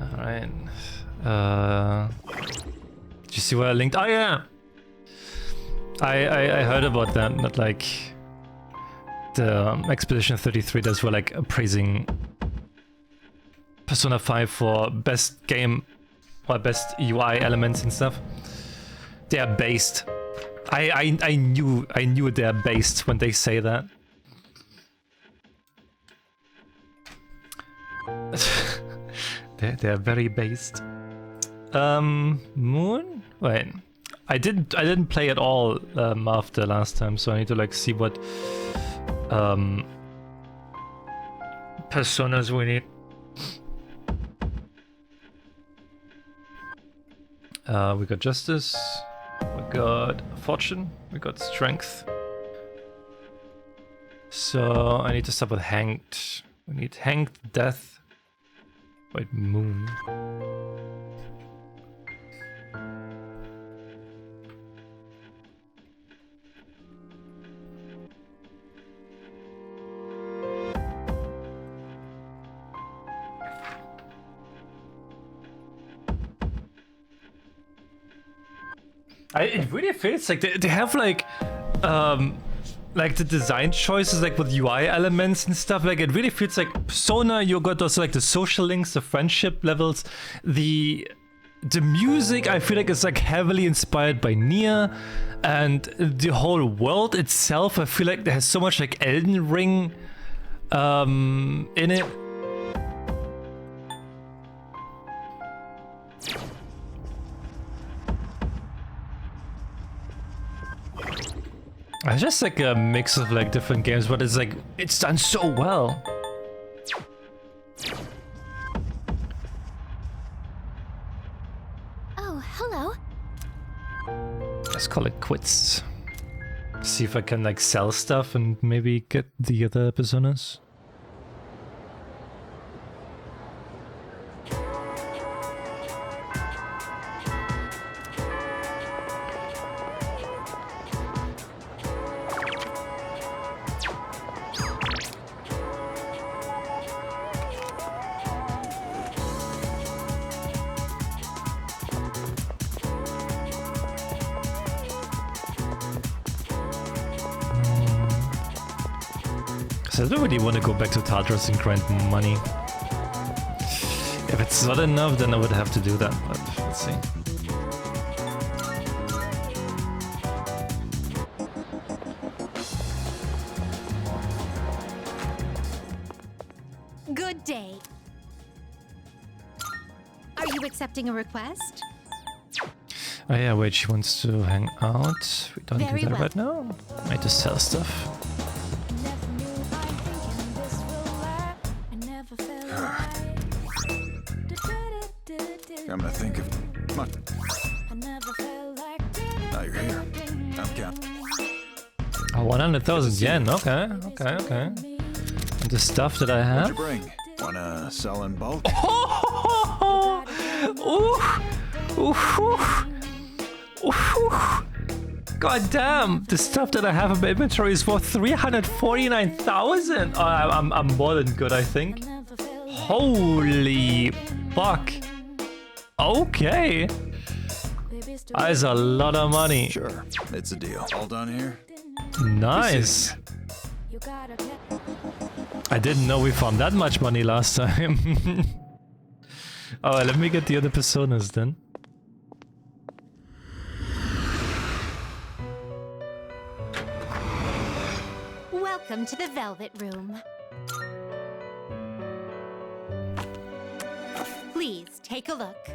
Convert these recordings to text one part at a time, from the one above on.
Alright. Did you see what I linked? Oh yeah! I heard about that like the Expedition 33 does were like appraising Persona 5 for best game or best UI elements and stuff. They are based. I knew they're based when they say that. they're very based. Moon? Wait. I didn't play at all after last time, so I need to like see what personas we need. We got justice, we got fortune, we got strength. So I need to start with hanged. We need hanged, death. Wait, moon. It really feels like they have like the design choices like with UI elements and stuff. Like it really feels like Persona. You got those like the social links, the friendship levels, the music. I feel like it's like heavily inspired by Nier, and the whole world itself. I feel like there has so much like Elden Ring in it. It's just like a mix of like different games, but it's like it's done so well. Oh, hello. Let's call it quits. See if I can like sell stuff and maybe get the other personas. I don't really want to go back to Tartarus and grind money. If it's not enough, then I would have to do that, but let's see. Good day. Are you accepting a request? Oh yeah, wait, she wants to hang out. We don't Very do that well. right now. I need to sell stuff. I'm gonna think of. Come on. Now you're here. I'm counting. Oh, 100,000 yen. Okay. And the stuff that I What'd have. you bring? Wanna sell in bulk? God damn! The stuff that I have in my inventory is worth 349,000. Oh, I'm more than good, I think. Holy fuck! Okay, that is a lot of money. Sure, it's a deal. All done here? Nice. I didn't know we found that much money last time. Alright, let me get the other personas then. Welcome to the Velvet Room. Please take a look.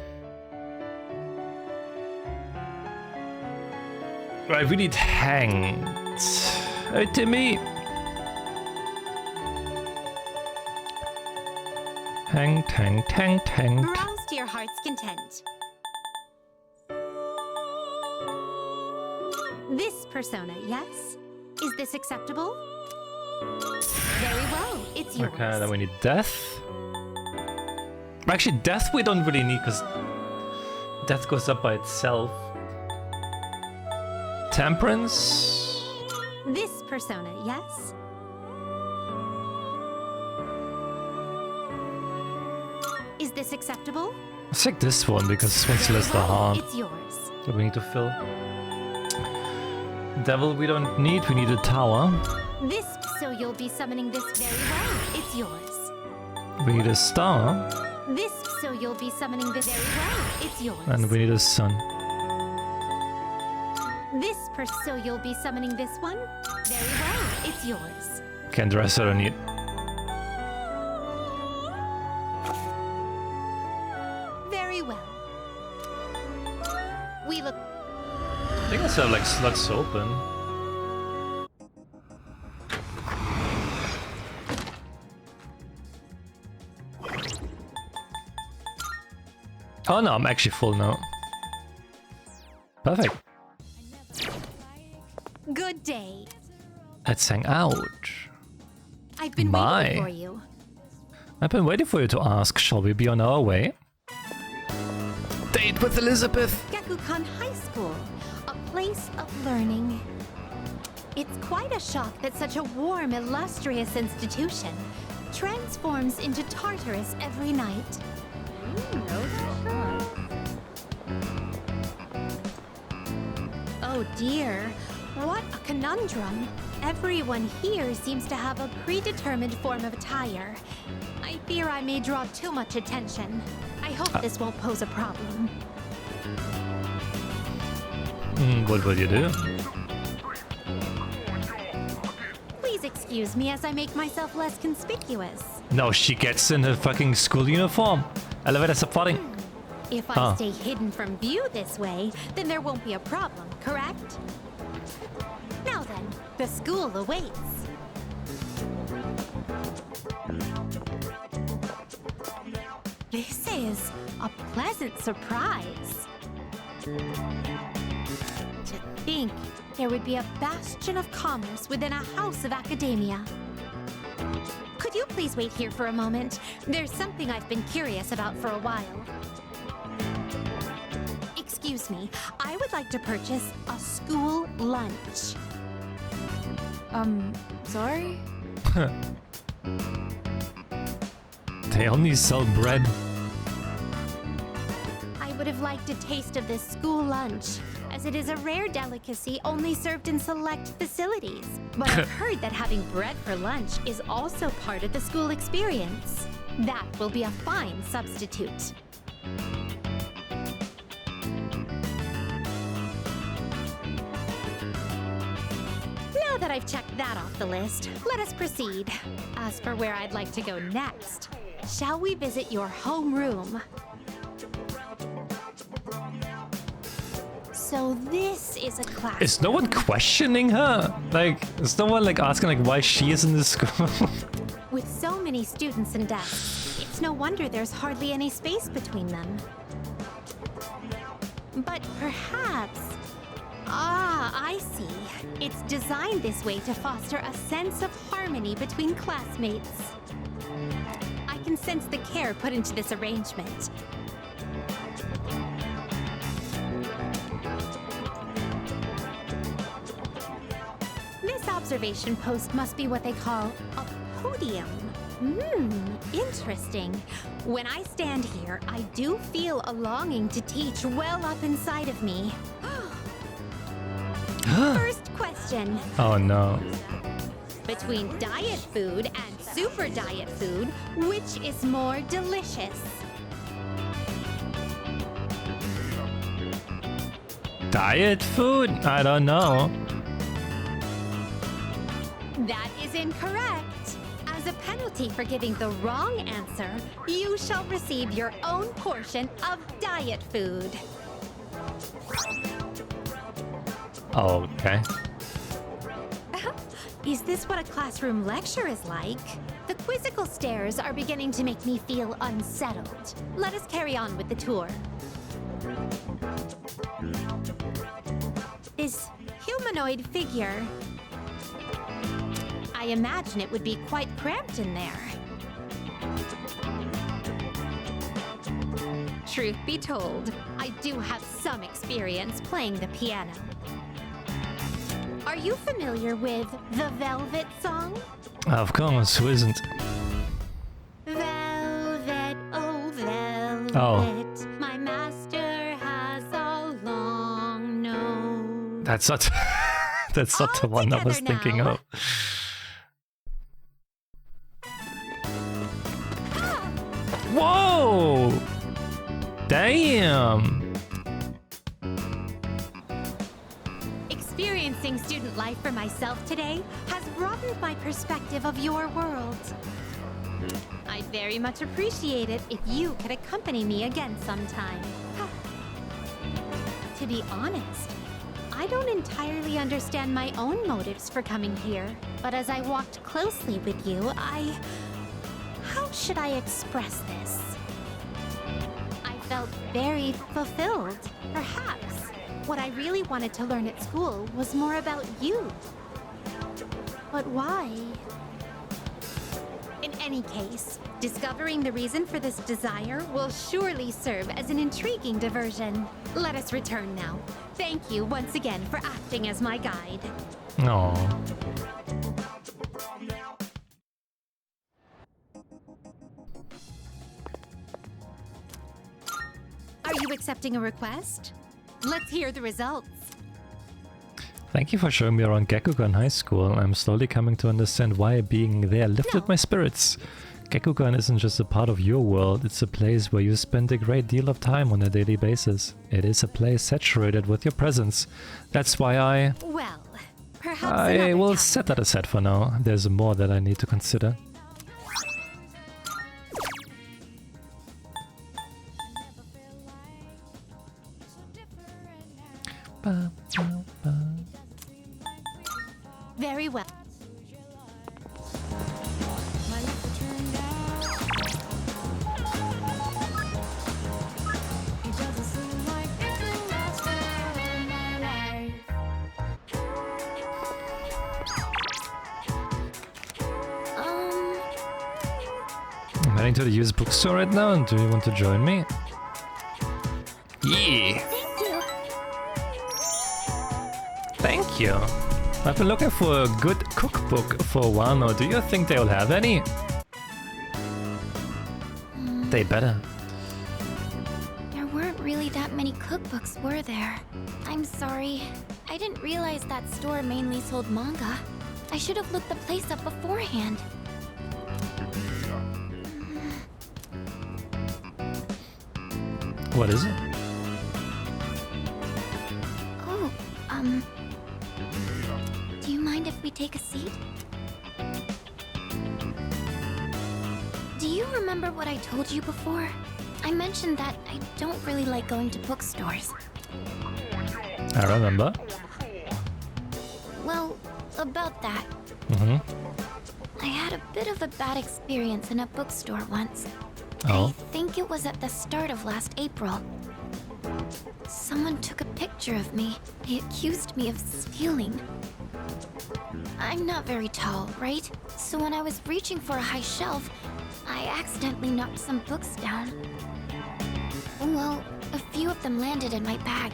Right, we need hanged. Hey, Timmy. Hanged. Browse to your heart's content. This persona, yes? Is this acceptable? Very well, it's yours. Okay, then we need death. Actually, death we don't really need because death goes up by itself. Temperance. This persona, yes? Is Is this acceptable? Let's take this one because this one's less the Very well, heart it's yours. that we need to fill. Devil we don't need, we need a tower. This, so you'll be summoning this very well. It's yours. We need a star. This, so you'll be summoning this very well. It's yours. And we need a sun. This, so you'll be summoning this one. Very well. It's yours. Okay, and the rest I don't need. Very well. We look. I think I still have like slots open. Oh no, I'm actually full now. Perfect. Good day. Let's hang out. I've been My. waiting for you. I've been waiting for you to ask. Shall we be on our way? Date with Elizabeth. Gakukan High School, a place of learning. It's quite a shock that such a warm, illustrious institution transforms into Tartarus every night. Oh dear, what a conundrum. Everyone here seems to have a predetermined form of attire. I fear I may draw too much attention. I hope this won't pose a problem. What will you do? Please excuse me as I make myself less conspicuous. No, she gets in her fucking school uniform. Elevator supporting. If I stay hidden from view this way, then there won't be a problem, correct? Now then, the school awaits. This is a pleasant surprise. To think there would be a bastion of commerce within a house of academia. Could you please wait here for a moment? There's something I've been curious about for a while. Excuse me, I would like to purchase a school lunch. Sorry? They only sell bread. I would have liked a taste of this school lunch, as it is a rare delicacy only served in select facilities. But I've heard that having bread for lunch is also part of the school experience. That will be a fine substitute. Now that I've checked that off the list, let us proceed. As for where I'd like to go next, shall we visit your homeroom? So this is a class. Is no one questioning her? Like, is no one like asking like why she is in this school? With so many students and desks, it's no wonder there's hardly any space between them. But perhaps... Ah, I see. It's designed this way to foster a sense of harmony between classmates. I can sense the care put into this arrangement. This observation post must be what they call a podium. Interesting. When I stand here, I do feel a longing to teach well up inside of me. First question. Oh no. Between diet food and super diet food, which is more delicious? Diet food? I don't know. That is incorrect. As a penalty for giving the wrong answer, you shall receive your own portion of diet food. Okay. Is this what a classroom lecture is like? The quizzical stares are beginning to make me feel unsettled. Let us carry on with the tour. This humanoid figure... I imagine it would be quite cramped in there. Truth be told, I do have some experience playing the piano. Are you familiar with the Velvet song? Of course, who isn't? Velvet, oh velvet. Oh. it. My master has a long nose. That's not that's not the All one I was together thinking now. of. Whoa! Damn! Experiencing student life for myself today has broadened my perspective of your world. I'd very much appreciate it if you could accompany me again sometime. To be honest, I don't entirely understand my own motives for coming here, but as I walked closely with you, how should I express this? I felt very fulfilled. Perhaps what I really wanted to learn at school was more about you. But why? In any case, discovering the reason for this desire will surely serve as an intriguing diversion. Let us return now. Thank you once again for acting as my guide. Oh. Are you accepting a request? Let's hear the results. Thank you for showing me around Gekugan High School. I'm slowly coming to understand why being there lifted my spirits. Gekugan isn't just a part of your world, it's a place where you spend a great deal of time on a daily basis. It is a place saturated with your presence. That's why Well, perhaps I another will time. set that aside for now. There's more that I need to consider. Ba, ba, ba. Very well. I'm heading to the used bookstore right now, and do you want to join me? Yeah! Thank you. Thank you! I've been looking for a good cookbook for a while now. Do you think they'll have any? They better. There weren't really that many cookbooks, were there? I'm sorry. I didn't realize that store mainly sold manga. I should have looked the place up beforehand. What is it? Oh, do you mind if we take a seat? Do you remember what I told you before? I mentioned that I don't really like going to bookstores. I remember. Well, about that. Mm-hmm. I had a bit of a bad experience in a bookstore once. Oh. I think it was at the start of last April. Someone took a picture of me. They accused me of stealing. I'm not very tall, right? So when I was reaching for a high shelf, I accidentally knocked some books down. Well, a few of them landed in my bag.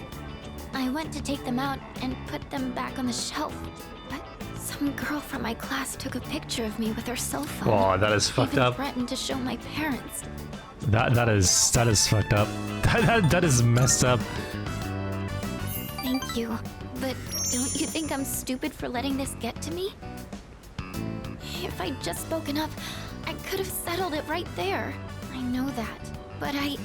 I went to take them out and put them back on the shelf. But some girl from my class took a picture of me with her cell phone. Oh, that is fucked Even up. threatened to show my parents. That is fucked up. That is messed up. Thank you. But don't you think I'm stupid for letting this get to me? If I'd just spoken up, I could have settled it right there. I know that. But I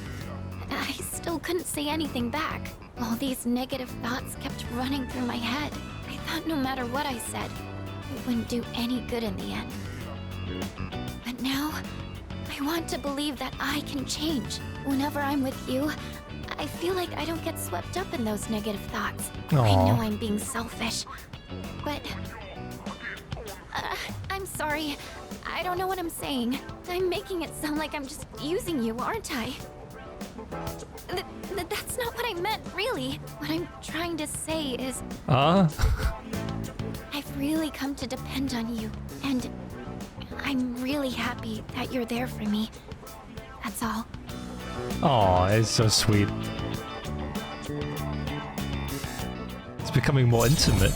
still couldn't say anything back. All these negative thoughts kept running through my head. I thought no matter what I said, it wouldn't do any good in the end. But now, I want to believe that I can change. Whenever I'm with you, I feel like I don't get swept up in those negative thoughts. I Aw. know I'm being selfish, but... I'm sorry. I don't know what I'm saying. I'm making it sound like I'm just using you, aren't I? That's not what I meant, really. What I'm trying to say is... I've really come to depend on you, and I'm really happy that you're there for me. That's all. Oh, it's so sweet. It's becoming more intimate.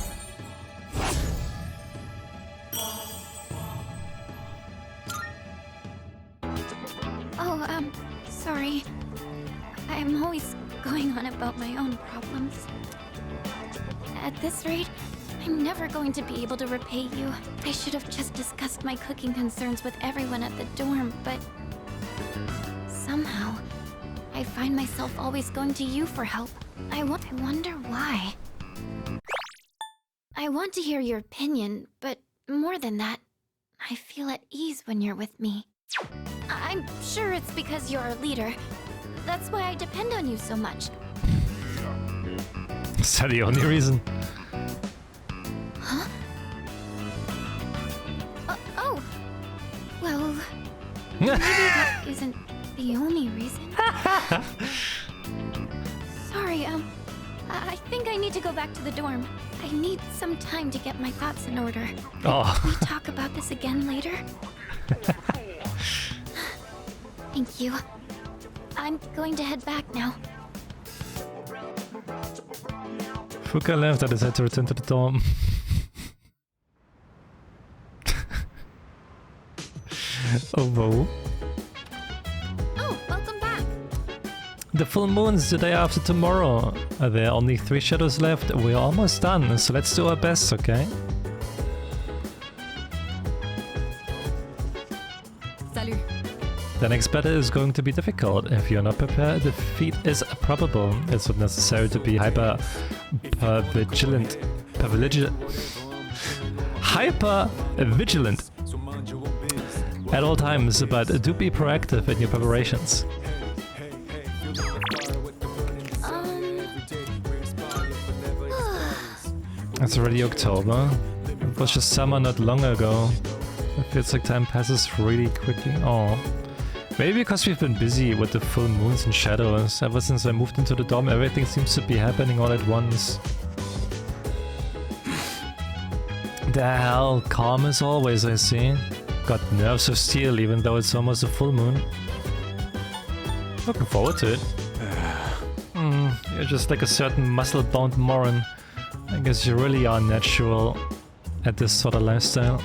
Oh, sorry. I'm always going on about my own problems. At this rate, I'm never going to be able to repay you. I should have just discussed my cooking concerns with everyone at the dorm, but somehow, I find myself always going to you for help. I wonder why. I want to hear your opinion, but more than that, I feel at ease when you're with me. I'm sure it's because you're our leader. That's why I depend on you so much. Is that the only reason? Huh? Oh! Well, maybe that isn't the only reason. Sorry, I think I need to go back to the dorm. I need some time to get my thoughts in order. Oh. Can we talk about this again later? Thank you. I'm going to head back now. Fuka left, I decided to return to the dorm. Oh, whoa. Oh, welcome back. The full moon's the day after tomorrow. There are only 3 shadows left. We're almost done, so let's do our best, okay? Salut. The next battle is going to be difficult. If you're not prepared, defeat is probable. It's not necessary to be hyper vigilant at all times, but do be proactive in your preparations. It's already October. It was just summer not long ago. It feels like time passes really quickly. Oh. Maybe because we've been busy with the full moons and shadows. Ever since I moved into the dorm, everything seems to be happening all at once. The hell, calm as always, I see. Got nerves of steel even though it's almost a full moon. Looking forward to it. You're just like a certain muscle-bound moron. I guess you really are natural at this sort of lifestyle.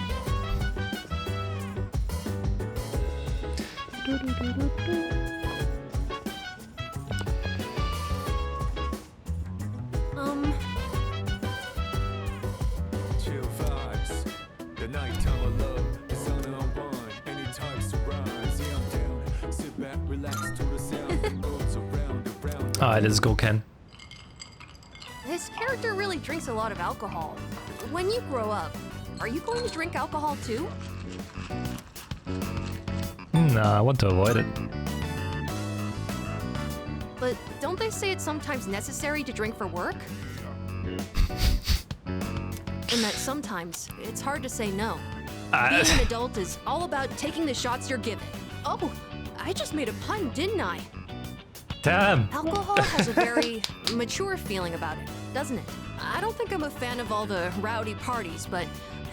Chill vibes. The nighttime of love, the sun and unwind. Anytime surprise, yeah, I'm down. Sit back, relax to the sound that goes around and round. Alright, let's go, Ken. This character really drinks a lot of alcohol. When you grow up, are you going to drink alcohol too? Nah, I want to avoid it. But don't they say it's sometimes necessary to drink for work? And that sometimes it's hard to say no. Being an adult is all about taking the shots you're given. Oh, I just made a pun, didn't I? Damn! Alcohol has a very mature feeling about it, doesn't it? I don't think I'm a fan of all the rowdy parties, but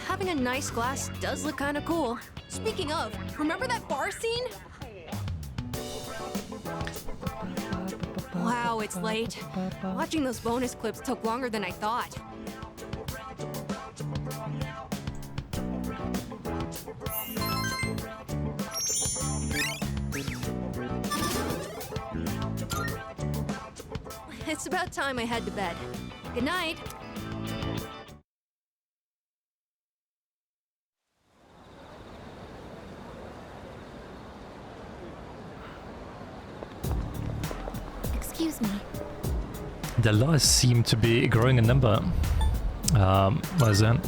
having a nice glass does look kind of cool. Speaking of, remember that bar scene? Wow, it's late. Watching those bonus clips took longer than I thought. It's about time I head to bed. Good night. Excuse me. The laws seem to be growing in number. What is that?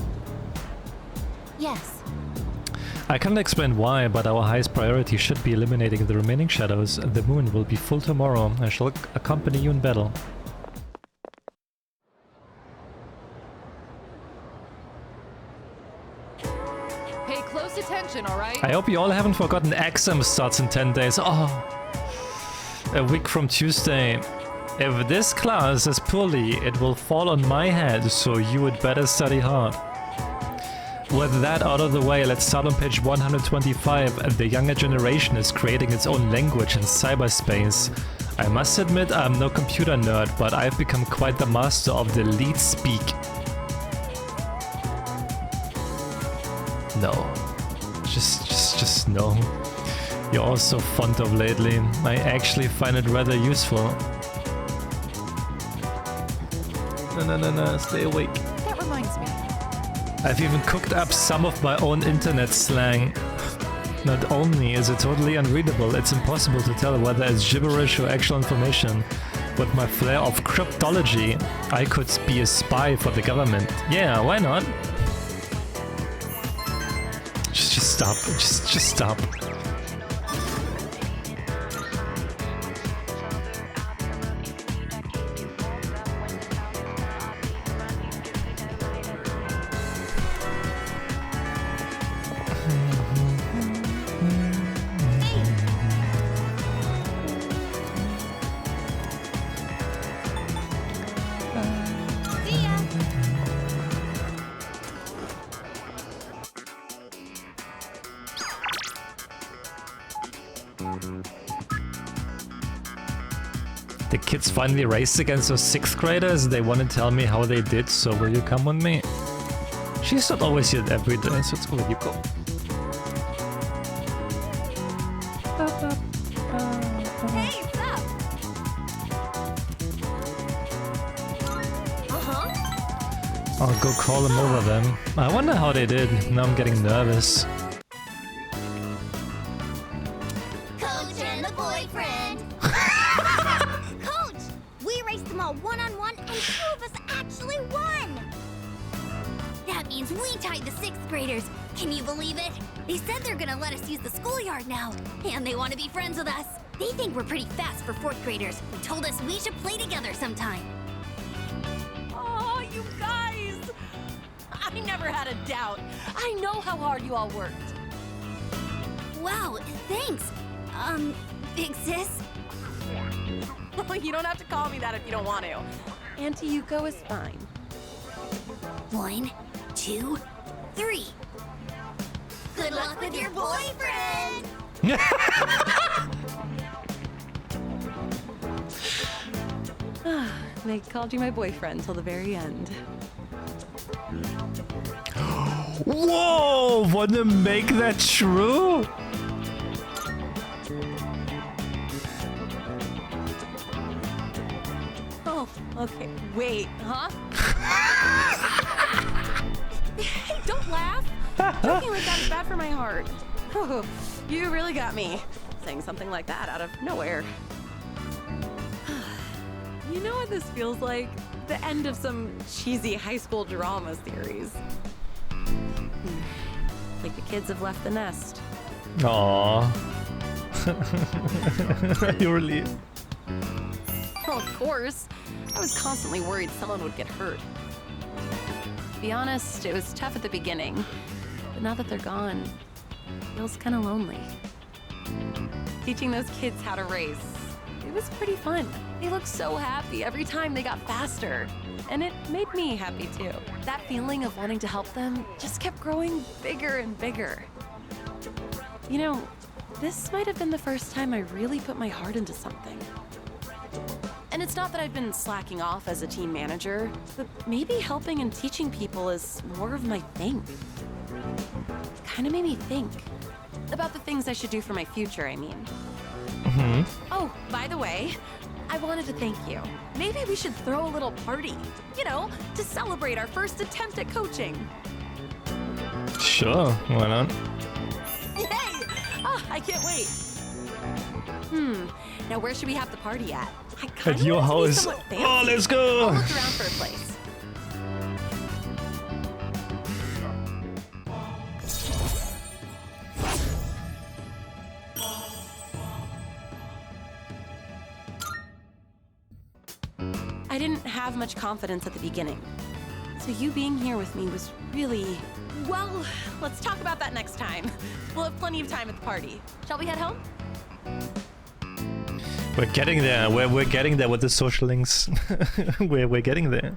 Yes. I can't explain why, but our highest priority should be eliminating the remaining shadows. The moon will be full tomorrow. I shall accompany you in battle. Pay close attention, all right? I hope you all haven't forgotten exam starts in 10 days. Oh, a week from Tuesday. If this class is poorly, it will fall on my head, so you would better study hard. With that out of the way, let's start on page 125. The younger generation is creating its own language in cyberspace. I must admit I'm no computer nerd, but I've become quite the master of the lead speak. No. Just no. You're all so fond of lately. I actually find it rather useful. No, stay awake. That reminds me. I've even cooked up some of my own internet slang. Not only is it totally unreadable, it's impossible to tell whether it's gibberish or actual information. With my flair of cryptology, I could be a spy for the government. Yeah, why not? Just stop. Just stop. The kids finally raced against those 6th graders. They want to tell me how they did, so will you come with me? She's not always here every day, so it's cool. You go. Hey, what's up? I'll go call them over then. I wonder how they did. Now I'm getting nervous. Coach and the boyfriend. Coach! We raced them all one-on-one and 2 of us actually won! That means we tied the 6th graders. Can you believe it? They said they're gonna let us use the schoolyard now. And they want to be friends with us. They think we're pretty fast for 4th graders. They told us we should play together sometime. Oh, you guys! I never had a doubt. I know how hard you all worked. Wow, thanks. Big sis? You don't have to call me that if you don't want to. Auntie Yuko is fine. 1, 2, 3. Good luck with your boyfriend! They called you my boyfriend till the very end. Whoa! Wanna make that true? Oh, okay. Wait, huh? Hey, don't laugh. Joking like that is bad for my heart. Oh, you really got me saying something like that out of nowhere. You know what this feels like? The end of some cheesy high school drama series. Like the kids have left the nest. Aww. You really? Well, of course. I was constantly worried someone would get hurt. To be honest, it was tough at the beginning. But now that they're gone, it feels kind of lonely. Teaching those kids how to race, it was pretty fun. They looked so happy every time they got faster. And it made me happy too. That feeling of wanting to help them just kept growing bigger and bigger. You know, this might have been the first time I really put my heart into something. And it's not that I've been slacking off as a team manager, but maybe helping and teaching people is more of my thing. It kind of made me think about the things I should do for my future, I mean. Oh, by the way, I wanted to thank you. Maybe we should throw a little party, you know, to celebrate our first attempt at coaching. Sure, why not? Yay! Oh, I can't wait. Now where should we have the party at? I kind At your of want it to be house. somewhat fancy. Oh, let's go! I'll look around for a place. I didn't have much confidence at the beginning. So you being here with me was really... Well, let's talk about that next time. We'll have plenty of time at the party. Shall we head home? We're getting there. We're getting there with the social links. we're getting there.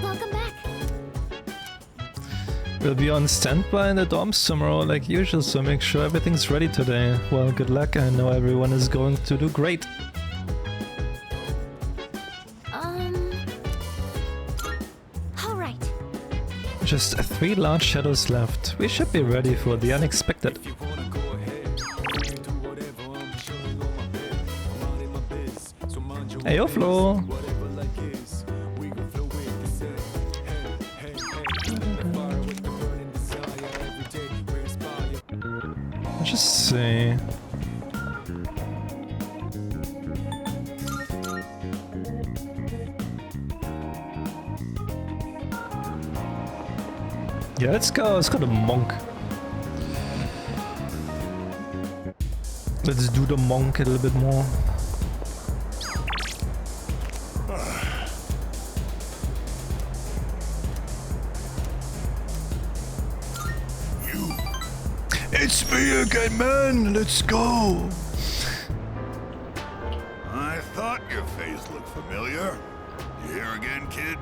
Welcome back. We'll be on standby in the dorms tomorrow like usual, so make sure everything's ready today. Well, good luck. I know everyone is going to do great. All right. Just 3 large shadows left. We should be ready for the unexpected. If you wanna go ahead, you can do whatever. I'm chilling on my bed. I'm out in my biz. So mind your Hey, yo, business. Flo. Whatever like is, we can flow with the set. Hey, hey, hey. Fire with the burning desire. Every day we inspire. Let's just see. Yeah, let's go to Monk. Let's do the Monk a little bit more. It's me again, man. Let's go. I thought your face looked familiar. You here again, kid?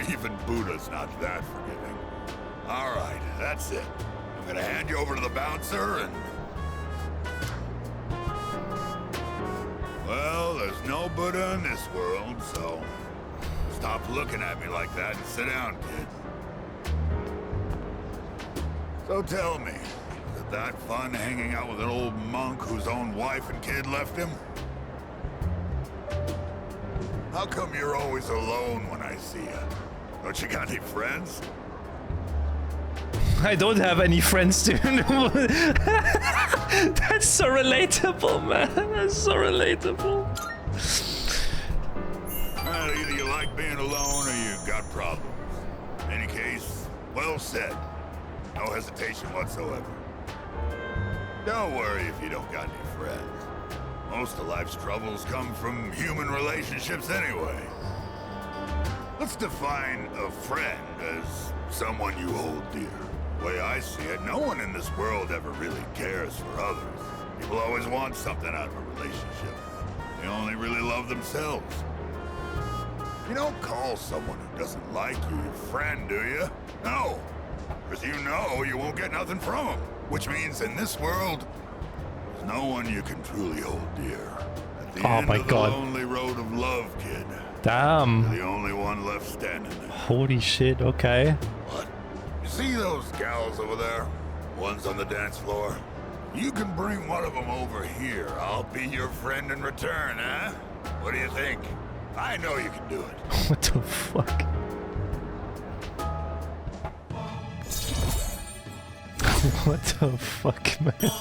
Even Buddha's not that forgiving. All right, that's it. I'm gonna hand you over to the bouncer and... Well, there's no Buddha in this world, so... Stop looking at me like that and sit down, kid. So tell me, is it that fun hanging out with an old monk whose own wife and kid left him? How come you're always alone when I see you? Don't you got any friends? I don't have any friends, dude. That's so relatable, man. That's so relatable. Well, either you like being alone or you got problems. In any case, well said. No hesitation whatsoever. Don't worry if you don't got any friends. Most of life's troubles come from human relationships anyway. Let's define a friend as someone you hold dear. The way I see it, no one in this world ever really cares for others. People always want something out of a relationship. They only really love themselves. You don't call someone who doesn't like you your friend, do you? No. Because you know you won't get nothing from them. Which means in this world, there's no one you can truly hold dear. At the end my of God. the lonely road of love, kid. Damn. You're the only one left standing. Holy shit, okay. What? You see those gals over there? Ones on the dance floor? You can bring one of them over here. I'll be your friend in return, huh? What do you think? I know you can do it. What the fuck? What the fuck, man?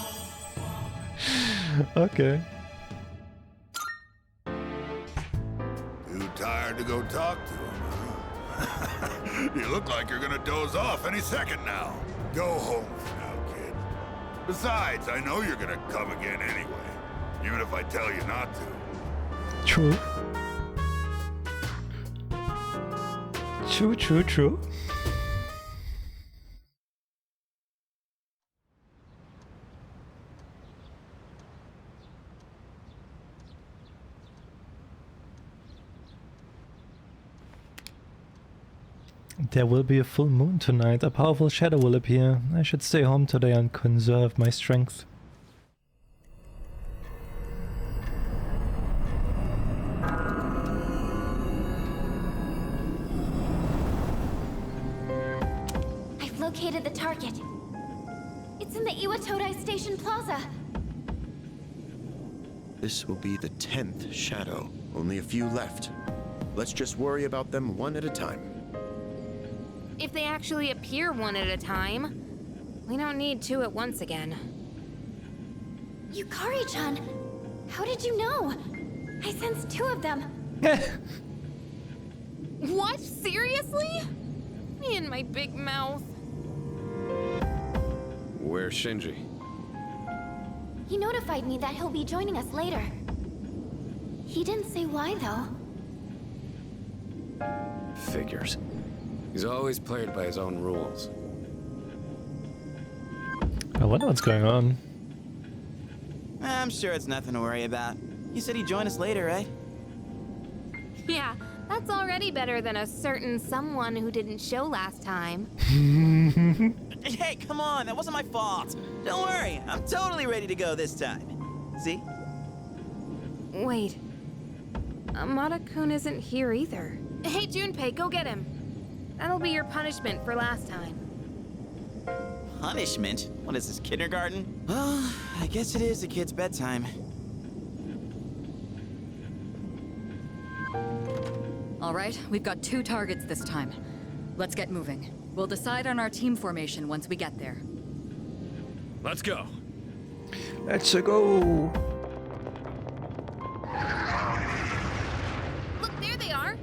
Okay. Too tired to go talk to him, huh? You look like you're gonna doze off any second now. Go home for now, kid. Besides, I know you're gonna come again anyway, even if I tell you not to. True. True. There will be a full moon tonight. A powerful shadow will appear. I should stay home today and conserve my strength. I've located the target. It's in the Iwatodai Station Plaza. This will be the 10th shadow. Only a few left. Let's just worry about them one at a time. If they actually appear one at a time, we don't need 2 at once again. Yukari-chan, how did you know? I sensed 2 of them. What? Seriously? Me and my big mouth. Where's Shinji? He notified me that he'll be joining us later. He didn't say why, though. Figures. He's always played by his own rules. I wonder what's going on. I'm sure it's nothing to worry about. You said he'd join us later, right? Yeah, that's already better than a certain someone who didn't show last time. Hey, come on, that wasn't my fault. Don't worry, I'm totally ready to go this time. See? Wait. Amada-kun isn't here either. Hey, Junpei, go get him. That'll be your punishment for last time. Punishment? What is this, kindergarten? Well, I guess it is a kid's bedtime. All right, we've got 2 targets this time. Let's get moving. We'll decide on our team formation once we get there. Let's go. Let's go. Look, there they are.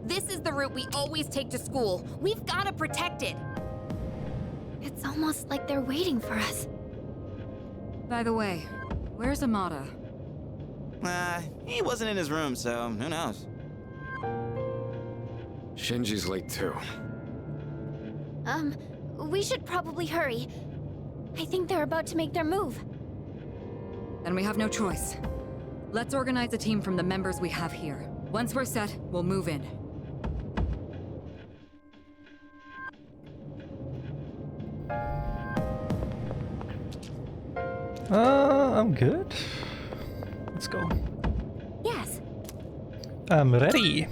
This is the route we always take to school. We've got to protect it. It's almost like they're waiting for us. By the way, where's Amada? He wasn't in his room, so who knows? Shinji's late too. We should probably hurry. I think they're about to make their move. Then we have no choice. Let's organize a team from the members we have here. Once we're set, we'll move in. I'm good. Let's go. Yes. I'm ready.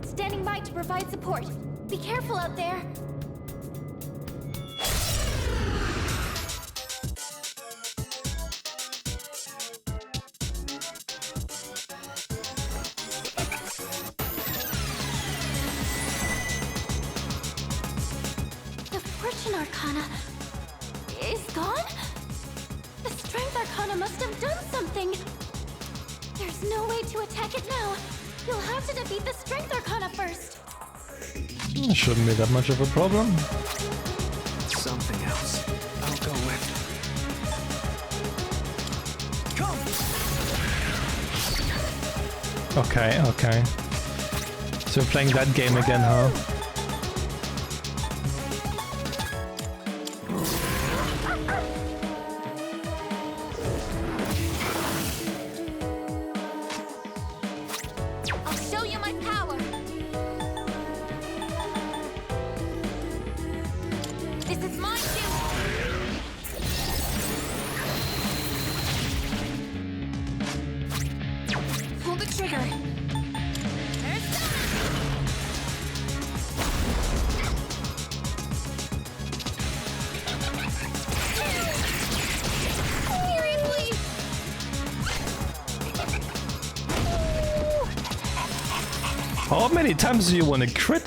Standing by to provide support. Be careful out there. The Fortune Arcana is gone? The Strength Arcana must have done something. There's no way to attack it now. You'll have to defeat the Strength Arcana first. Shouldn't be that much of a problem. Something else. I'll go with. Come! Okay, okay. So we're playing that game again, huh? I'll show you my power. This is mine too. Pull the trigger. Seriously? How many times do you want to crit?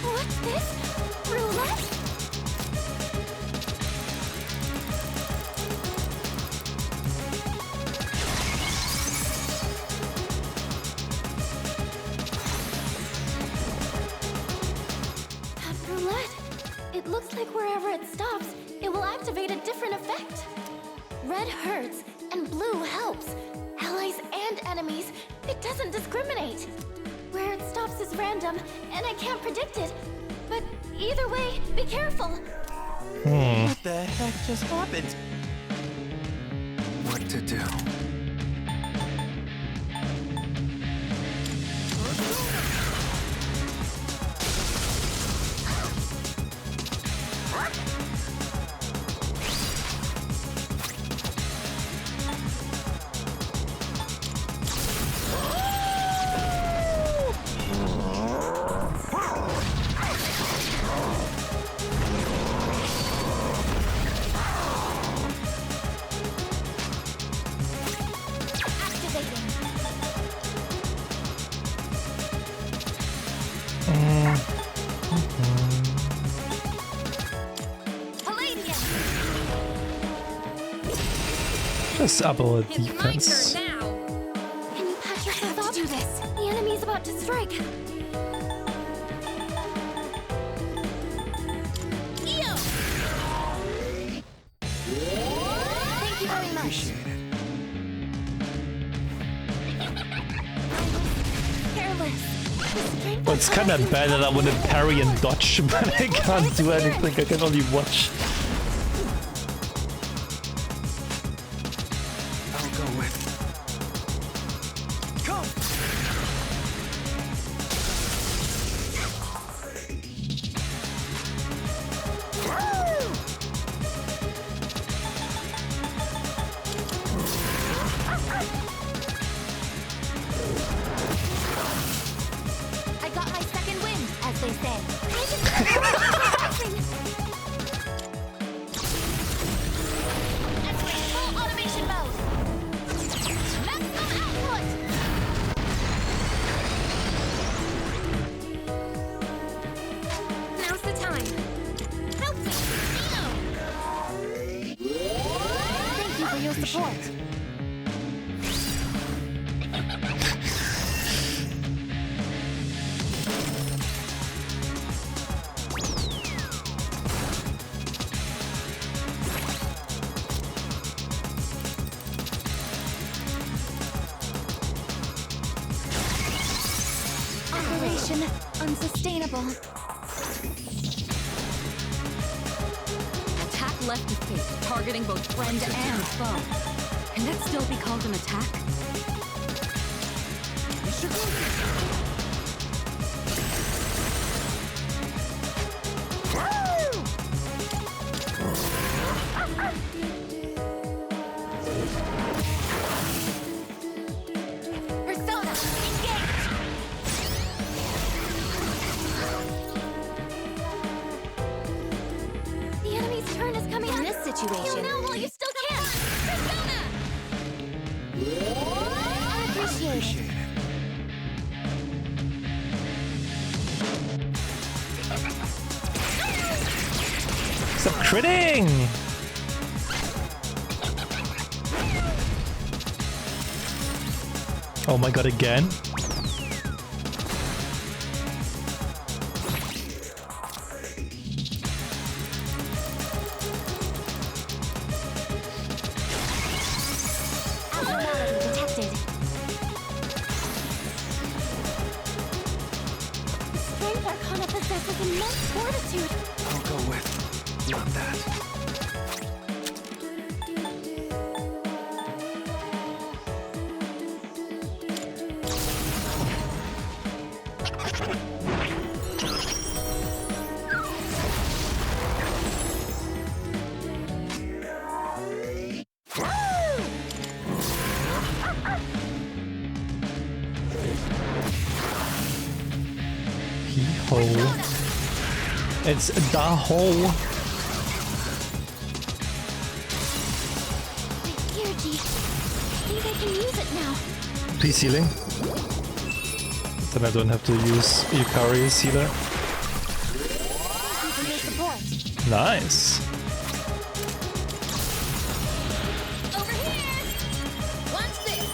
What's this? Roulette? That roulette. It looks like wherever it stops, it will activate a different effect. Red hurts, and blue helps. Allies and enemies. It doesn't discriminate. Where it stops is random, and I can't predict it. But either way, be careful. What the heck just happened? What to do? Just up our It's my defense. turn now. Can you patch yourself up? Do this. The enemy's about to strike. Yo! Thank you very much. Appreciate it. Careless. The strength Well, it's kind of bad that I want to parry and dodge, but I can't do anything. I can only watch. I'll go with. Come! situation unsustainable. Attack left of face, targeting both friend and foe. Can that still be called an attack? Persona, engage! The enemy's turn is coming up. In this situation, You'll know while you still can! Persona! unappreciated. Stop critting! Oh my god, again? Abnormality detected. The strength Arcana possesses immense fortitude. I'll go with not that. Hee-ho. It's the hole. Here, G. I think I can use it now. Please healing. Then I don't have to use Yukari's healer. Thank you for your support. Nice. Over here! Watch this!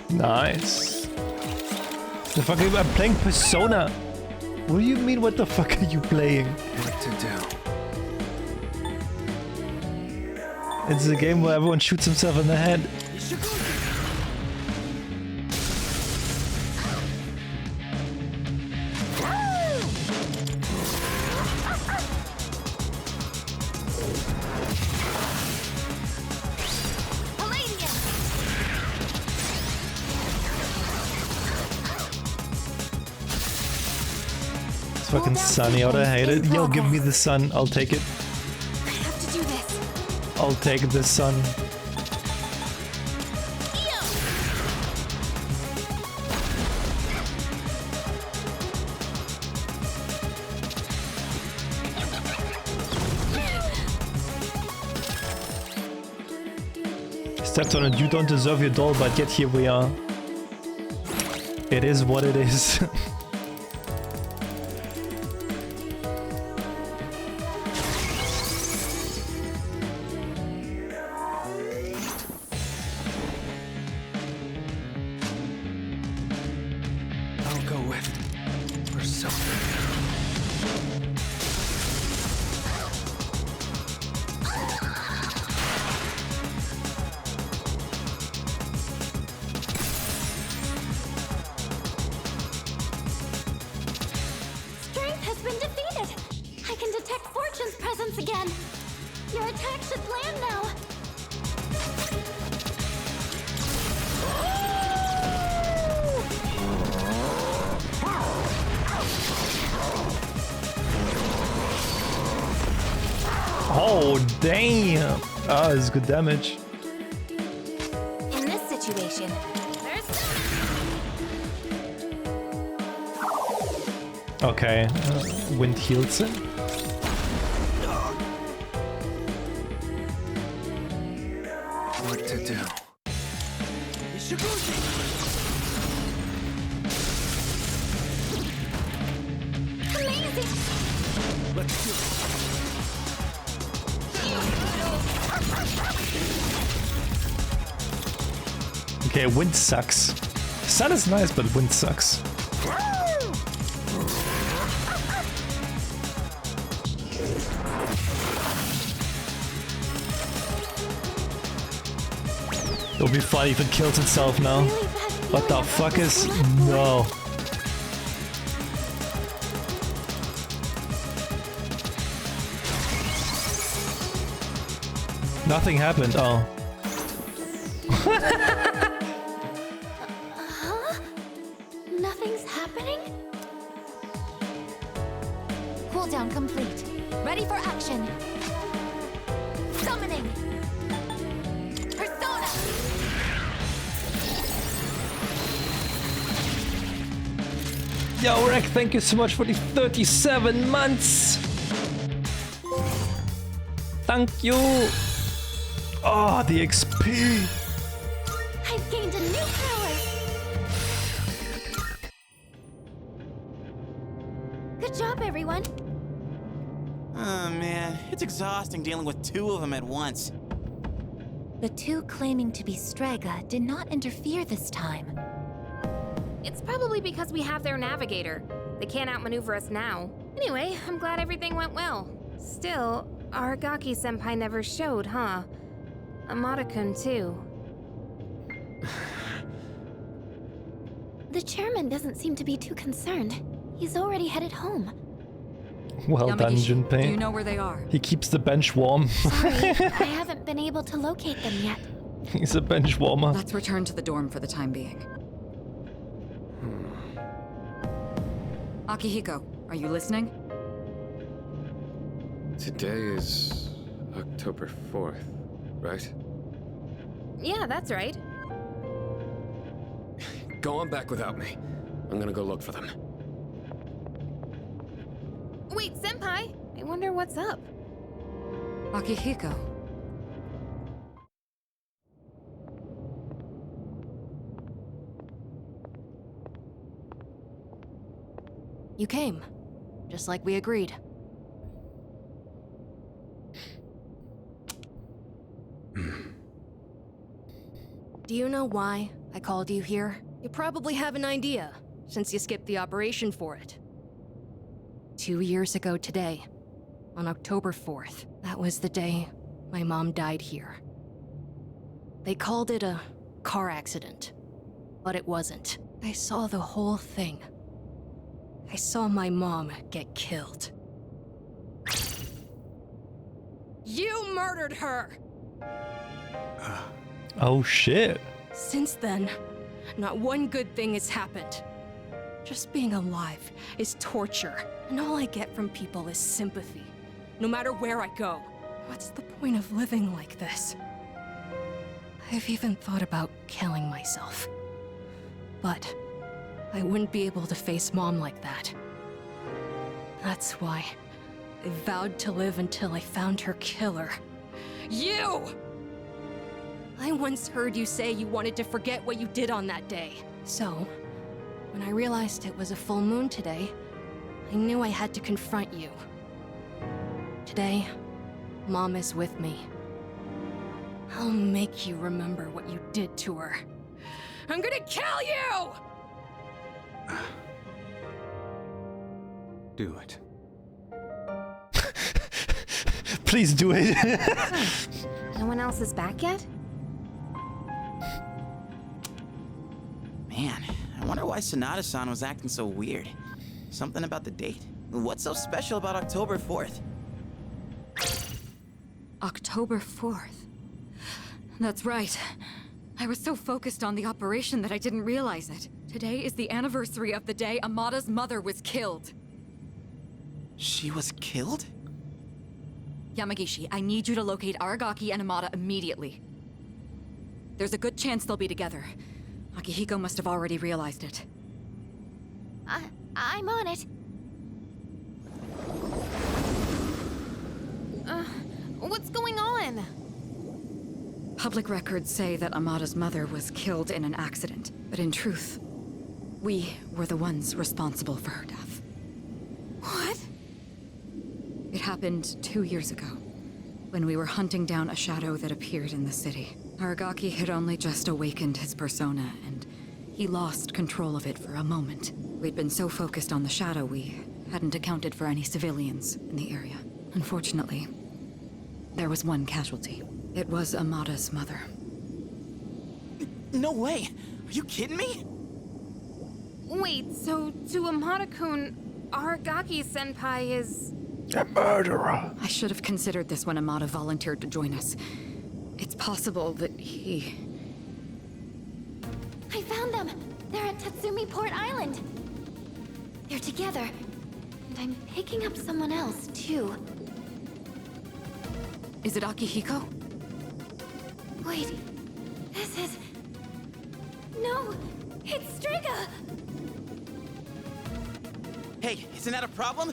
Nice. The fuck are you? I'm playing Persona. What do you mean? What the fuck are you playing? What to do? It's a game where everyone shoots himself in the head. It's fucking sunny out. I hate it. Yo, give me the sun. I'll take it. I have to do this. I'll take the sun. Stepped on it. You don't deserve your doll, but yet here we are. It is what it is. I'll go with Persona. Strength has been defeated. I can detect Fortune's presence again. Your attack should land now. Oh, damn. Ah, this is good damage. In this situation, Okay, wind heals it. What to do? Let's do it. Okay, wind sucks. Sun is nice, but wind sucks. It'll be funny if it kills itself now. What the fuck is... No. Nothing happened, oh. Huh? Nothing's happening? Cooldown complete. Ready for action. Summoning. Persona. Yo, Rek, thank you so much for the 37 months. Thank you. Oh, the XP. I've gained a new power. Good job, everyone. Oh man, it's exhausting dealing with two of them at once. The two claiming to be Strega did not interfere this time. It's probably because we have their navigator. They can't outmaneuver us now. Anyway, I'm glad everything went well. Still, Aragaki-senpai never showed, huh? Amada-kun too. The chairman doesn't seem to be too concerned. He's already headed home. Well done, Yamagishi, Junpei. do you know where they are? He keeps the bench warm. Sorry, I haven't been able to locate them yet. He's a bench warmer. Let's return to the dorm for the time being. Akihiko, are you listening? Today is October 4th, right? Yeah, that's right. Go on back without me. I'm gonna go look for them. Wait, senpai! I wonder what's up. Akihiko. You came, just like we agreed. Do you know why I called you here? You probably have an idea, since you skipped the operation for it. 2 years ago today, on October 4th, that was the day my mom died here. They called it a car accident, but it wasn't. I saw the whole thing. I saw my mom get killed. You murdered her! Oh shit. Since then, not one good thing has happened. Just being alive is torture, and all I get from people is sympathy, no matter where I go. What's the point of living like this? I've even thought about killing myself. But I wouldn't be able to face Mom like that. That's why I vowed to live until I found her killer. You! I once heard you say you wanted to forget what you did on that day. So, when I realized it was a full moon today, I knew I had to confront you. Today, Mom is with me. I'll make you remember what you did to her. I'm gonna kill you! Do it. Please do it. No one else is back yet? Man, I wonder why Sonata-san was acting so weird. Something about the date? What's so special about October 4th? October 4th. That's right. I was so focused on the operation that I didn't realize it. Today is the anniversary of the day Amada's mother was killed. She was killed? Yamagishi, I need you to locate Aragaki and Amada immediately. There's a good chance they'll be together. Akihiko must have already realized it. I'm on it. What's going on? Public records say that Amada's mother was killed in an accident, but in truth, we were the ones responsible for her death. What? It happened 2 years ago, when we were hunting down a shadow that appeared in the city. Aragaki had only just awakened his persona, and he lost control of it for a moment. We'd been so focused on the shadow, we hadn't accounted for any civilians in the area. Unfortunately, there was one casualty. It was Amada's mother. No way! Are you kidding me? Wait, so to Amada-kun, Aragaki-senpai is... A murderer. I should have considered this when Amada volunteered to join us. It's possible that he... I found them! They're at Tatsumi Port Island! They're together. And I'm picking up someone else, too. Is it Akihiko? Wait, this is... No, it's Strega! Hey, isn't that a problem?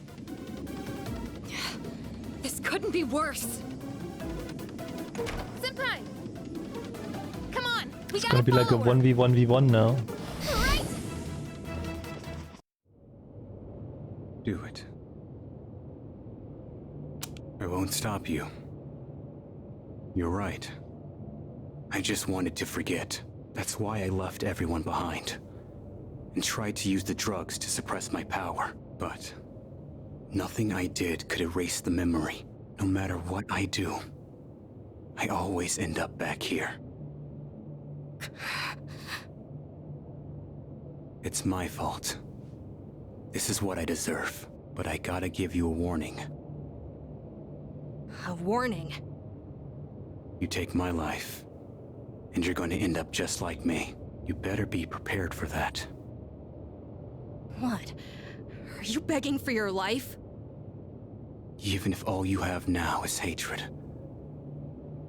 This couldn't be worse. Senpai! Come on, we It's gonna be like a 1v1v1 now. Right? Do it. I won't stop you. You're right. I just wanted to forget. That's why I left everyone behind. And tried to use the drugs to suppress my power. But nothing I did could erase the memory. No matter what I do, I always end up back here. It's my fault. This is what I deserve. But I gotta give you a warning. A warning? You take my life, and you're going to end up just like me. You better be prepared for that. What? Are you begging for your life? Even if all you have now is hatred,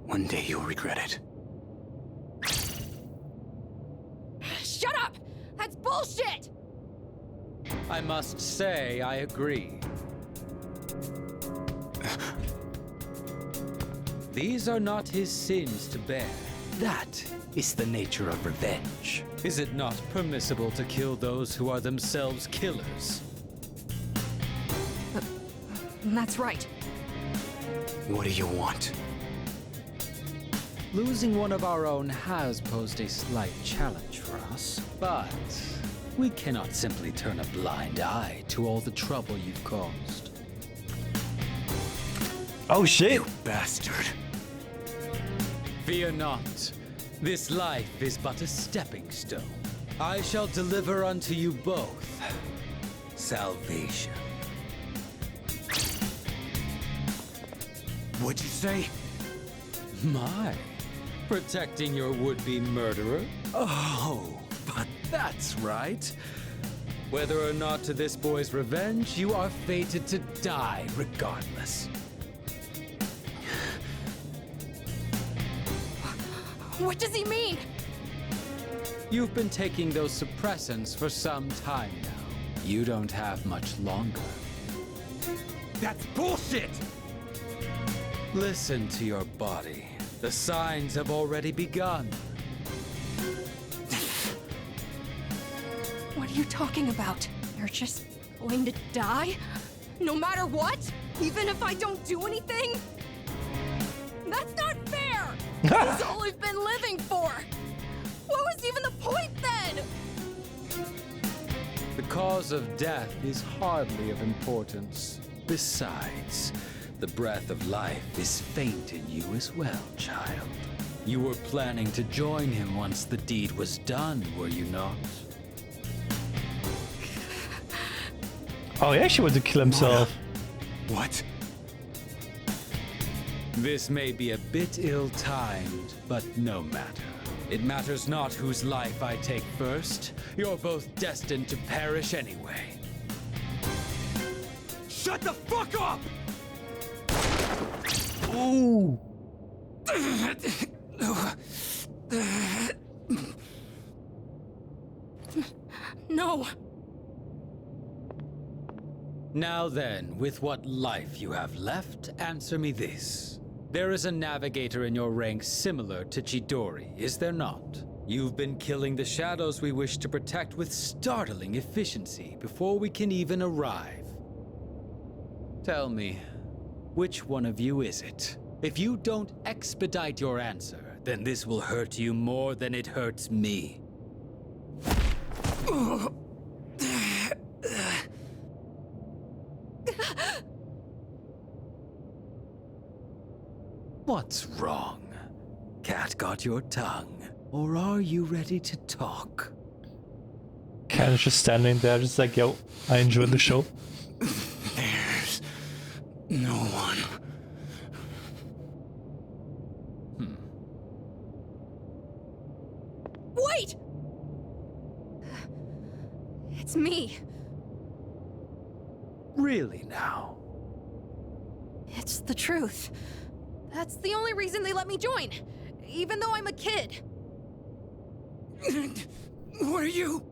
one day you'll regret it. Shut up! That's bullshit! I must say, I agree. These are not his sins to bear. That is the nature of revenge. Is it not permissible to kill those who are themselves killers? That's right. What do you want? Losing one of our own has posed a slight challenge for us, but we cannot simply turn a blind eye to all the trouble you've caused. Oh shit! You bastard. Fear not. This life is but a stepping stone. I shall deliver unto you both salvation. What'd you say? My, protecting your would-be murderer? Oh, but that's right. Whether or not to this boy's revenge, you are fated to die regardless. What does he mean? You've been taking those suppressants for some time now. You don't have much longer. That's bullshit! Listen to your body. The signs have already begun. What are you talking about? You're just going to die? No matter what? Even if I don't do anything? That's not fair! That's all I've been living for! What was even the point then? The cause of death is hardly of importance. Besides, the breath of life is faint in you as well, child. You were planning to join him once the deed was done, were you not? Oh, he actually wanted to kill himself. What? This may be a bit ill-timed, but no matter. It matters not whose life I take first. You're both destined to perish anyway. Shut the fuck up! Ooh. No. Now then, with what life you have left, answer me this. There is a navigator in your ranks similar to Chidori, is there not? You've been killing the shadows we wish to protect with startling efficiency before we can even arrive. Tell me, which one of you is it? If you don't expedite your answer, then this will hurt you more than it hurts me. What's wrong? Cat got your tongue? Or are you ready to talk? Cat is just standing there, just like, yo, I enjoyed the show. There's no one. Wait! It's me. Really now? It's the truth. That's the only reason they let me join, even though I'm a kid. What are you?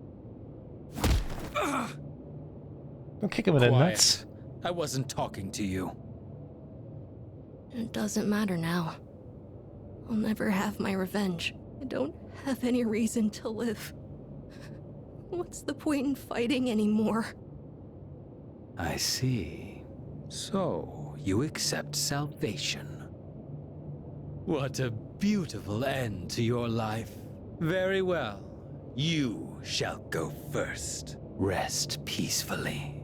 Don't kick him in the nuts. I wasn't talking to you. It doesn't matter now. I'll never have my revenge. I don't have any reason to live. What's the point in fighting anymore? I see. So, you accept salvation. What a beautiful end to your life. Very well. You shall go first. Rest peacefully.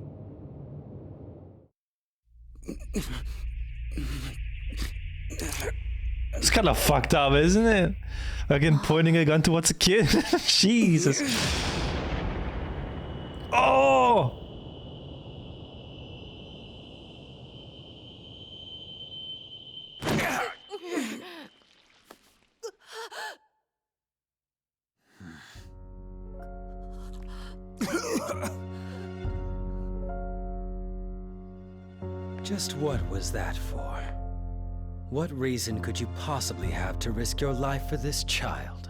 It's kind of fucked up, isn't it? Again, pointing a gun towards a kid. Jesus. Oh! Just what was that for? What reason could you possibly have to risk your life for this child?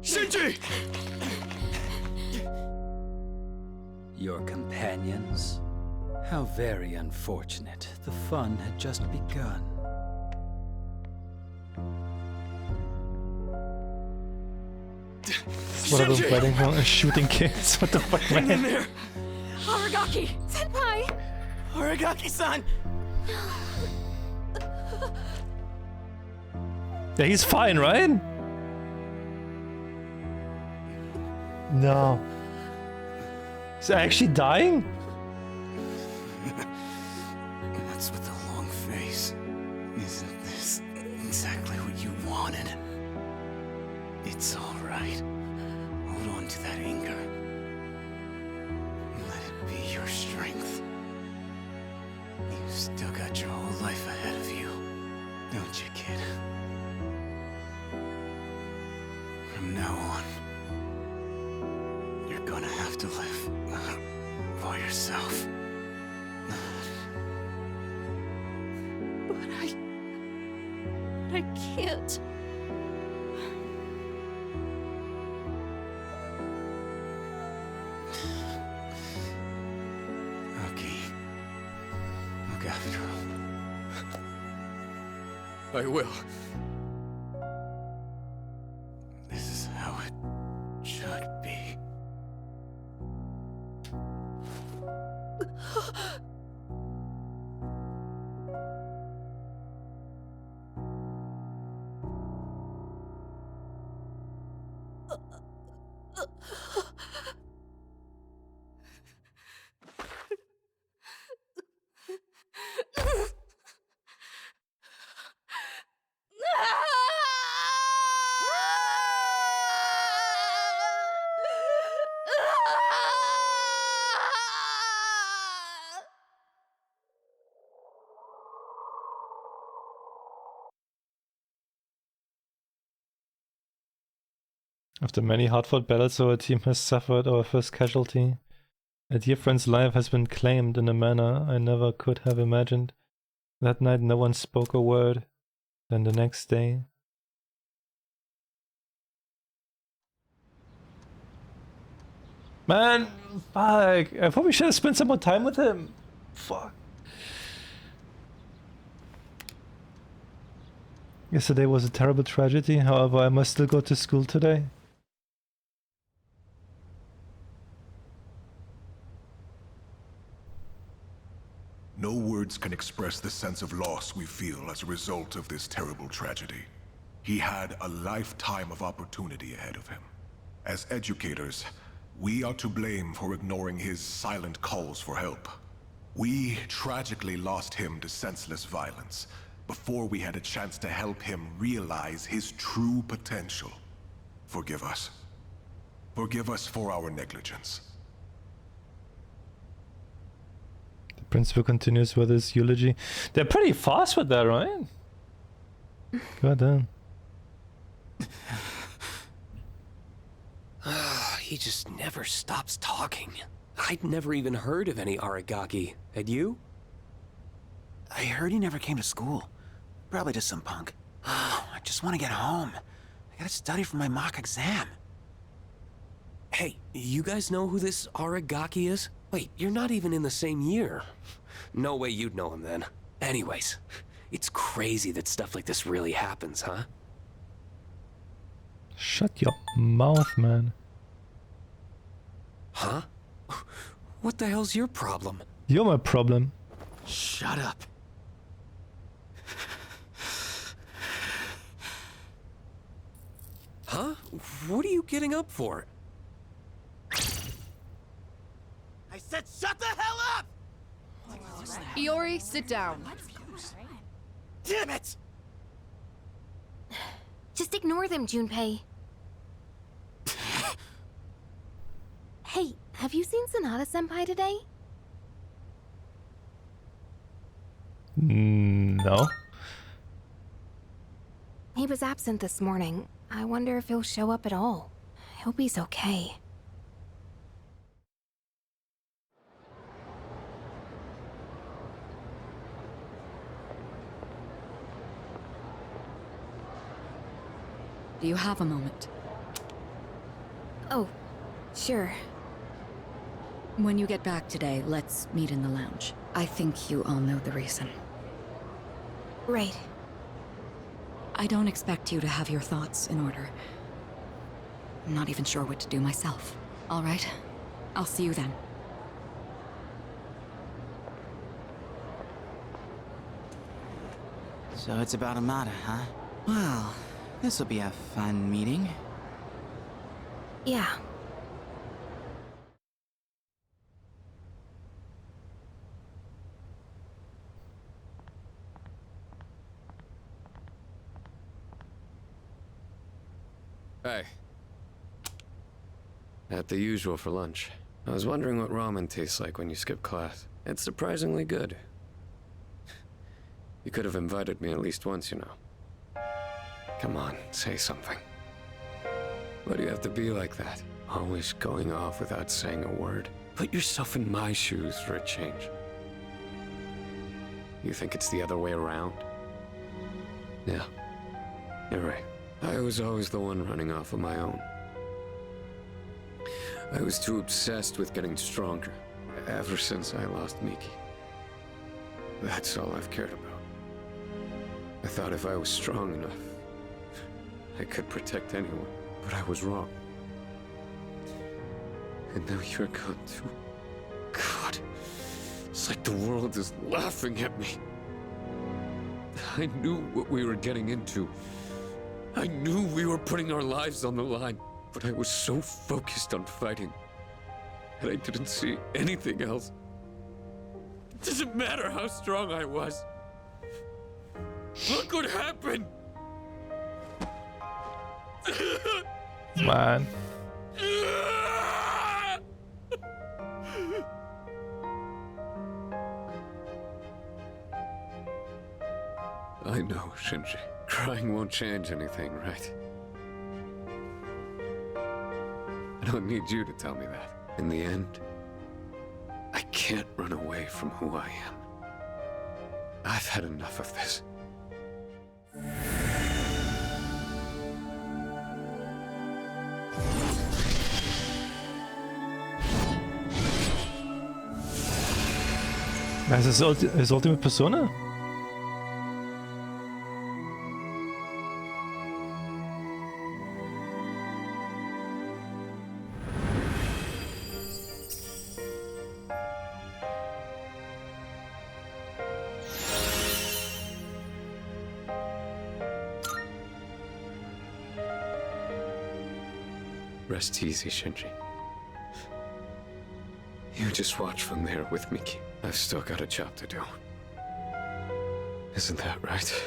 Shinji! Your companions? How very unfortunate. The fun had just begun. What are they fighting for? Shooting kids? What the fuck, Hang in man? there! Aragaki! Senpai! Aragaki-san! Yeah, he's fine, right? No. Is he actually dying? What's with the long face? Isn't this exactly what you wanted? It's all right. Hold on to that anger. Let it be your strength. You've still got your whole life ahead of you, don't you, kid? From now on, you're gonna have to live for yourself. But I can't. Okay. Look after him. I will. This is how it should be. After many hard-fought battles, our team has suffered our first casualty. A dear friend's life has been claimed in a manner I never could have imagined. That night no one spoke a word. Then the next day... Man, fuck. I probably should have spent some more time with him. Fuck. Yesterday was a terrible tragedy, however I must still go to school today. No words can express the sense of loss we feel as a result of this terrible tragedy. He had a lifetime of opportunity ahead of him. As educators, we are to blame for ignoring his silent calls for help. We tragically lost him to senseless violence before we had a chance to help him realize his true potential. Forgive us. Forgive us for our negligence. The principal continues with his eulogy. They're pretty fast with that, right? God damn. He just never stops talking. I'd never even heard of any Aragaki. Had you? I heard he never came to school. Probably just some punk. I just want to get home. I gotta study for my mock exam. Hey, you guys know who this Aragaki is? Wait, you're not even in the same year. No way you'd know him then. Anyways, it's crazy that stuff like this really happens, huh? Shut your mouth, man. Huh? What the hell's your problem? You're my problem. Shut up. Huh? What are you getting up for? I said shut the hell up! Iori, sit down. Damn it! Just ignore them, Junpei. Hey, have you seen Sonata-senpai today? No. He was absent this morning. I wonder if he'll show up at all. I hope he's okay. Do you have a moment? Oh, sure. When you get back today, let's meet in the lounge. I think you all know the reason. Right. I don't expect you to have your thoughts in order. I'm not even sure what to do myself. All right? I'll see you then. So it's about Amada, huh? Well, this'll be a fun meeting. Yeah. Hey. At the usual for lunch. I was wondering what ramen tastes like when you skip class. It's surprisingly good. You could have invited me at least once, you know. Come on, say something. Why do you have to be like that? Always going off without saying a word. Put yourself in my shoes for a change. You think it's the other way around? Yeah, you're right. I was always the one running off on my own. I was too obsessed with getting stronger, ever since I lost Miki. That's all I've cared about. I thought if I was strong enough, I could protect anyone, but I was wrong. And now you're gone too. God, it's like the world is laughing at me. I knew what we were getting into. I knew we were putting our lives on the line, but I was so focused on fighting, and I didn't see anything else. It doesn't matter how strong I was. Look what happened! Man. I know, Shinji. Crying won't change anything, right? I don't need you to tell me that. In the end, I can't run away from who I am. I've had enough of this. That's his ultimate persona? Rest easy, Shinji. You just watch from there with Miki. I've still got a job to do. Isn't that right?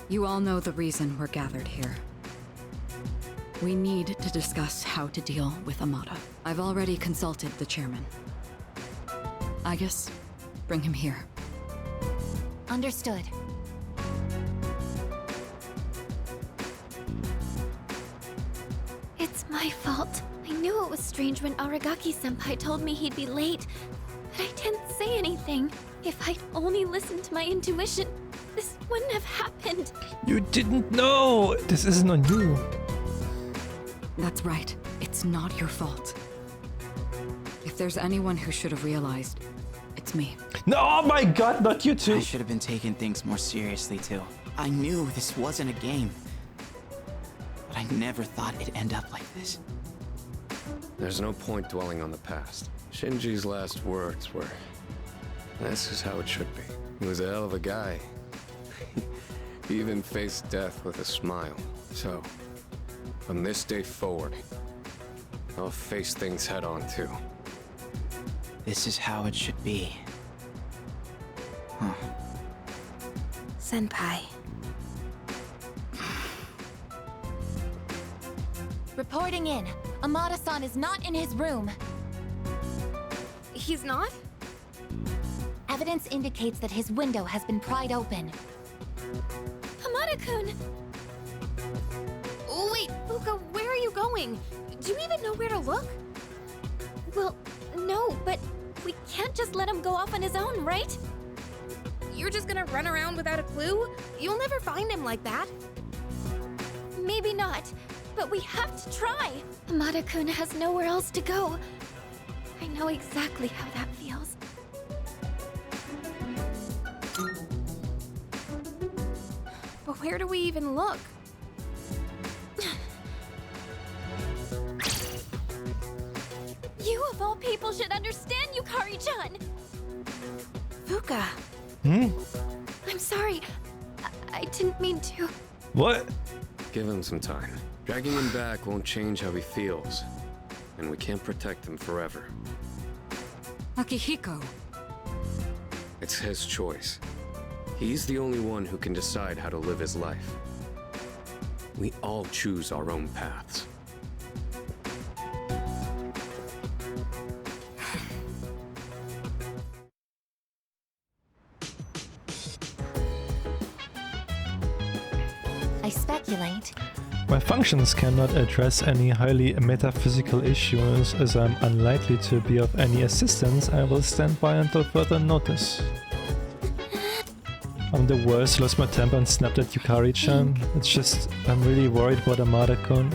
You all know the reason we're gathered here. We need to discuss how to deal with Amada. I've already consulted the chairman. I guess bring him here. Understood. It's my fault. I knew it was strange when Aragaki-senpai told me he'd be late, but I didn't say anything. If I'd only listened to my intuition, this wouldn't have happened. You didn't know! This isn't on you. That's right. It's not your fault. If there's anyone who should have realized, it's me. No, oh my god, not you too! I should have been taking things more seriously too. I knew this wasn't a game. But I never thought it'd end up like this. There's no point dwelling on the past. Shinji's last words were, "This is how it should be." He was a hell of a guy. He even faced death with a smile. So, from this day forward, I'll face things head on too. This is how it should be. Huh. Senpai. Reporting in. Amada-san is not in his room. He's not? Evidence indicates that his window has been pried open. Amada-kun! Oh, wait, Fuka, where are you going? Do you even know where to look? Well, no, but we can't just let him go off on his own, right? You're just gonna run around without a clue? You'll never find him like that. Maybe not, but we have to try. Amada-kun has nowhere else to go. I know exactly how that feels. But where do we even look? You of all people should understand, Yukari-chan! Fuka. I'm sorry. I didn't mean to. What? Give him some time. Dragging him back won't change how he feels. And we can't protect him forever. Akihiko. It's his choice. He's the only one who can decide how to live his life. We all choose our own paths. I speculate. My functions cannot address any highly metaphysical issues, as I'm unlikely to be of any assistance. I will stand by until further notice. I'm the worst, lost my temper and snapped at Yukari-chan. It's just, I'm really worried about Amada-kun.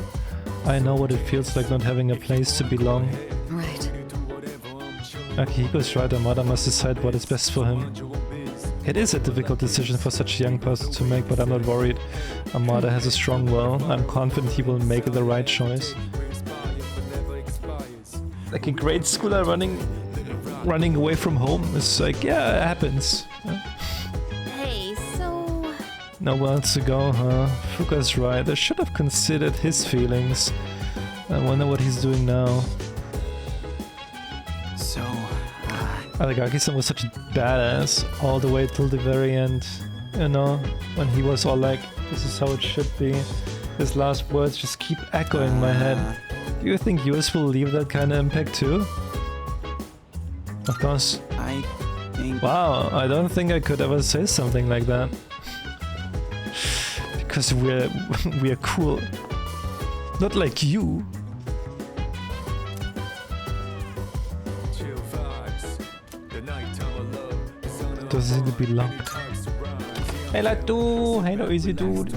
I know what it feels like not having a place to belong. Right. Akihiko's right, Amada must decide what is best for him. It is a difficult decision for such a young person to make, but I'm not worried. Amada has a strong will. I'm confident he will make the right choice. Like a grade schooler running away from home is like, yeah, it happens. Hey, so... Nowhere else to go, huh? Fuka's right. I should have considered his feelings. I wonder what he's doing now. So, Aragaki-san was such a badass all the way till the very end. You know, when he was all like, this is how it should be. His last words just keep echoing in my head. Do you think yours will leave that kind of impact too? Of course. I think... Wow, I don't think I could ever say something like that. Because we're cool. Not like you. Doesn't need to be locked. Hey Latu! Hey no easy dude.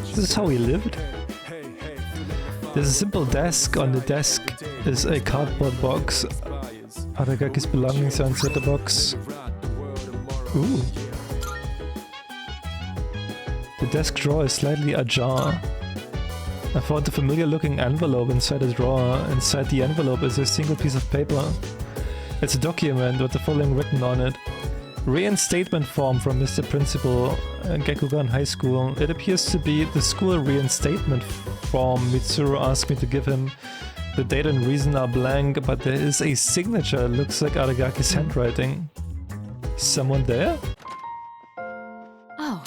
This is how we lived. There's a simple desk. On the desk is a cardboard box. Aragaki's belongings are inside the box. Ooh. The desk drawer is slightly ajar. I found a familiar looking envelope inside a drawer. Inside the envelope is a single piece of paper. It's a document with the following written on it. Reinstatement form from Mr. Principal, Gekugan High School. It appears to be the school reinstatement form. Mitsuru asked me to give him. The date and reason are blank, but there is a signature. It looks like Aragaki's handwriting. Someone there? Oh,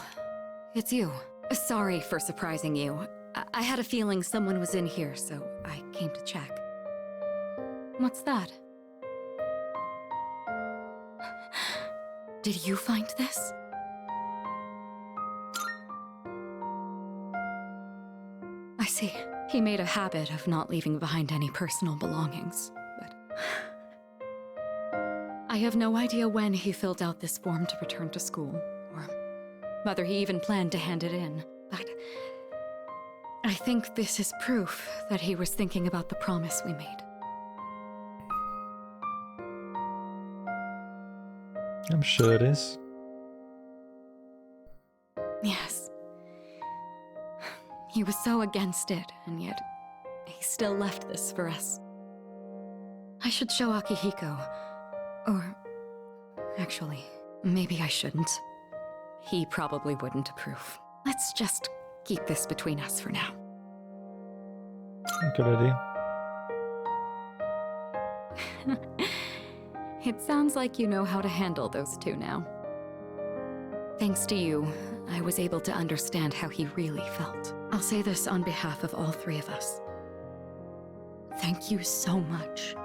it's you. Sorry for surprising you. I had a feeling someone was in here, so I came to check. What's that? Did you find this? I see. He made a habit of not leaving behind any personal belongings, but... I have no idea when he filled out this form to return to school, or whether he even planned to hand it in, but... I think this is proof that he was thinking about the promise we made. I'm sure it is. Yes. He was so against it, and yet he still left this for us. I should show Akihiko. Or... actually, maybe I shouldn't. He probably wouldn't approve. Let's just keep this between us for now. Good idea. It sounds like you know how to handle those two now. Thanks to you, I was able to understand how he really felt. I'll say this on behalf of all three of us. Thank you so much.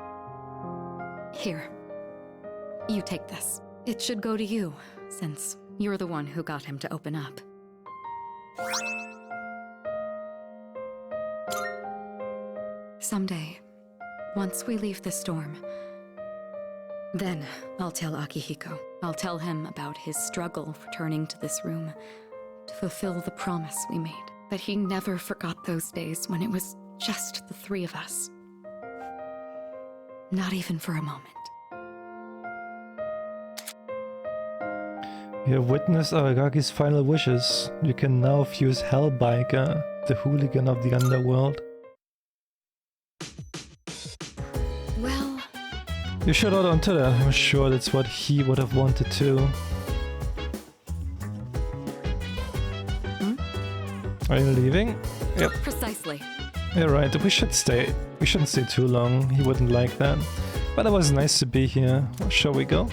Here, you take this. It should go to you, since you're the one who got him to open up. Someday, once we leave the storm, then I'll tell Akihiko. I'll tell him about his struggle returning to this room to fulfill the promise we made. That he never forgot those days when it was just the three of us. Not even for a moment. You have witnessed Aragaki's final wishes. You can now fuse Hellbiker, the hooligan of the underworld. Well... You should hold on to that. I'm sure that's what he would have wanted too. Are you leaving? Yep. Precisely. You're right, we should stay. We shouldn't stay too long. He wouldn't like that. But it was nice to be here. Shall we go?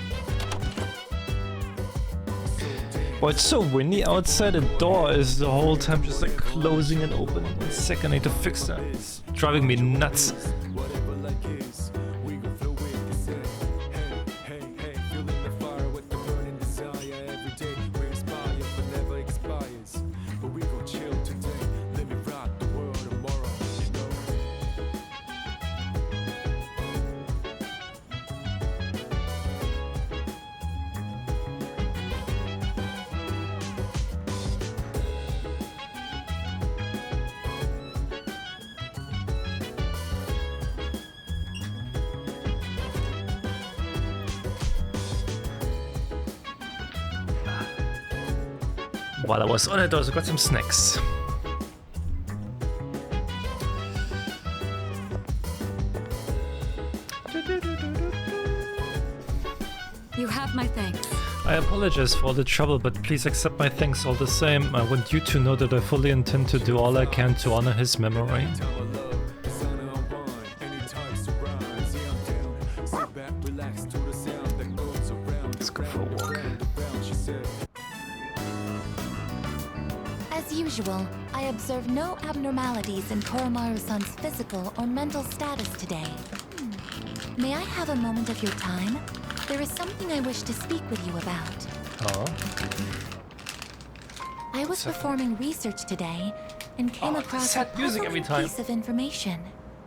Boy, it's so windy outside. The door is the whole time just like closing and opening. 1 second, I need to fix that. It's driving me nuts. While I was on it, I also got some snacks. You have my thanks. I apologize for all the trouble, but please accept my thanks all the same. I want you to know that I fully intend to do all I can to honor his memory. Let's go for a walk. As usual, I observe no abnormalities in Koromaru-san's physical or mental status today. May I have a moment of your time? There is something I wish to speak with you about. Oh. I was performing research today and came across a puzzling piece of information.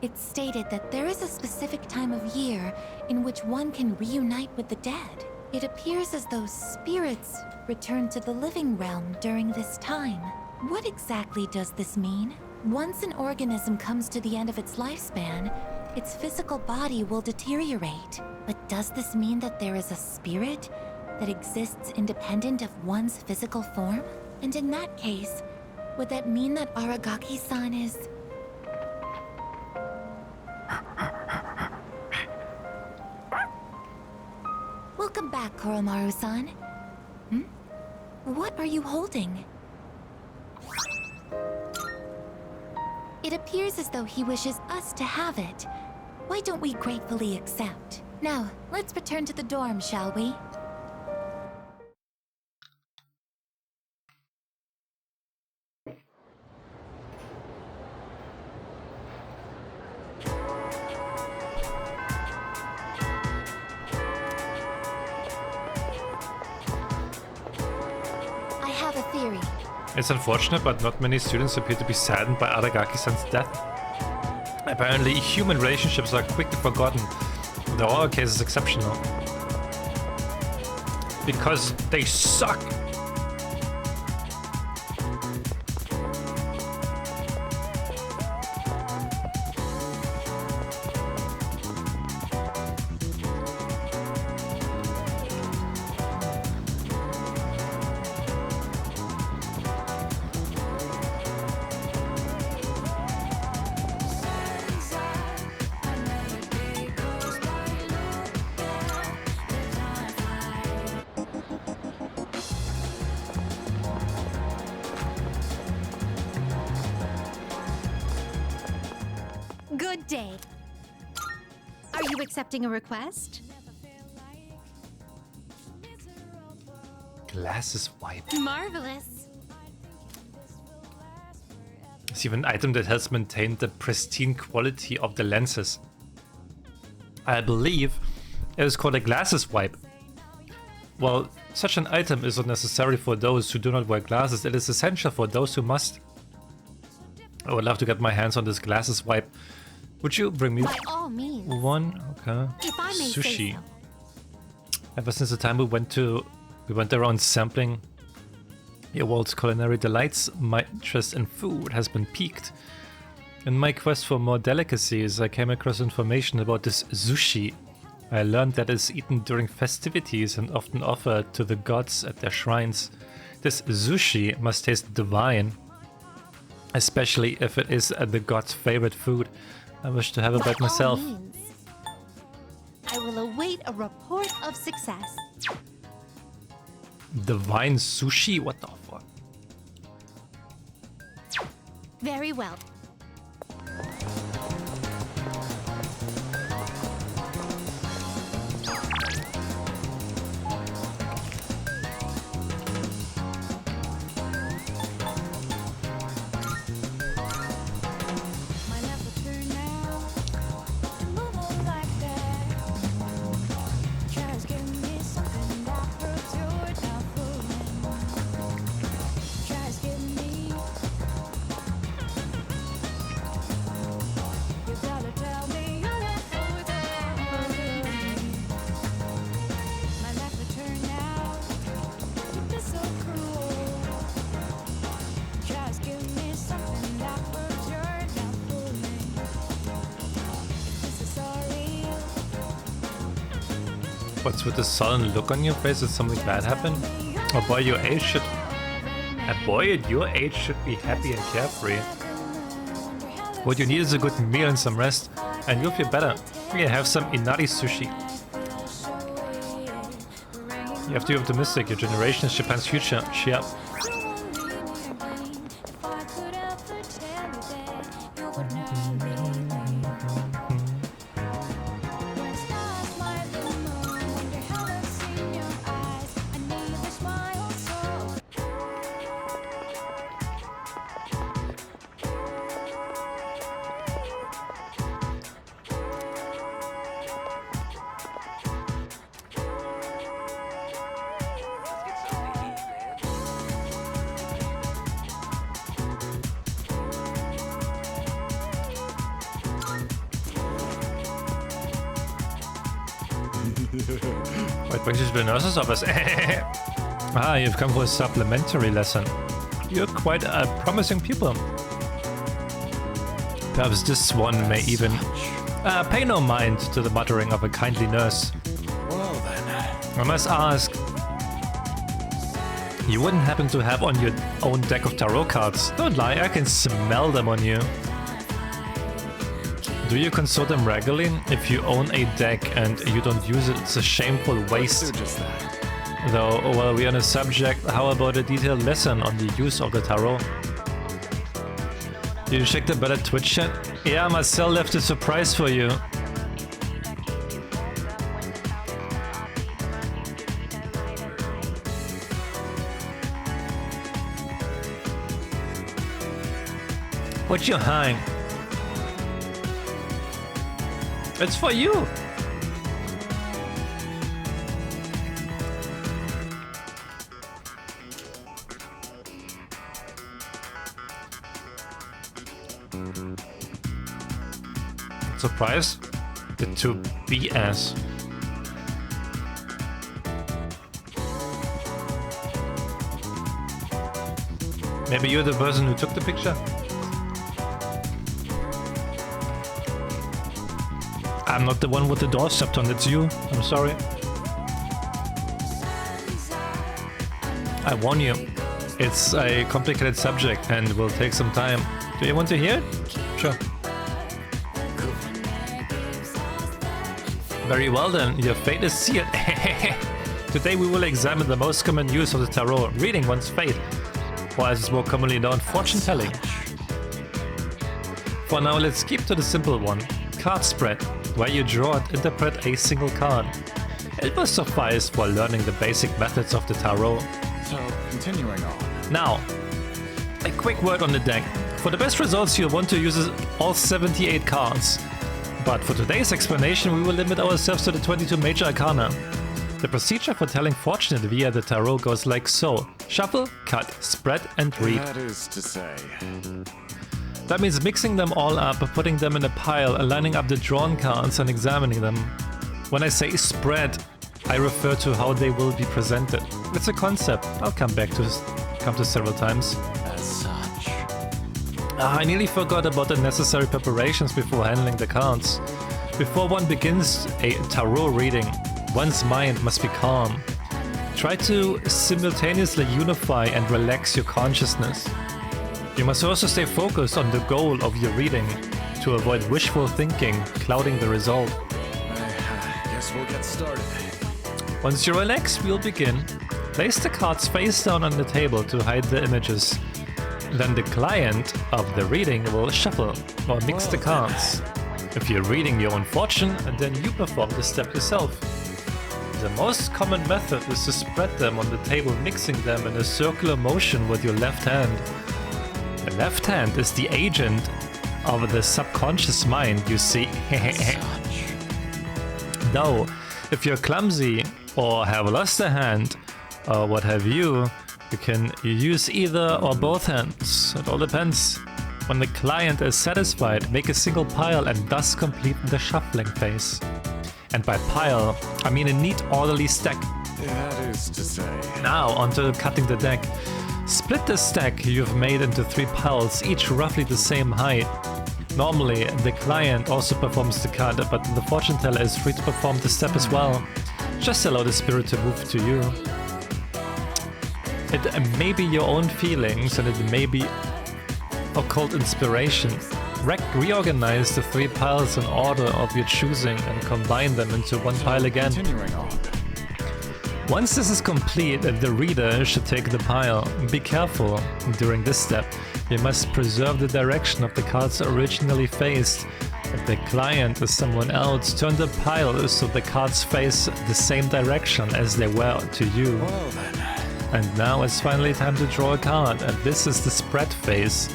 It stated that there is a specific time of year in which one can reunite with the dead. It appears as though spirits return to the living realm during this time. What exactly does this mean? Once an organism comes to the end of its lifespan, its physical body will deteriorate. But does this mean that there is a spirit that exists independent of one's physical form? And in that case, would that mean that Aragaki-san is... Welcome back, Koromaru-san. What are you holding? It appears as though he wishes us to have it. Why don't we gratefully accept? Now, let's return to the dorm, shall we? I have a theory. It's unfortunate, but not many students appear to be saddened by Aragaki-san's death. Apparently, human relationships are quickly forgotten. The horror case is exceptional. Because they suck! Good day. Are you accepting a request? Glasses wipe. Marvelous. It's even an item that has maintained the pristine quality of the lenses. I believe it is called a glasses wipe. While such an item is not necessary for those who do not wear glasses, it is essential for those who must. I would love to get my hands on this glasses wipe. Would you bring me By all means. one? Okay. If I may say Sushi. so. Ever since the time we went around sampling your world's culinary delights, my interest in food has been piqued. In my quest for more delicacies, I came across information about this sushi. I learned that it's eaten during festivities and often offered to the gods at their shrines. This sushi must taste divine, especially if it is the god's favorite food. I wish to have a bite myself. All means. I will await a report of success. Divine sushi? What the fuck? Very well. What's with the sullen look on your face? Did something bad happen? A boy your age should be happy and carefree. What you need is a good meal and some rest, and you'll feel better. Yeah, have some inari sushi. You have to be optimistic. Your generation is Japan's future. Cheer up. What brings you to the nurse's office? Ah, you've come for a supplementary lesson. You're quite a promising pupil. Perhaps this one may even pay no mind to the muttering of a kindly nurse. Well then. I must ask, you wouldn't happen to have on your own deck of tarot cards? Don't lie, I can smell them on you. Do you consult them regularly? If you own a deck and you don't use it, it's a shameful waste. Just that. Though, while we're on a subject, how about a detailed lesson on the use of the tarot? Did you check the better Twitch chat? Yeah, Marcel left a surprise for you. What's your hang? It's for you! Surprise? The two BS. Maybe you're the person who took the picture? I'm not the one with the door stepped on, it's you. I'm sorry. I warn you, it's a complicated subject and will take some time. Do you want to hear it? Sure. Very well then, your fate is sealed. Today we will examine the most common use of the tarot, reading one's fate, or as it's more commonly known, fortune telling. For now, let's keep to the simple one, card spread, where you draw and interpret a single card. It will suffice for learning the basic methods of the tarot. So, continuing on. Now, a quick word on the deck. For the best results you want to use all 78 cards. But for today's explanation we will limit ourselves to the 22 major arcana. The procedure for telling fortune via the tarot goes like so. Shuffle, cut, spread and read. That is to say... That means mixing them all up, putting them in a pile, lining up the drawn cards and examining them. When I say spread, I refer to how they will be presented. It's a concept I'll come to several times. As such... I nearly forgot about the necessary preparations before handling the cards. Before one begins a tarot reading, one's mind must be calm. Try to simultaneously unify and relax your consciousness. You must also stay focused on the goal of your reading to avoid wishful thinking clouding the result. I guess we'll get started. Once you're relaxed, we'll begin. Place the cards face down on the table to hide the images. Then the client of the reading will shuffle or mix the cards. If you're reading your own fortune, then you perform the step yourself. The most common method is to spread them on the table, mixing them in a circular motion with your left hand. The left hand is the agent of the subconscious mind, you see. Though, if you're clumsy or have lost a hand or what have you, you can use either or both hands. It all depends. When the client is satisfied, make a single pile and thus complete the shuffling phase. And by pile, I mean a neat orderly stack. That is to say... Now onto cutting the deck. Split the stack you've made into 3 piles, each roughly the same height. Normally, the client also performs the cut, but the fortune teller is free to perform the step as well. Just allow the spirit to move to you. It may be your own feelings and it may be occult inspiration. Reorganize the 3 piles in order of your choosing and combine them into one pile again. Continuing on. Once this is complete, the reader should take the pile. Be careful, during this step, you must preserve the direction of the cards originally faced. If the client is someone else, turn the pile so the cards face the same direction as they were to you. Well then. And now it's finally time to draw a card, and this is the spread phase.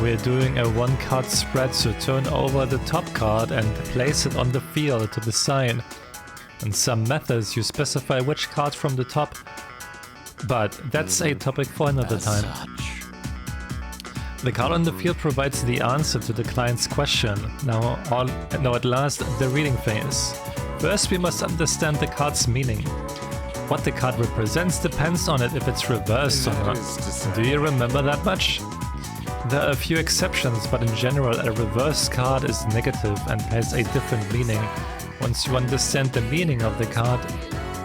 We're doing a 1-card spread, so turn over the top card and place it on the field to the side. In some methods you specify which card from the top, but that's a topic for another time. The card on the field provides the answer to the client's question. Now at last, the reading phase. First we must understand the card's meaning. What the card represents depends on it if it's reversed or not. Do you remember that much? There are a few exceptions, but in general a reverse card is negative and has a different meaning. Once you understand the meaning of the card,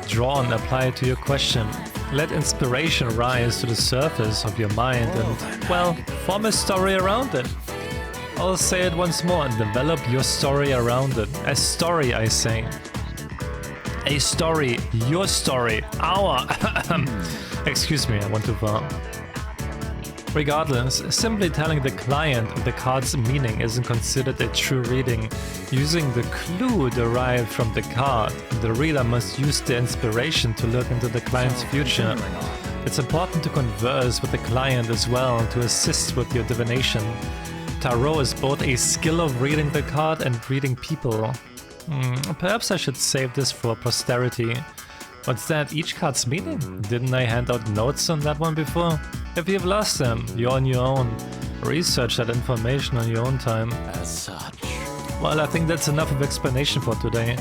draw and apply it to your question. Let inspiration rise to the surface of your mind and, well, form a story around it. I'll say it once more and develop your story around it. A story, I say. A story, your story, our... Excuse me, I went too far. Regardless, simply telling the client the card's meaning isn't considered a true reading. Using the clue derived from the card, the reader must use the inspiration to look into the client's future. It's important to converse with the client as well to assist with your divination. Tarot is both a skill of reading the card and reading people. Perhaps I should save this for posterity. What's that? Each card's meaning? Didn't I hand out notes on that one before? If you've lost them, you're on your own. Research that information on your own time. As such. Well, I think that's enough of explanation for today.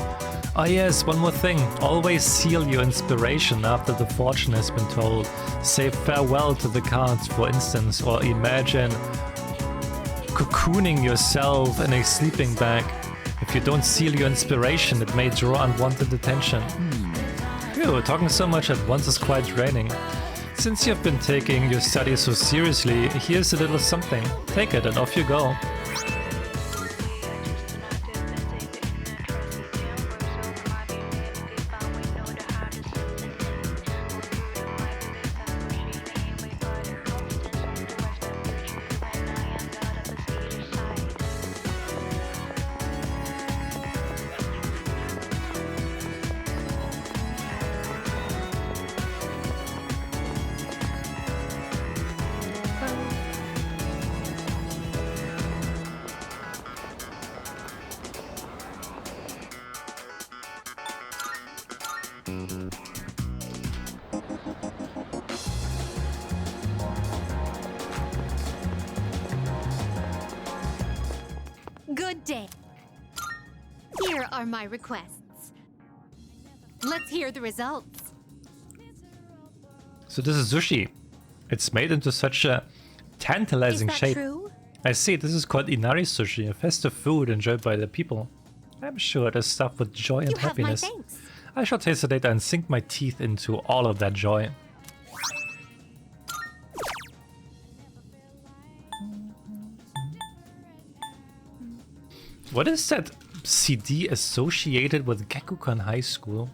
Oh yes, one more thing. Always seal your inspiration after the fortune has been told. Say farewell to the cards, for instance, or imagine cocooning yourself in a sleeping bag. If you don't seal your inspiration, it may draw unwanted attention. Phew, talking so much at once is quite draining. Since you've been taking your studies so seriously, here's a little something. Take it and off you go. Good day. Here are my requests. Let's hear the results. So this is sushi. It's made into such a tantalizing Is that shape. true? I see, this is called Inari sushi, a festive food enjoyed by the people. I'm sure it is stuffed with joy and You have my happiness. thanks. I shall taste it later and sink my teeth into all of that joy. What is that CD associated with Gekukan High School?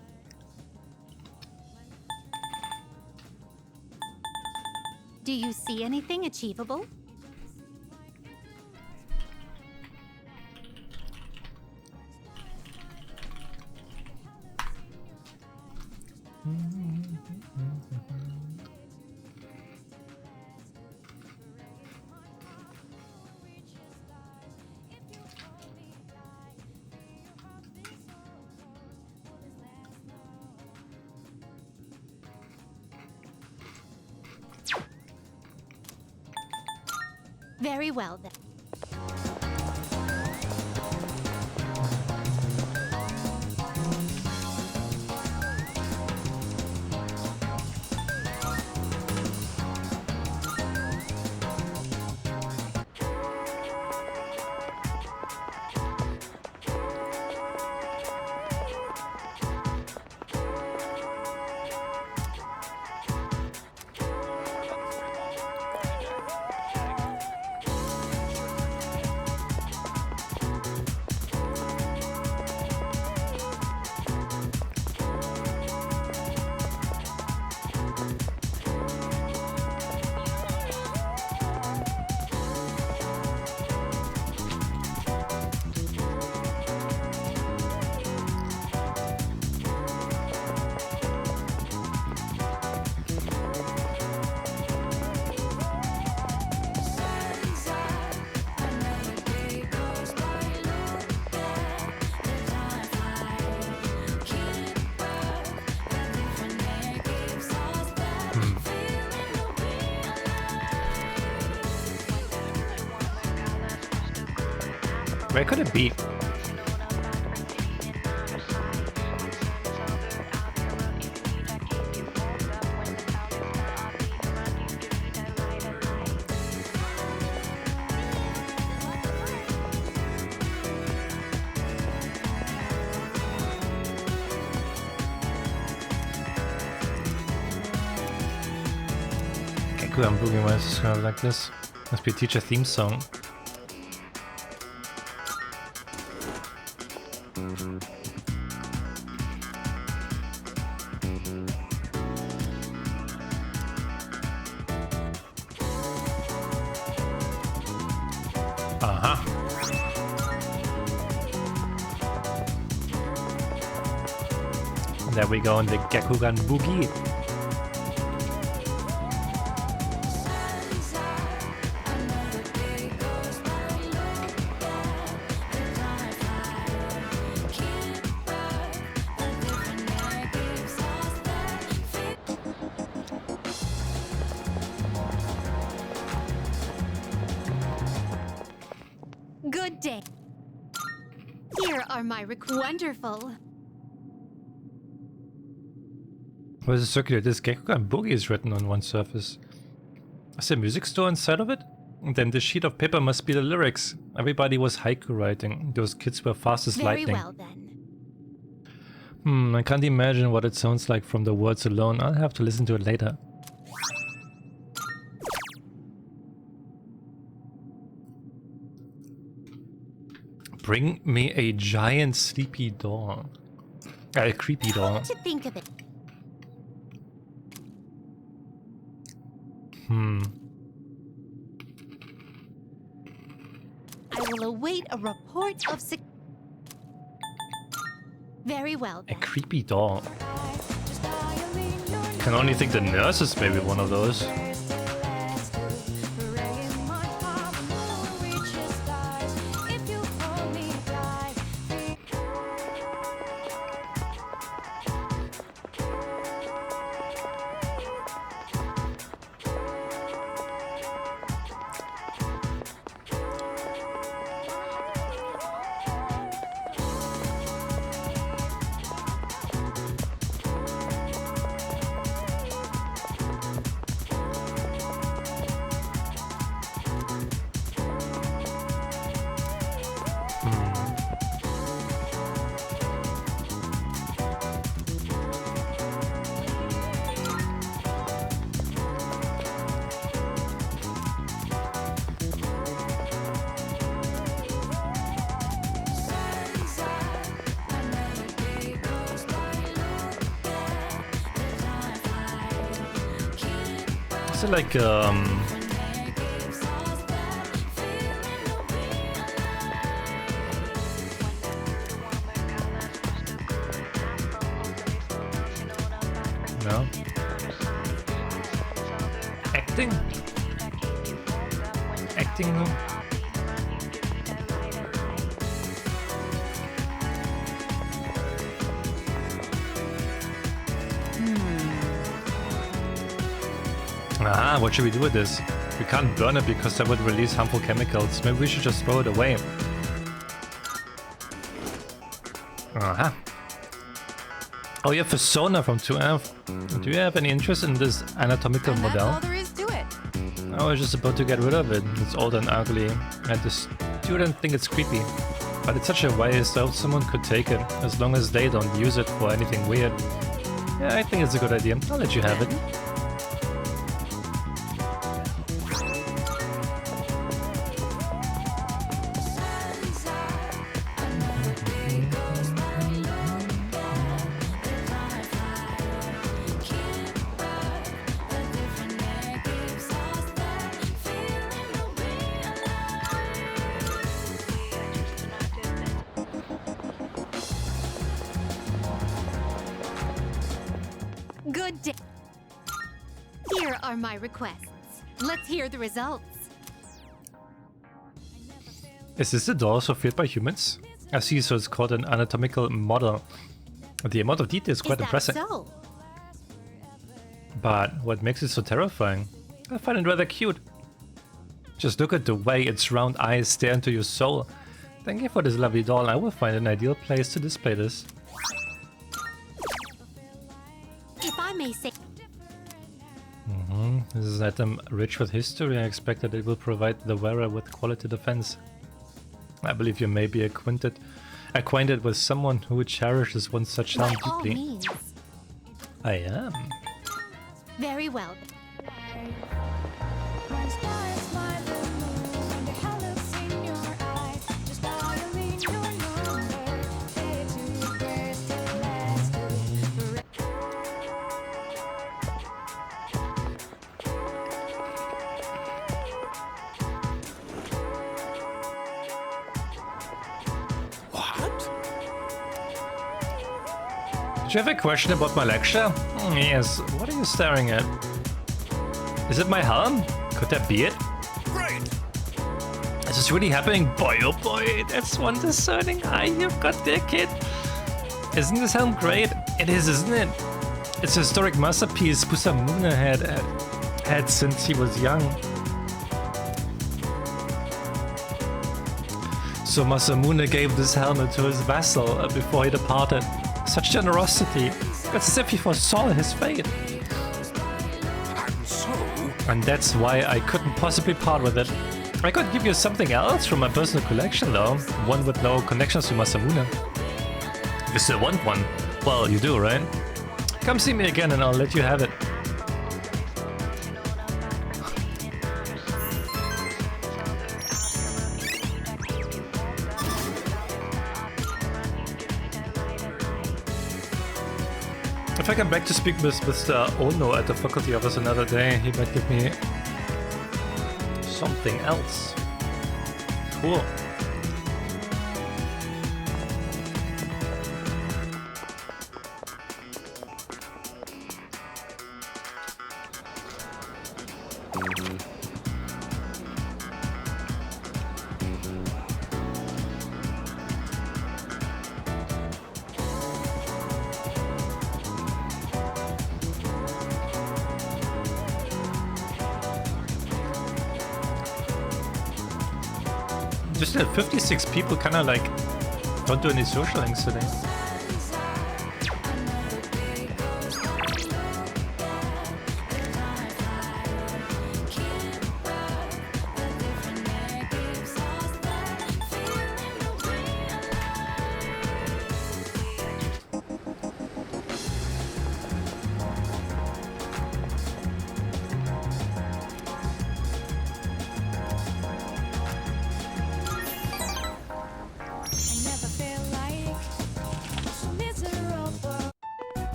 Do you see anything achievable? Very well then. Where could it be? Keku and Boogie Wise is kind of like this. Must be a teacher theme song. Uh-huh. There we go in the Gakugan Boogie. Good day. Here are my wonderful. Where's the circular disc? Gakugan Boogie is written on one surface. Is there a music store inside of it? And then the sheet of paper must be the lyrics. Everybody was haiku writing. Those kids were fast as Very lightning. well then. I can't imagine what it sounds like from the words alone. I'll have to listen to it later. Bring me a giant sleepy doll. A creepy doll. What you think of it? I will await a report of Very well A then. creepy doll. Can only think the nurse is maybe one of those. Is it like no? Acting? Acting? Ah, what should we do with this? We can't burn it because that would release harmful chemicals. Maybe we should just throw it away. Aha. Oh, you have Persona from 2F. Do you have any interest in this anatomical model? That's all there is to it. I was just about to get rid of it. It's old and ugly, and the student think it's creepy. But it's such a waste. I hope someone could take it, as long as they don't use it for anything weird. Yeah, I think it's a good idea. I'll let you have it. Good day. Here are my requests. Let's hear the results. Is this the doll also filled by humans? I see, so it's called an anatomical model. The amount of detail is quite impressive. So? But what makes it so terrifying? I find it rather cute. Just look at the way its round eyes stare into your soul. Thank you for this lovely doll. I will find an ideal place to display this. If I may say. This is an item rich with history. I expect that it will provide the wearer with quality defense. I believe you may be acquainted with someone who cherishes one such charm By all deeply. means. I am. Very well. Do you have a question about my lecture? Yes. What are you staring at? Is it my helm? Could that be it? Great! Is this really happening? Boy, oh boy, that's one discerning eye you've got there, kid. Isn't this helm great? It is, isn't it? It's a historic masterpiece Masamune had since he was young. So Masamune gave this helmet to his vassal before he departed. Such generosity. It's as if he foresaw his fate. And that's why I couldn't possibly part with it. I could give you something else from my personal collection though. One with no connections to Masamune. You still want one? Well, you do, right? Come see me again and I'll let you have it. If I come back to speak with Mr. Ono at the faculty office another day, he might give me something else. Cool. Just that 56 people kind of like don't do any social links today.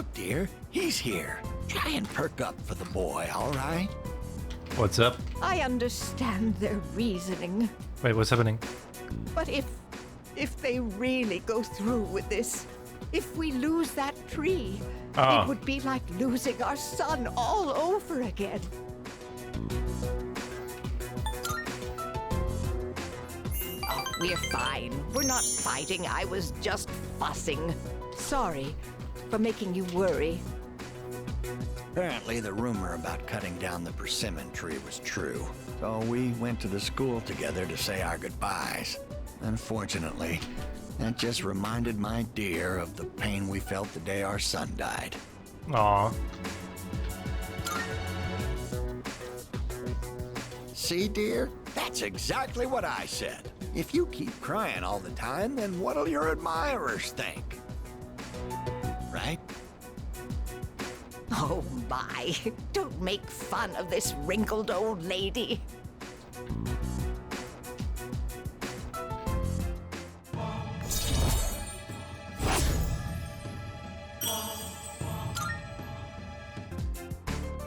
Look, dear, he's here. Try and perk up for the boy, all right? What's up? I understand their reasoning, Wait, what's happening? but if they really go through with this, if we lose that tree, Ah. it would be like losing our son all over again. Oh, we're fine. We're not fighting. I was just fussing. Sorry for making you worry. Apparently, the rumor about cutting down the persimmon tree was true. So we went to the school together to say our goodbyes. Unfortunately, that just reminded my dear of the pain we felt the day our son died. Aw. See, dear? That's exactly what I said. If you keep crying all the time, then what'll your admirers think? Right? Oh my, don't make fun of this wrinkled old lady.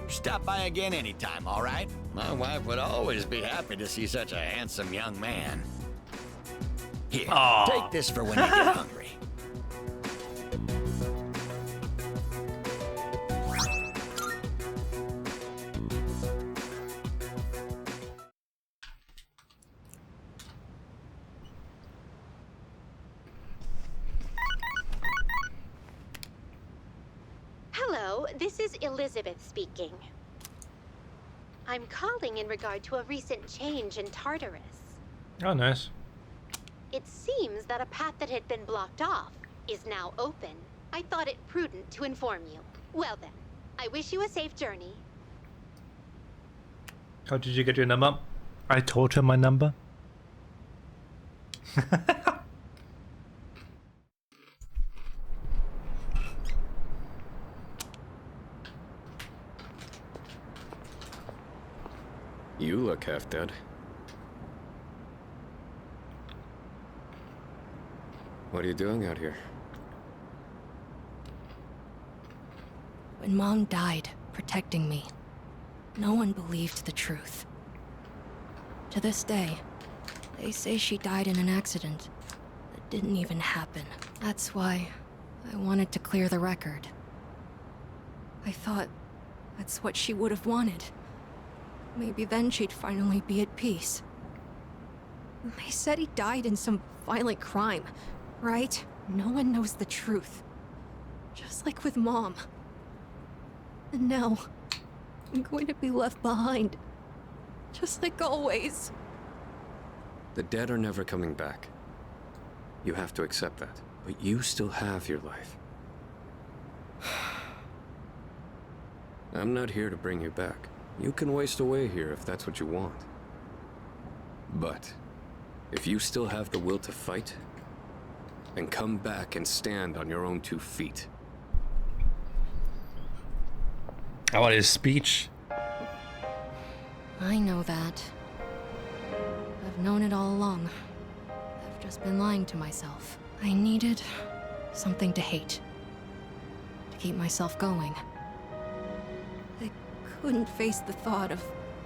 Stop by again anytime, all right? My wife would always be happy to see such a handsome young man. Here, Aw. take this for when you get hungry. Hello, this is Elizabeth speaking. I'm calling in regard to a recent change in Tartarus. Oh, nice. It seems that a path that had been blocked off is now open. I thought it prudent to inform you. Well then, I wish you a safe journey. How did you get your number? I told her my number. You look half dead. What are you doing out here? When Mom died, protecting me, no one believed the truth. To this day, they say she died in an accident that didn't even happen. That's why I wanted to clear the record. I thought that's what she would have wanted. Maybe then she'd finally be at peace. They said he died in some violent crime, right? No one knows the truth. Just like with Mom. And now, I'm going to be left behind. Just like always. The dead are never coming back. You have to accept that. But you still have your life. I'm not here to bring you back. You can waste away here if that's what you want. But if you still have the will to fight, then come back and stand on your own 2 feet. I want his speech. I know that. I've known it all along. I've just been lying to myself. I needed something to hate. To keep myself going. I couldn't face the thought of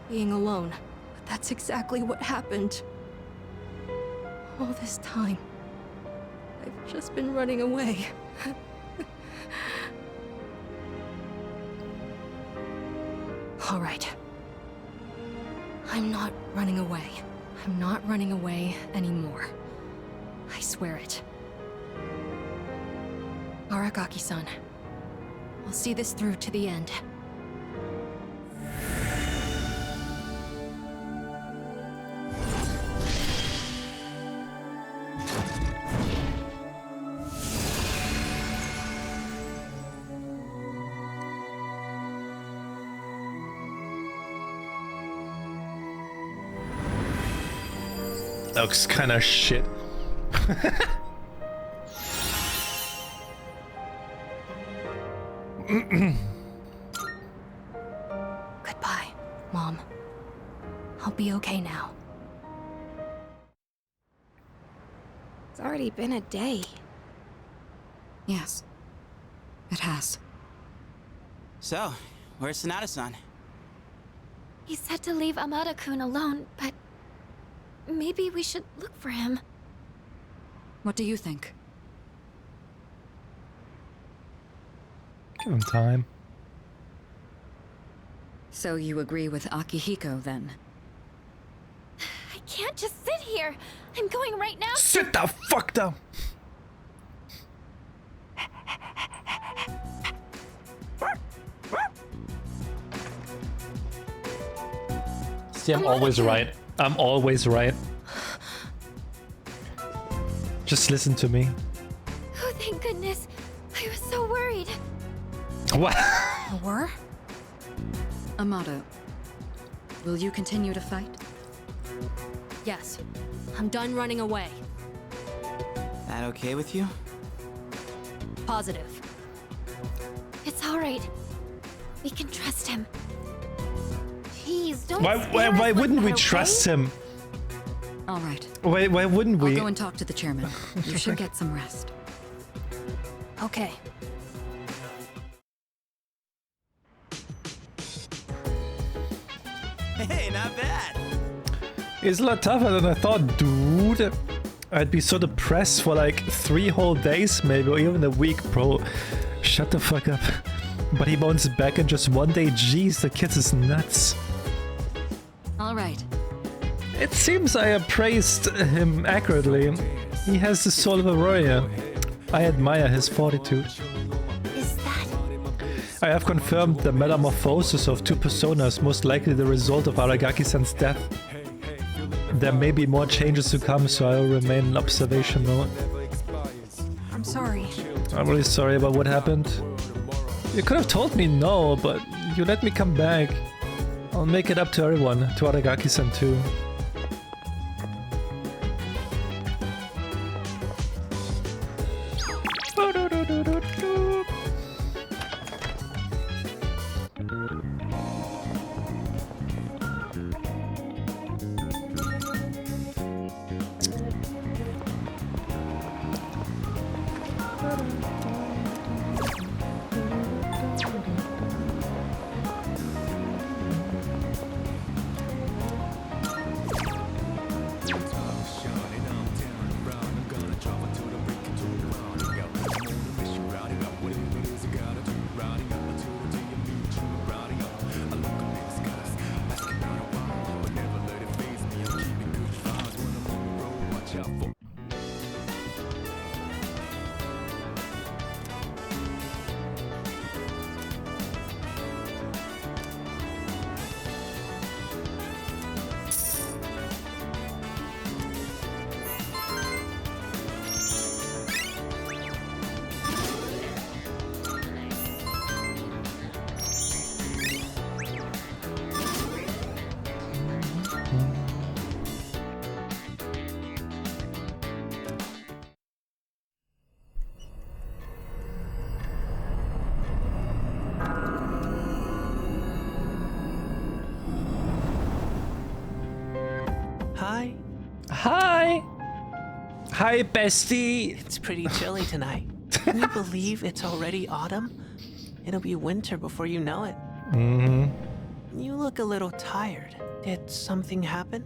being alone. But that's exactly what happened. All this time, I've just been running away. All right. I'm not running away. I'm not running away anymore. I swear it. Aragaki-san, I'll see this through to the end. Looks kind of shit. Goodbye, Mom. I'll be okay now. It's already been a day. Yes, it has. So, where's Sonata-san? He said to leave Amada-kun alone, but maybe we should look for him. What do you think? Give him time. So you agree with Akihiko, then? I can't just sit here. I'm going right now. Sit the fuck down! See, I'm always right. I'm always right. Just listen to me. Oh, thank goodness. I was so worried. What? War? Amado, will you continue to fight? Yes, I'm done running away. That okay with you? Positive. It's all right. We can trust him. Please, don't Why wouldn't we trust him? All right. Why wouldn't we? I'll go and talk to the chairman. You should get some rest. Okay. Hey, not bad. It's a lot tougher than I thought, dude. I'd be so depressed for like 3 whole days, maybe, or even a week, bro. Shut the fuck up. But he bounced back in just 1 day. Jeez, the kid is nuts. All right. It seems I appraised him accurately. He has the soul of a warrior. I admire his fortitude. Is that... I have confirmed the metamorphosis of 2 personas, most likely the result of Aragaki-san's death. There may be more changes to come, so I'll remain in observation mode. I'm sorry. I'm really sorry about what happened. You could have told me no, but you let me come back. I'll make it up to everyone, to Aragaki-san too. Hi, bestie. It's pretty chilly tonight. Can you believe it's already autumn? It'll be winter before you know it. Mm-hmm. You look a little tired. Did something happen?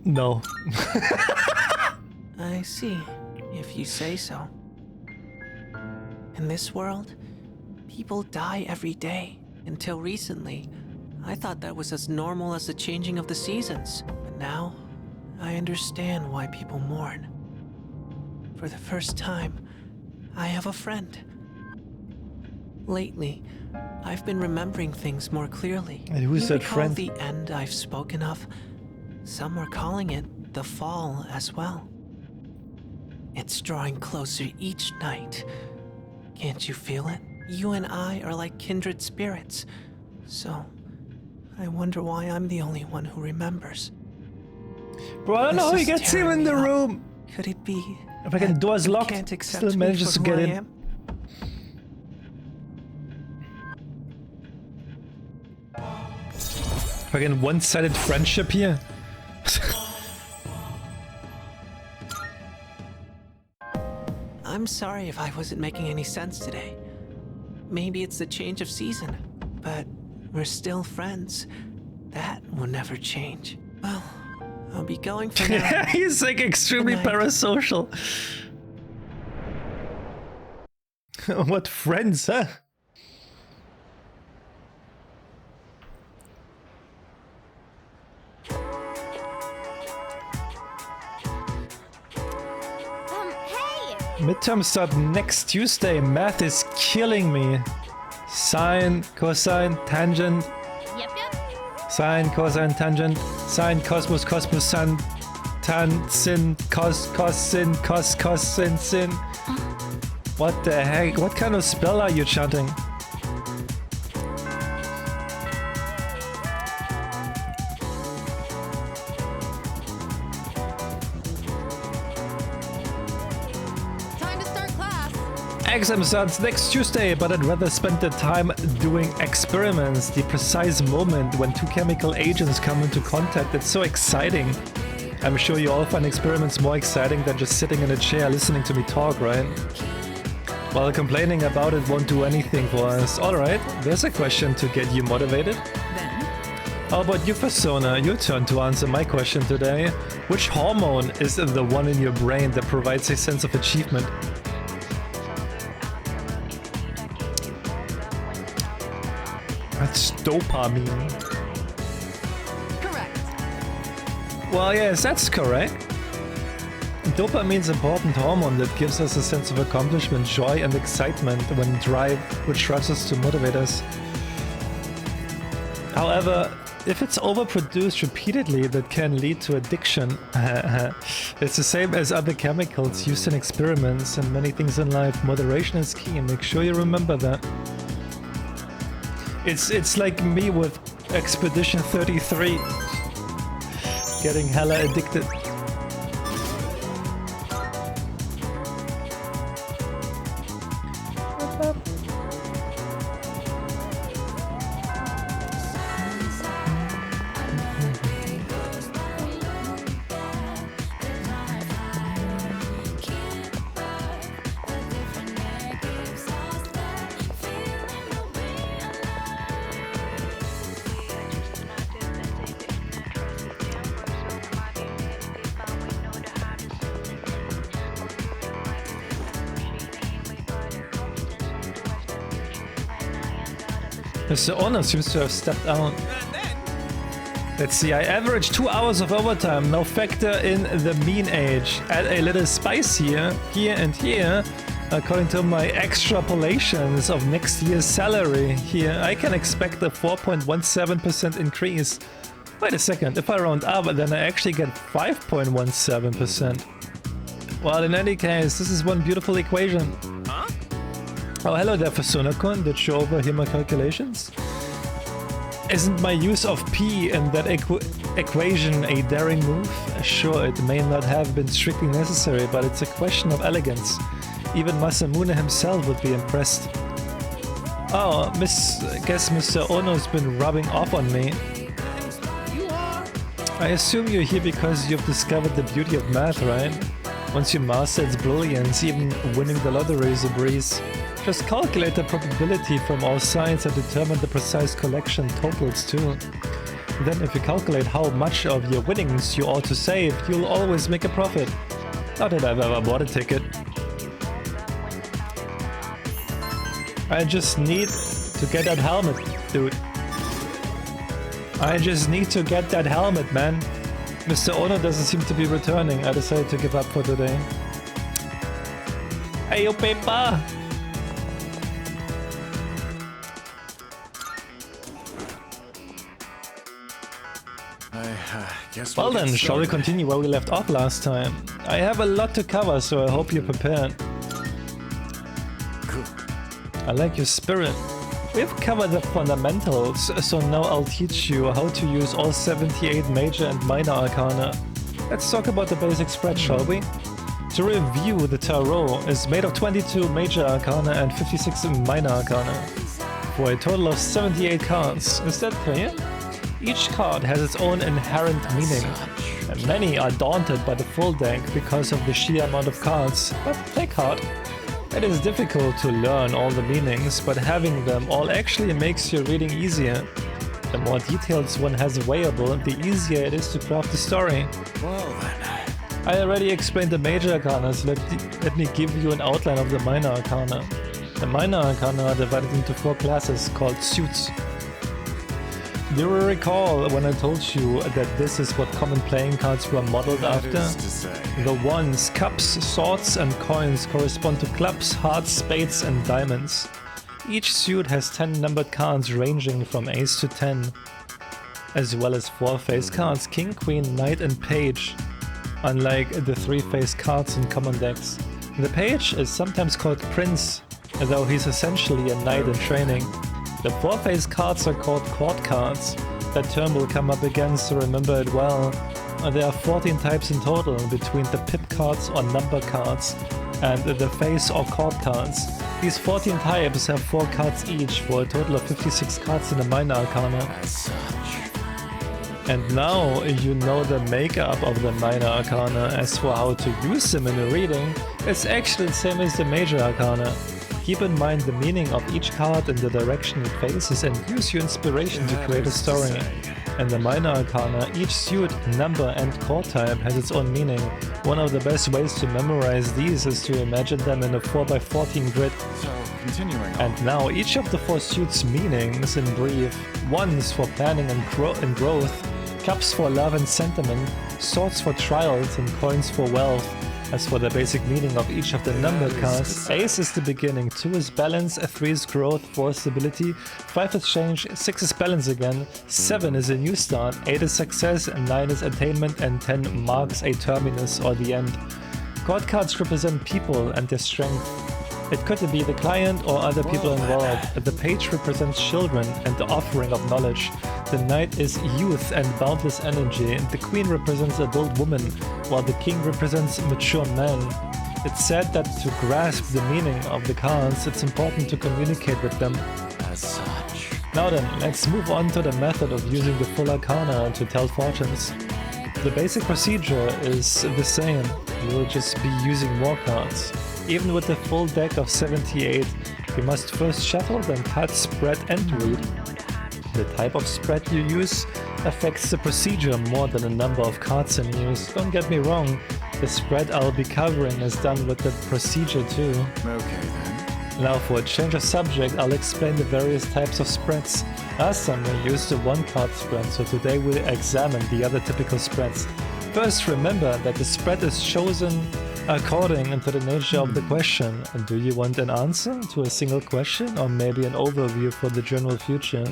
No. I see, if you say so. In this world, people die every day. Until recently, I thought that was as normal as the changing of the seasons. But now, I understand why people mourn. For the first time, I have a friend. Lately, I've been remembering things more clearly. And who's You that recall friend? the end I've spoken of? Some were calling it the fall as well. It's drawing closer each night. Can't you feel it? You and I are like kindred spirits. So, I wonder why I'm the only one who remembers. Bro, I don't know how he gets him in the room. Could it be? If I can door's locked, Can't accept still me manages to for get who I in. am? Fucking one-sided friendship here. I'm sorry if I wasn't making any sense today. Maybe it's the change of season, but we're still friends. That will never change. Well, I'll be going for now. He's like extremely parasocial. What friends, huh? Hey! Midterms start next Tuesday. Math is killing me. Sine, cosine, tangent. Yep. Sine, cosine, tangent. Sine, cosmos, cosmos, sin, tan, sin, cos, sin, cos, sin, sin. What the heck? What kind of spell are you chanting? Time to start class. Exam starts next Tuesday, but I'd rather spend the time doing experiments. The precise moment when two chemical agents come into contact, it's so exciting. I'm sure you all find experiments more exciting than just sitting in a chair listening to me talk, right? While complaining about it won't do anything for us. Alright, there's a question to get you motivated. How about you, Persona? Your turn to answer my question today. Which hormone is the one in your brain that provides a sense of achievement? That's dopamine. Correct. Well, yes, that's correct. Dopamine's an important hormone that gives us a sense of accomplishment, joy, and excitement when drive, which drives us to motivate us. However, if it's overproduced repeatedly, that can lead to addiction. It's the same as other chemicals used in experiments and many things in life. Moderation is key, and make sure you remember that. It's like me with Expedition 33, getting hella addicted. Mr. Honor seems to have stepped out. Let's see, I average 2 hours of overtime. Now factor in the mean age. Add a little spice here, and here. According to my extrapolations of next year's salary here, I can expect a 4.17% increase. Wait a second, if I round up, then I actually get 5.17%. Well, in any case, this is one beautiful equation. Oh, hello there, Persona-kun. Did you overhear my calculations? Isn't my use of P in that equation a daring move? Sure, it may not have been strictly necessary, but it's a question of elegance. Even Masamune himself would be impressed. Oh, guess Mr. Ono's been rubbing off on me. I assume you're here because you've discovered the beauty of math, right? Once you master its brilliance, even winning the lottery is a breeze. Just calculate the probability from all sides and determine the precise collection totals too. Then if you calculate how much of your winnings you ought to save, you'll always make a profit. Not that I've ever bought a ticket. I just need to get that helmet, dude. I just need to get that helmet, man. Mr. Ono doesn't seem to be returning. I decided to give up for today. Hey, yo, paper! Guess Well we'll then, get shall we started. continue where we left off last time? I have a lot to cover, so I hope you're prepared. I like your spirit. We've covered the fundamentals, so now I'll teach you how to use all 78 major and minor arcana. Let's talk about the basic spread, shall we? To review, the tarot is made of 22 major arcana and 56 minor arcana, for a total of 78 cards. Is that clear? Each card has its own inherent meaning, and many are daunted by the full deck because of the sheer amount of cards, but take heart. It is difficult to learn all the meanings, but having them all actually makes your reading easier. The more details one has available, the easier it is to craft the story. Well then. I already explained the major arcana, so let me give you an outline of the minor arcana. The minor arcana are divided into 4 classes called suits. Do you recall when I told you that this is what common playing cards were modeled after? The ones, cups, swords and coins correspond to clubs, hearts, spades and diamonds. Each suit has 10 numbered cards ranging from ace to 10, as well as 4 face cards, king, queen, knight and page, unlike the 3 face cards in common decks. The page is sometimes called prince, though he's essentially a knight in training. The 4 face cards are called court cards. That term will come up again, so remember it well. There are 14 types in total, between the pip cards or number cards and the face or court cards. These 14 types have 4 cards each, for a total of 56 cards in the minor arcana. And now you know the makeup of the minor arcana. As for how to use them in a reading, it's actually the same as the major arcana. Keep in mind the meaning of each card and the direction it faces, and use your inspiration to create a story. In the minor arcana, each suit, number and court type has its own meaning. One of the best ways to memorize these is to imagine them in a 4x14 grid. So, continuing on. And now each of the 4 suits' meanings in brief. Wands for planning and growth, cups for love and sentiment, swords for trials and coins for wealth. As for the basic meaning of each of the numbered cards, ace is the beginning, 2 is balance, 3 is growth, 4 is stability, 5 is change, 6 is balance again, 7 is a new start, 8 is success, 9 is attainment, and 10 marks a terminus or the end. Court cards represent people and their strength. It could be the client or other people involved. The page represents children and the offering of knowledge. The knight is youth and boundless energy. The queen represents adult woman, while the king represents mature men. It's said that to grasp the meaning of the cards, it's important to communicate with them as such. Now then, let's move on to the method of using the full arcana to tell fortunes. The basic procedure is the same. You will just be using more cards. Even with the full deck of 78, you must first shuffle, then cut, spread and read. The type of spread you use affects the procedure more than the number of cards in use. Don't get me wrong, the spread I'll be covering is done with the procedure too. Okay then. Now for a change of subject, I'll explain the various types of spreads. Last time we used the 1-card spread, so today we'll examine the other typical spreads. First, remember that the spread is chosen according to the nature of the question. Do you want an answer to a single question, or maybe an overview for the general future?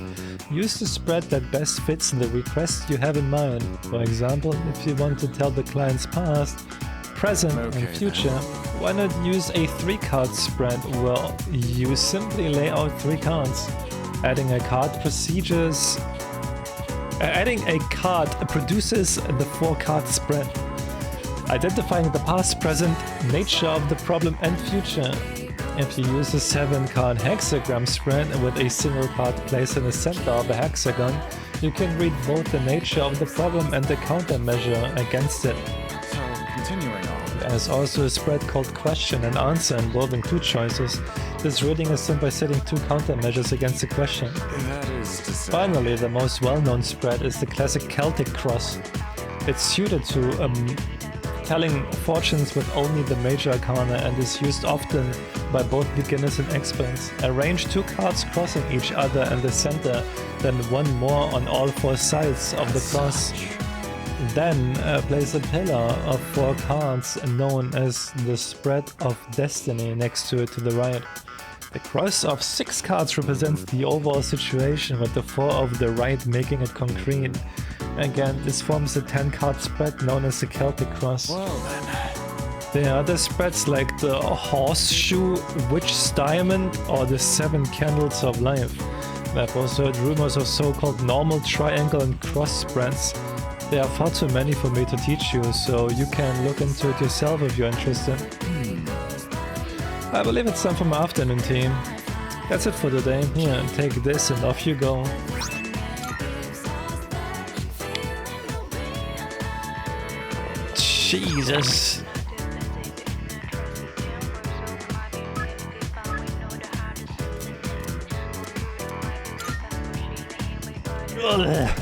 Use the spread that best fits the request you have in mind. For example, if you want to tell the client's past, present and future, why not use a 3-card spread where you simply lay out 3 cards? Adding a card produces the 4-card spread. Identifying the past, present, nature of the problem and future. If you use a 7-card hexagram spread with a single card placed in the center of a hexagon, you can read both the nature of the problem and the countermeasure against it. So, continuing on. There's also a spread called Question and Answer involving 2 choices. This reading is done by setting 2 countermeasures against the question. That is to say... Finally, the most well-known spread is the classic Celtic cross. It's suited to telling fortunes with only the major arcana and is used often by both beginners and experts. Arrange 2 cards crossing each other in the center, then 1 more on all 4 sides of the cross. Then place a pillar of 4 cards known as the Spread of Destiny next to it to the right. The cross of 6 cards represents the overall situation, with the 4 of the right making it concrete. Again, this forms a 10-card spread known as the Celtic cross. Well then. There are other spreads like the Horseshoe Witch's Diamond or the 7 Candles of Life. I've also heard rumors of so-called normal, triangle and cross spreads. There are far too many for me to teach you, so you can look into it yourself if you're interested. I believe it's time for my afternoon tea. That's it for today. Here, take this and off you go. Jesus. Ugh.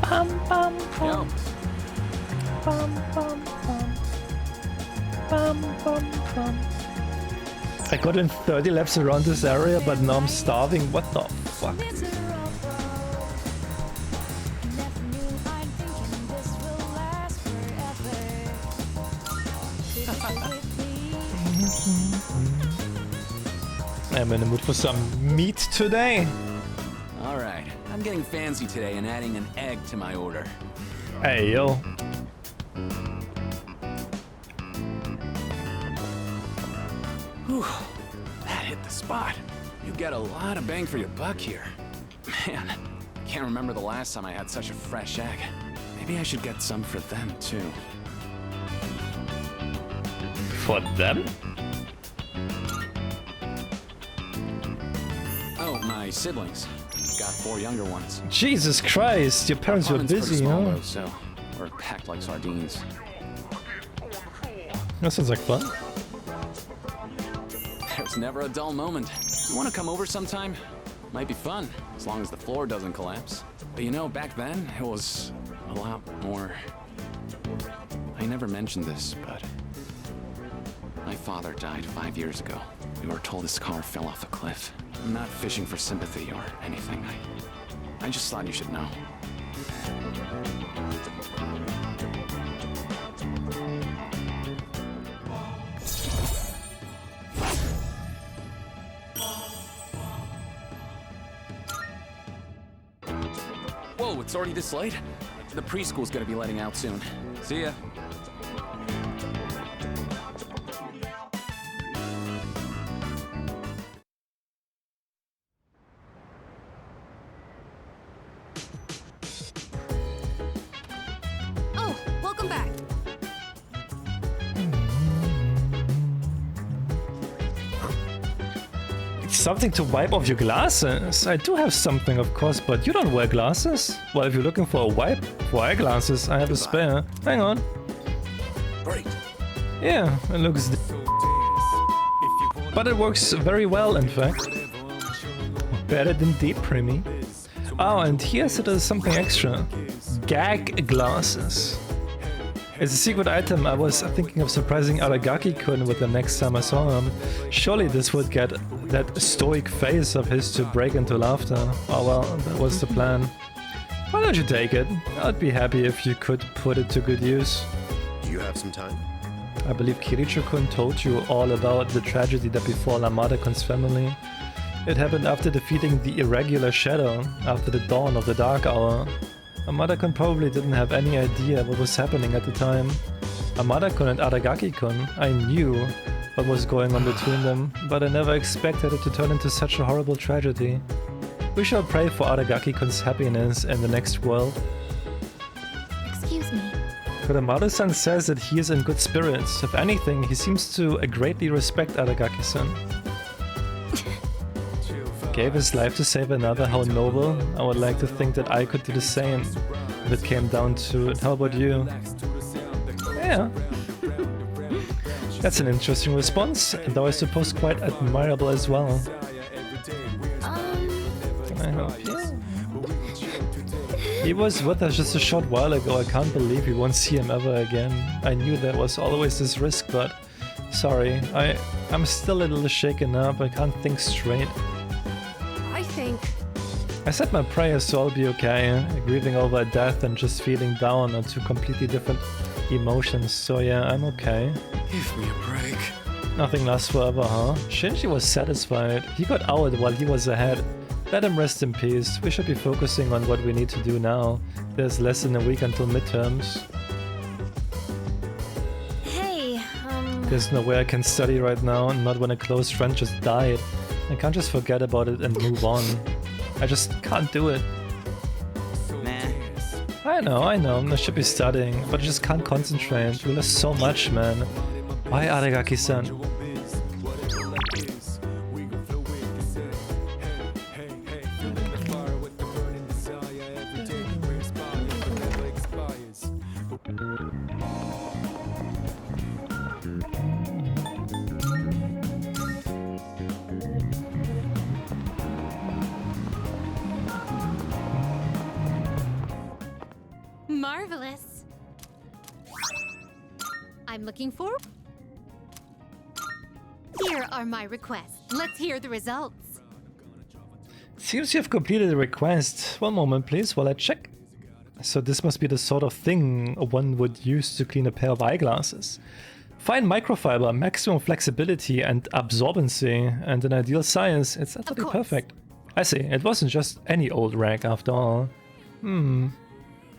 Bum, bum, bum. Bum, bum, bum. Bum, bum, bum. I got in 30 laps around this area, but now I'm starving. What the fuck? I'm in the mood for some meat today. All right, I'm getting fancy today and adding an egg to my order. Hey, yo. Whew, that hit the spot. You get a lot of bang for your buck here. Man, I can't remember the last time I had such a fresh egg. Maybe I should get some for them, too. For them? Oh, my siblings. Got 4 younger ones. Jesus Christ, your parents were busy, small, huh? though, so we're packed like sardines. That sounds like fun. There's never a dull moment. You want to come over sometime? Might be fun, as long as the floor doesn't collapse. But you know, back then, it was a lot more... I never mentioned this, but... my father died 5 years ago. We were told his car fell off a cliff. I'm not fishing for sympathy or anything. I just thought you should know. Whoa, it's already this late? The preschool's gonna be letting out soon. See ya. Oh, welcome back. Something to wipe off your glasses. I do have something, of course, but you don't wear glasses. Well, if you're looking for a wipe for eyeglasses, I have a spare. Hang on. Great. Yeah, it looks... but it works very well, in fact. Better than Deep Primy. Oh, and here's something extra. Gag glasses. It's a secret item. I was thinking of surprising Aragaki-kun with the next time I saw him. Surely this would get that stoic face of his to break into laughter. Oh well, that was the plan. Why don't you take it? I'd be happy if you could put it to good use. Do you have some time? I believe Kiricho-kun told you all about the tragedy that befell Amada-kun's family. It happened after defeating the irregular shadow, after the dawn of the dark hour. Amada-kun probably didn't have any idea what was happening at the time. Amada-kun and Aragaki-kun, I knew what was going on between them, but I never expected it to turn into such a horrible tragedy. We shall pray for Aragaki-kun's happiness in the next world. Excuse me. Kuramaru-san says that he is in good spirits. If anything, he seems to greatly respect Aragaki-san. Gave his life to save another, how noble. I would like to think that I could do the same if it came down to it. How about you? Yeah. That's an interesting response, though I suppose quite admirable as well. I hope, yeah. He was with us just a short while ago. I can't believe we won't see him ever again. I knew there was always this risk, but sorry. I'm still a little shaken up. I can't think straight. I said my prayers, so I'll be okay. Grieving over a death and just feeling down are two completely different emotions, so yeah, I'm okay. Give me a break. Nothing lasts forever, huh? Shinji was satisfied. He got out while he was ahead. Let him rest in peace. We should be focusing on what we need to do now. There's less than a week until midterms. Hey, There's no way I can study right now, not when a close friend just died. I can't just forget about it and move on. I just can't do it. I know, I should be studying, but I just can't concentrate. We lost so much, man. Why Aragaki-san? Marvelous. I'm looking for... Here are my requests. Let's hear the results. Seems you have completed the request. One moment, please, while I check. So this must be the sort of thing one would use to clean a pair of eyeglasses. Fine microfiber, maximum flexibility and absorbency, and an ideal size. It's absolutely perfect. I see, it wasn't just any old rag after all.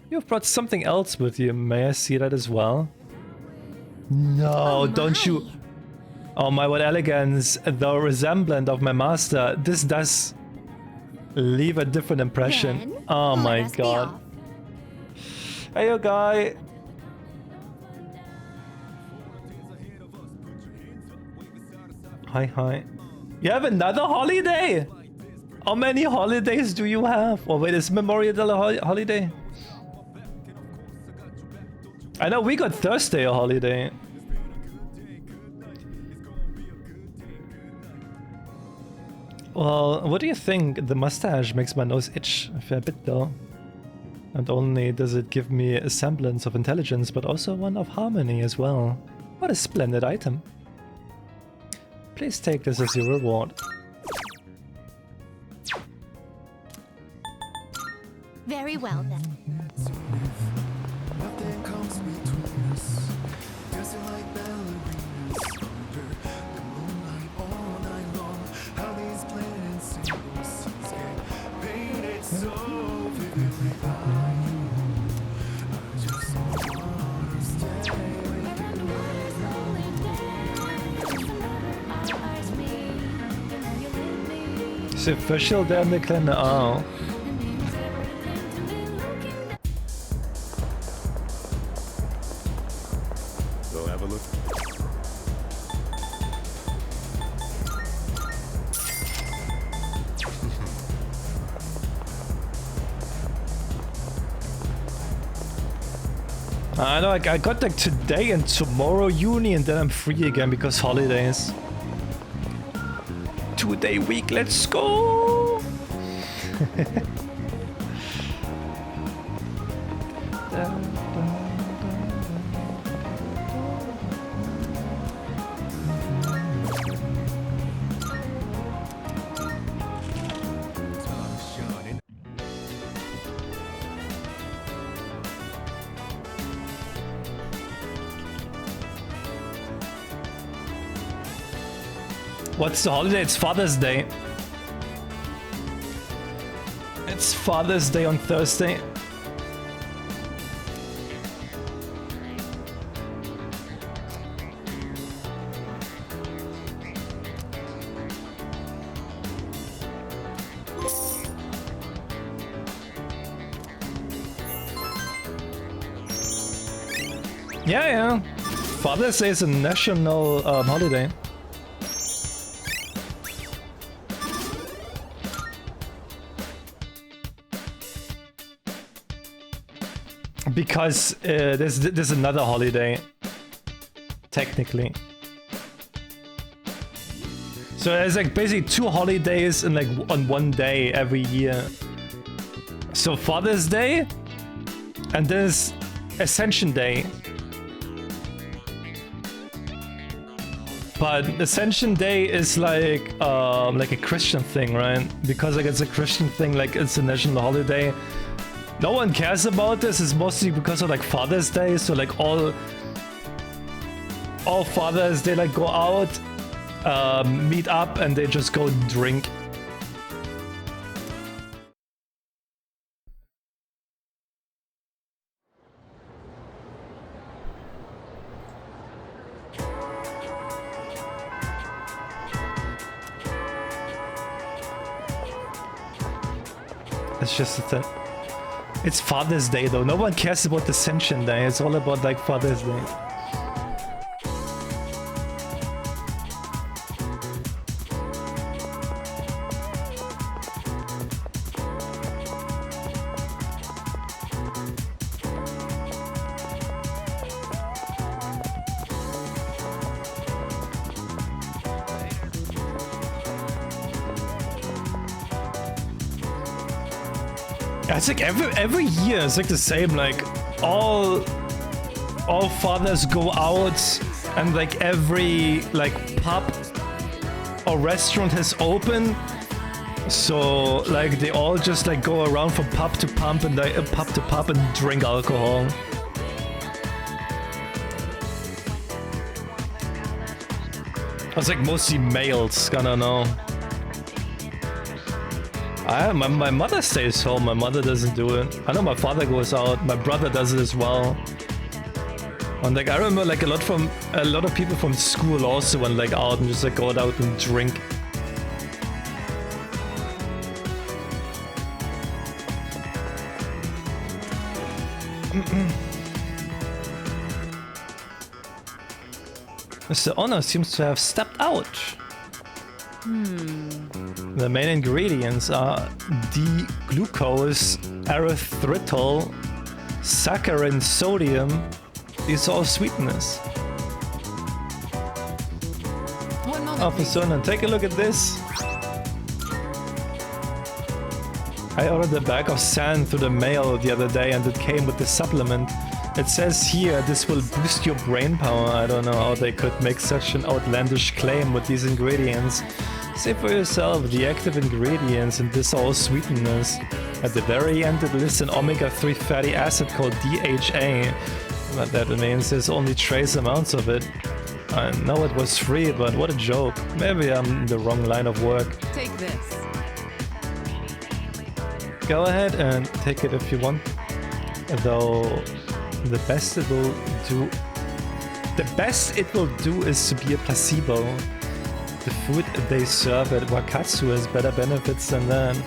You've brought something else with you. May I see that as well? No, don't you... Oh my, what elegance. Though resemblant of my master, this does leave a different impression. Then, oh my god. Hey, yo, guy. Hi. You have another holiday? How many holidays do you have? Oh wait, is Memorial Day holiday? I know we got Thursday a holiday. Well, what do you think? The mustache makes my nose itch a fair bit though. Not only does it give me a semblance of intelligence, but also one of harmony as well. What a splendid item. Please take this as your reward. Very well then. Nothing comes between us. Dancing like ballerinas under the moonlight all night long. How these planets single scenes get painted so vividly by you. I just wanna stay with you. It's official damn the clan. Oh. Go have a look. I know, I got like today and tomorrow uni and then I'm free again because holidays. 2-day week, let's go! What's the holiday? It's Father's Day. It's Father's Day on Thursday. Yeah. Father's Day is a national holiday. Because there's another holiday, technically. So there's like basically 2 holidays in like on one day every year. So Father's Day, and there's Ascension Day. But Ascension Day is like a Christian thing, right? Because like it's a Christian thing, like it's a national holiday. No one cares about this. It's mostly because of like Father's Day. So like all fathers, they like go out, meet up, and they just go drink. It's just that it's Father's Day though. No one cares about Ascension Day. It's all about like Father's Day. It's like every year it's like the same, like all fathers go out and like every like pub or restaurant has open, so like they all just like go around from pub to pub and drink alcohol. It's like mostly males, I don't know. My mother stays home. My mother doesn't do it. I know my father goes out. My brother does it as well. And like I remember like a lot of people from school also went like out and just like go out and drink. Mr. Honor seems to have stepped out. The main ingredients are D-glucose, erythritol, saccharin, sodium. These are all sweeteners. Persona, take a look at this. I ordered a bag of sand through the mail the other day and it came with the supplement. It says here this will boost your brain power. I don't know how they could make such an outlandish claim with these ingredients. See for yourself the active ingredients, and this are all sweeteners. At the very end it lists an omega-3 fatty acid called DHA. What that means there's only trace amounts of it. I know it was free, but what a joke. Maybe I'm in the wrong line of work. Take this. Go ahead and take it if you want. Though the best it will do is to be a placebo. The food they serve at Wakatsu has better benefits than that.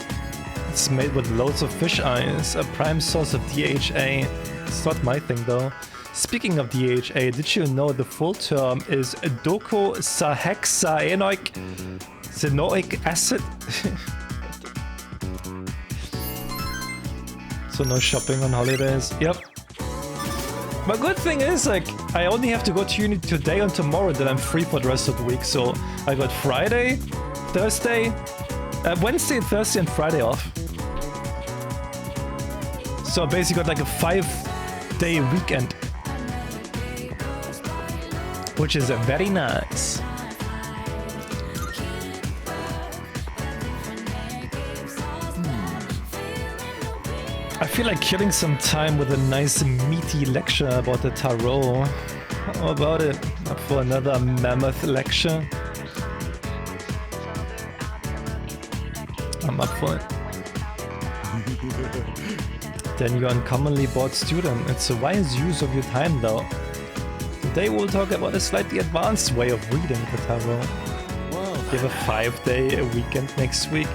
It's made with loads of fish eyes, a prime source of DHA. It's not my thing though. Speaking of DHA, did you know the full term is docosahexaenoic acid? So no shopping on holidays. Yep. But good thing is, like, I only have to go to uni today and tomorrow, then I'm free for the rest of the week. So I got Friday, Thursday, Wednesday, Thursday, and Friday off. So I basically got like a 5-day weekend, which is very nice. I feel like killing some time with a nice meaty lecture about the tarot. How about it? Up for another mammoth lecture? I'm up for it. Then you're an uncommonly bored student. It's a wise use of your time though. Today we'll talk about a slightly advanced way of reading the tarot. We have a 5-day weekend next week.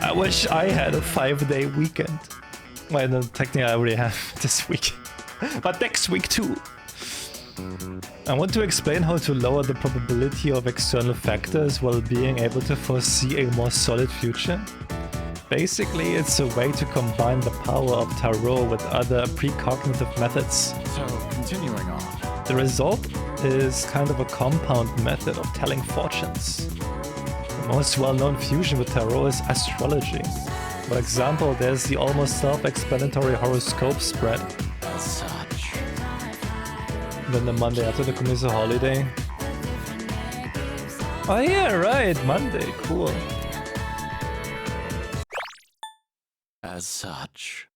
I wish I had a 5-day weekend. Well, no, technically I already have this week. But next week too. I want to explain how to lower the probability of external factors while being able to foresee a more solid future. Basically, it's a way to combine the power of tarot with other precognitive methods. So, continuing on. The result is kind of a compound method of telling fortunes. The most well-known fusion with tarot is astrology. For example, there's the almost self-explanatory horoscope spread. As such. Then the Monday after the is a holiday. Oh yeah, right, Monday, cool. As such.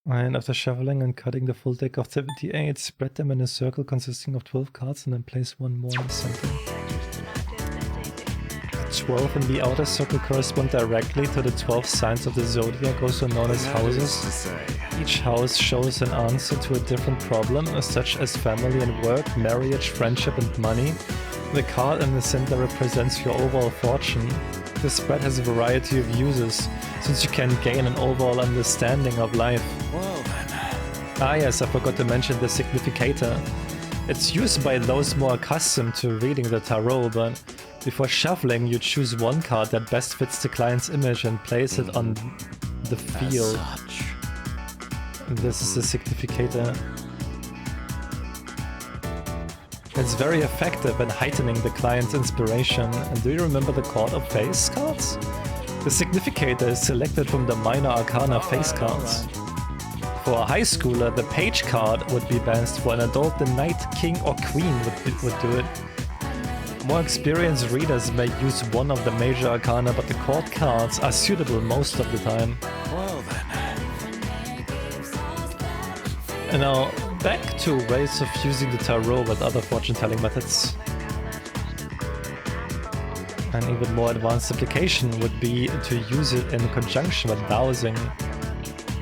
And after shuffling and cutting the full deck of 78, spread them in a circle consisting of 12 cards and then place one more in the center. The 12 in the outer circle correspond directly to the 12 signs of the zodiac, also known as houses. Each house shows an answer to a different problem, such as family and work, marriage, friendship and money. The card in the center represents your overall fortune. The spread has a variety of uses, since you can gain an overall understanding of life. Well then. Ah yes, I forgot to mention the significator. It's used by those more accustomed to reading the tarot, but before shuffling you choose one card that best fits the client's image and place it on the field. This is the significator. It's very effective in heightening the client's inspiration. And do you remember the Court of Face cards? The significator is selected from the minor arcana face cards. For a high schooler, the page card would be best. For an adult, the knight, king or queen would do it. More experienced readers may use one of the major arcana, but the court cards are suitable most of the time. Well then. And now, back to ways of using the tarot with other fortune-telling methods. An even more advanced application would be to use it in conjunction with dowsing.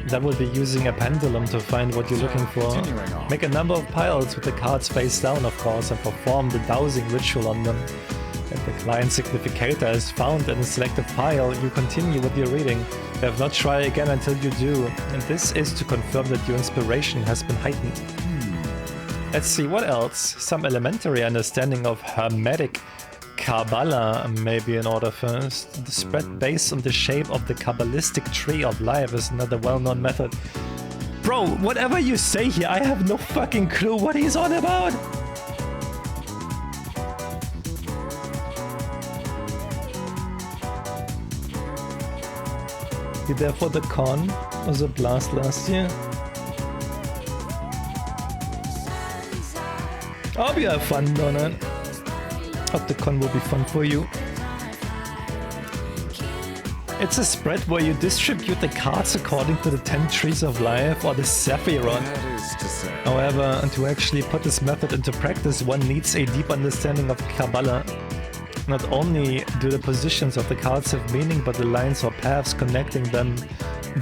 That would be using a pendulum to find what you're looking for. Make a number of piles with the cards face down, of course, and perform the dowsing ritual on them. If the client significator is found in a selected pile, you continue with your reading. Have not try again until you do, and this is to confirm that your inspiration has been heightened. Let's see, what else? Some elementary understanding of Hermetic Kabbalah may be in order first. The spread based on the shape of the Kabbalistic tree of life is another well-known method. Bro, whatever you say here, I have no fucking clue what he's on about! You there for the con? Was a blast last year? Hope you have fun, Donut. Hope the con will be fun for you. It's a spread where you distribute the cards according to the 10 trees of life or the Sephiroth. However, to actually put this method into practice, one needs a deep understanding of Kabbalah. Not only do the positions of the cards have meaning, but the lines or paths connecting them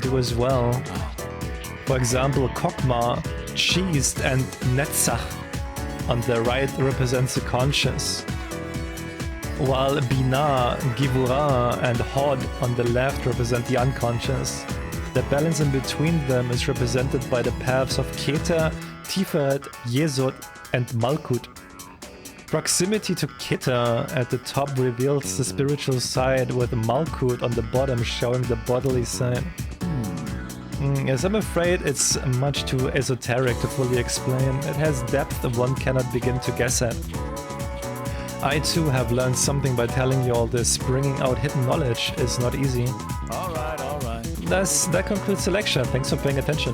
do as well. For example, Kokma, Chist and Netzach on the right represents the conscious, while Binah, Givurah and Hod on the left represent the unconscious. The balance in between them is represented by the paths of Keter, Tiferet, Yesod and Malkut. Proximity to Keter at the top reveals the spiritual side, with Malkut on the bottom showing the bodily side. Yes, I'm afraid it's much too esoteric to fully explain. It has depth one cannot begin to guess at. I too have learned something by telling you all this. Bringing out hidden knowledge is not easy. Alright. Thus, that concludes the lecture. Thanks for paying attention.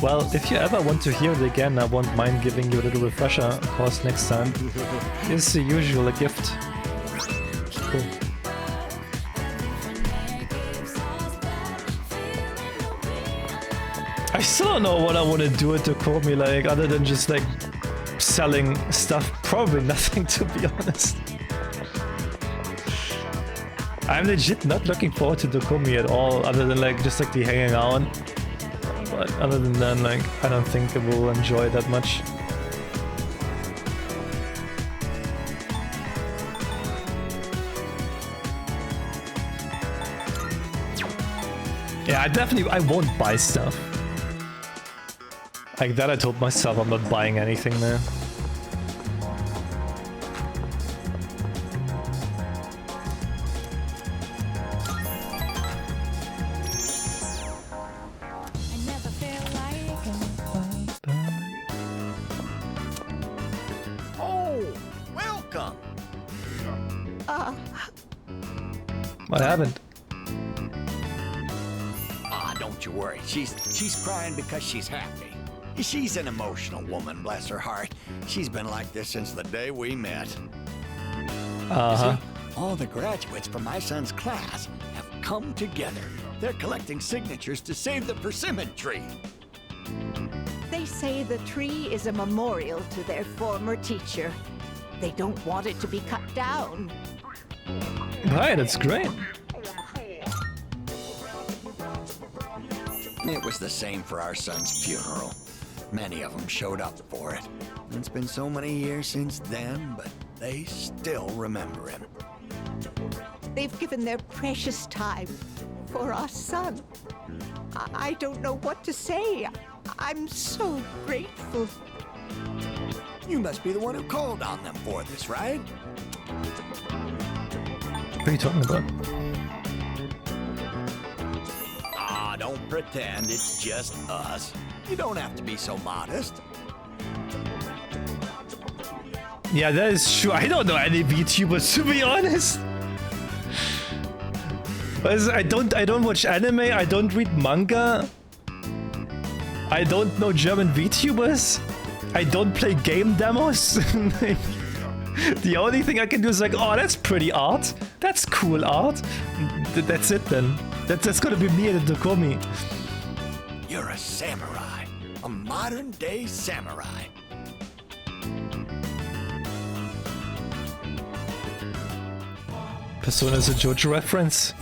Well, if you ever want to hear it again, I won't mind giving you a little refresher, of course, next time. It's the usual, a gift. Cool. I still don't know what I want to do at Tokomi, like, other than just, like, selling stuff. Probably nothing, to be honest. I'm legit not looking forward to Tokomi at all, other than, like, just, like, the hanging out. But other than that, like, I don't think I will enjoy it that much. Yeah, Yeah, I won't buy stuff. Like that I told myself I'm not buying anything there. Oh, welcome. What happened? Don't you worry. She's crying because she's happy. She's an emotional woman, bless her heart. She's been like this since the day we met. Uh-huh. See, all the graduates from my son's class have come together. They're collecting signatures to save the persimmon tree. They say the tree is a memorial to their former teacher. They don't want it to be cut down. Right, that's great. It was the same for our son's funeral. Many of them showed up for it. It's been so many years since then, but they still remember him. They've given their precious time for our son. I don't know what to say. I'm so grateful. You must be the one who called on them for this, right? What are you talking about? Don't pretend it's just us. You don't have to be so modest. Yeah, that is true. I don't know any VTubers, to be honest. I don't watch anime, I don't read manga. I don't know German VTubers. I don't play game demos. The only thing I can do is like, oh, that's pretty art. That's cool art. That's it then. That's gonna be me at the Dokomi. You're a samurai. A modern-day samurai. Persona is a JoJo reference.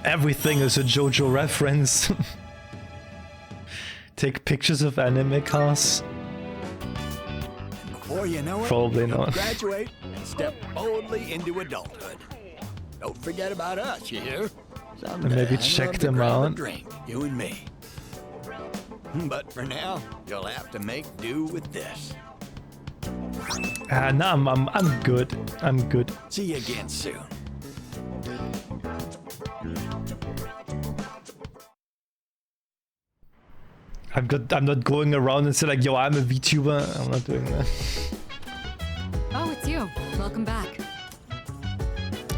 Everything is a JoJo reference. Take pictures of anime cars. Before you know it, Probably you'll not. graduate and step boldly into adulthood. Don't forget about us, you hear? Someday Maybe I'd check love to them grab a out. drink, you and me. But for now, you'll have to make do with this. Nah, I'm good. I'm good. See you again soon. I'm good. I'm not going around and say like, yo, I'm a VTuber. I'm not doing that. Oh, it's you. Welcome back.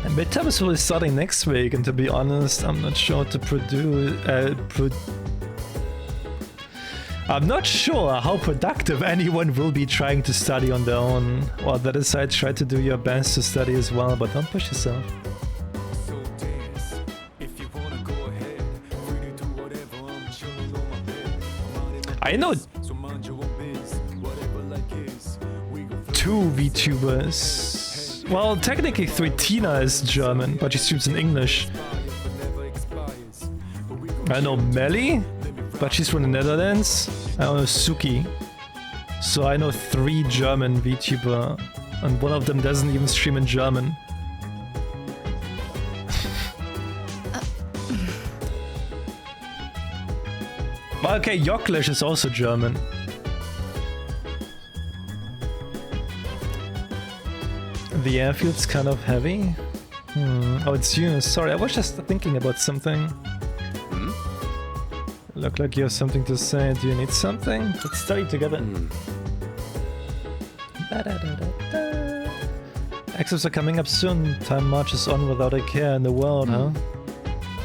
And midterm is really starting next week, and to be honest, I'm not sure to I'm not sure how productive anyone will be trying to study on their own. Well, that aside, try to do your best to study as well, but don't push yourself. I know 2 VTubers. Well, technically 3. Tina is German, but she streams in English. I know Melly, but she's from the Netherlands. I know Suki. So I know 3 German VTuber, and one of them doesn't even stream in German. Well, okay, Yoklish is also German. The airfield's kind of heavy. Oh, it's you. Sorry, I was just thinking about something. Look like you have something to say. Do you need something? Let's study together. Exams are coming up soon. Time marches on without a care in the world, huh?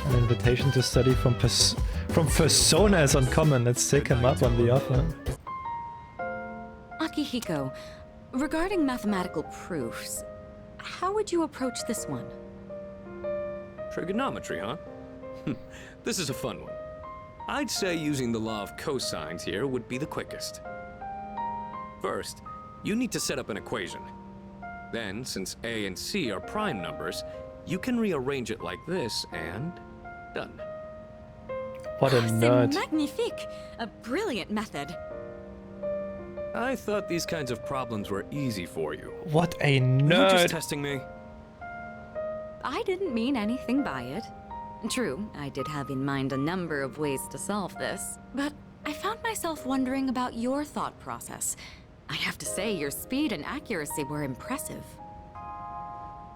An invitation to study from Persona is uncommon. Let's take him up on the offer. Akihiko, regarding mathematical proofs, how would you approach this one? Trigonometry, huh? This is a fun one. I'd say using the law of cosines here would be the quickest. First, you need to set up an equation. Then, since A and C are prime numbers, you can rearrange it like this and done. What a nerd. C'est magnifique! A brilliant method. I thought these kinds of problems were easy for you. What a You're just nerd. testing me. I didn't mean anything by it. True, I did have in mind a number of ways to solve this, but I found myself wondering about your thought process. I have to say, your speed and accuracy were impressive.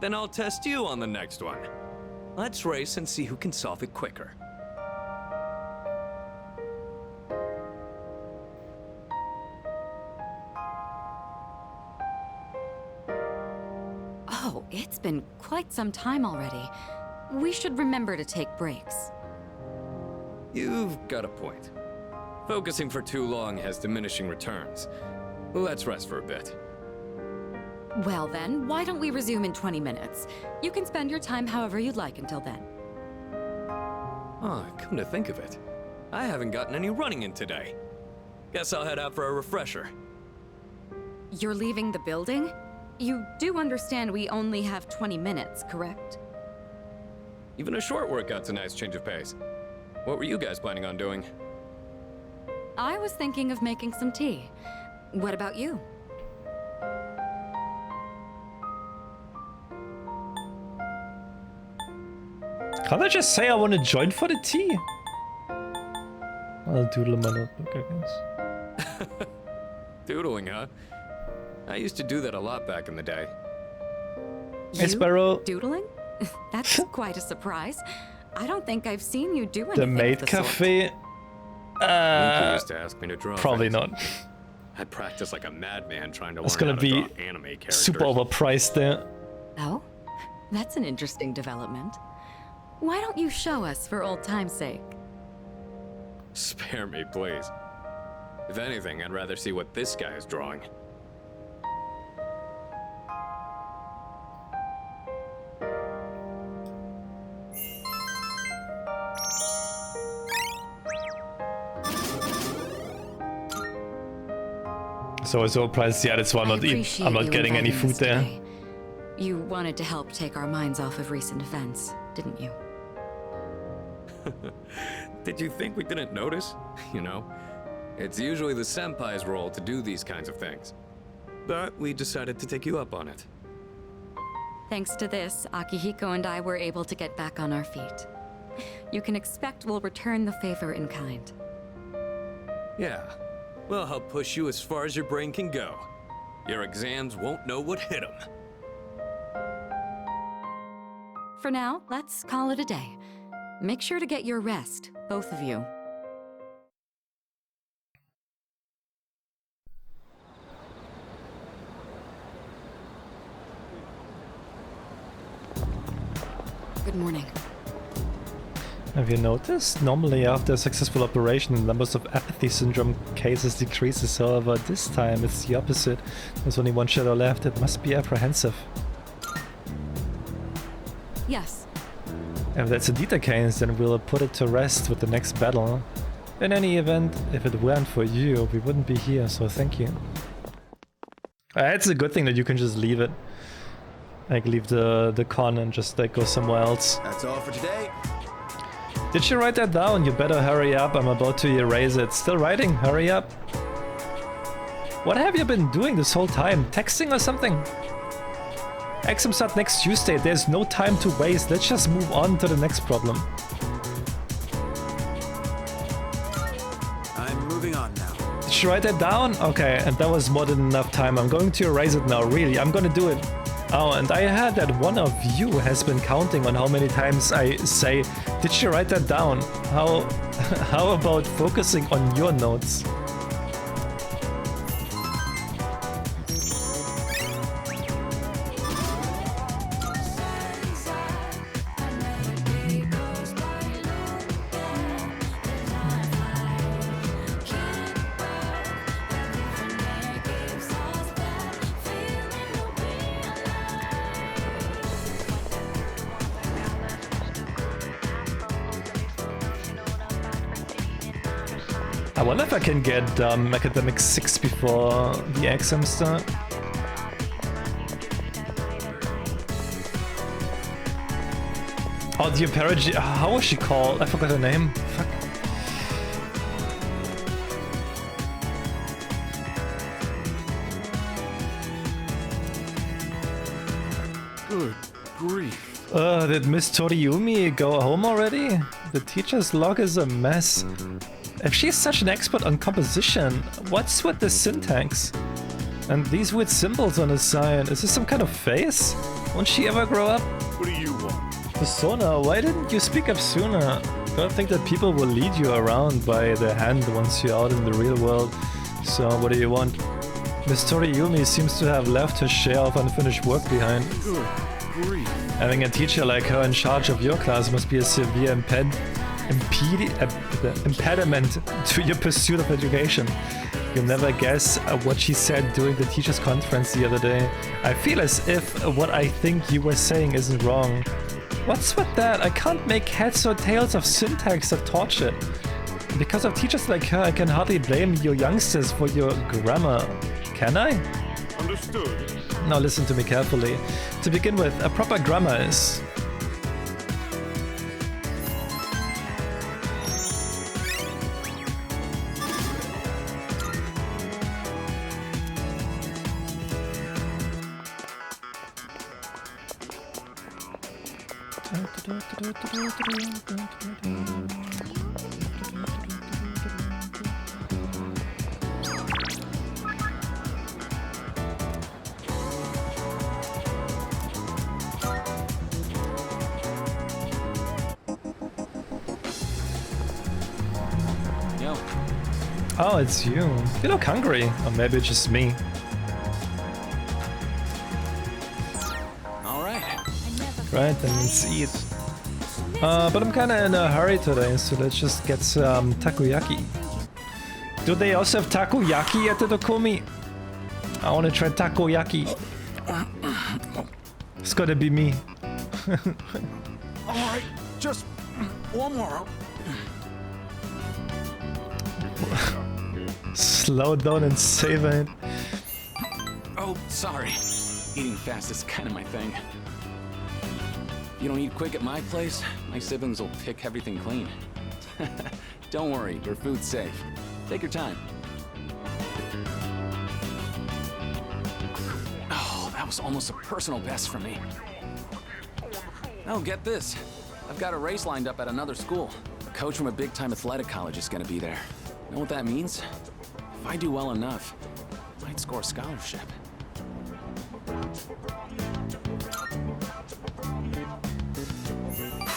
Then I'll test you on the next one. Let's race and see who can solve it quicker. Oh, it's been quite some time already. We should remember to take breaks. You've got a point. Focusing for too long has diminishing returns. Let's rest for a bit. Well then, why don't we resume in 20 minutes? You can spend your time however you'd like until then. Oh, come to think of it, I haven't gotten any running in today. Guess I'll head out for a refresher. You're leaving the building? You do understand we only have 20 minutes, correct? Even a short workout's a nice change of pace. What were you guys planning on doing? I was thinking of making some tea. What about you? Can't I just say I want to join for the tea? I'll doodle in my notebook, I guess. Doodling, huh? I used to do that a lot back in the day. Hey, Sparrow. Doodling? That's quite a surprise. I don't think I've seen you do anything The of maid the cafe? Miku used to ask me to draw Probably things. not. I practiced like a madman trying to It's learn gonna how to be draw anime characters. super overpriced there. Oh? That's an interesting development. Why don't you show us for old time's sake? Spare me, please. If anything, I'd rather see what this guy is drawing. So it's overpriced. Yeah, that's why I'm not getting any food there. You wanted to help take our minds off of recent events, didn't you? Did you think we didn't notice? You know, it's usually the senpai's role to do these kinds of things. But we decided to take you up on it. Thanks to this, Akihiko and I were able to get back on our feet. You can expect we'll return the favor in kind. Yeah, we'll help push you as far as your brain can go. Your exams won't know what hit them. For now, let's call it a day. Make sure to get your rest, both of you. Good morning. Have you noticed? Normally after a successful operation, the numbers of apathy syndrome cases decreases. However, this time it's the opposite. There's only one shadow left. It must be apprehensive. Yes. If that's indeed the case, then we'll put it to rest with the next battle. In any event, if it weren't for you, we wouldn't be here, so thank you. It's a good thing that you can just leave it. Like, leave the con and just like go somewhere else. That's all for today. Did you write that down? You better hurry up, I'm about to erase it. Still writing? Hurry up. What have you been doing this whole time? Texting or something? Exam start next Tuesday, there's no time to waste. Let's just move on to the next problem. I'm moving on now. Did you write that down? Okay, and that was more than enough time. I'm going to erase it now, really. I'm gonna do it. Oh, and I heard that one of you has been counting on how many times I say, did you write that down? How about focusing on your notes? I wonder if I can get academic 6 before the exam start. Oh, the apparent. How was she called? I forgot her name. Fuck. Good grief. Did Miss Toriumi go home already? The teacher's log is a mess. If she's such an expert on composition, what's with the syntax? And these weird symbols on the side, is this some kind of face? Won't she ever grow up? What do you want? Persona, why didn't you speak up sooner? Don't think that people will lead you around by the hand once you're out in the real world. So what do you want? Miss Toriumi seems to have left her share of unfinished work behind. Good grief. Having a teacher like her in charge of your class must be a severe impediment to your pursuit of education. You'll never guess what she said during the teacher's conference the other day. I feel as if what I think you were saying isn't wrong. What's with that? I can't make heads or tails of syntax that torch it. Because of teachers like her, I can hardly blame you youngsters for your grammar. Can I? Understood. Now listen to me carefully. To begin with, a proper grammar is... Oh, it's you. You look hungry. Or maybe it's just me. Alright. Right, then let's eat. But I'm kinda in a hurry today, so let's just get some takoyaki. Do they also have takoyaki at the Dokumi? I wanna try takoyaki. It's gotta be me. Alright, just one more. Slow down and savor it. Oh, sorry. Eating fast is kind of my thing. You don't eat quick at my place, my siblings will pick everything clean. Don't worry, your food's safe. Take your time. Oh, that was almost a personal best for me. Oh, get this. I've got a race lined up at another school. A coach from a big-time athletic college is gonna be there. Know what that means? If I do well enough, I might score a scholarship.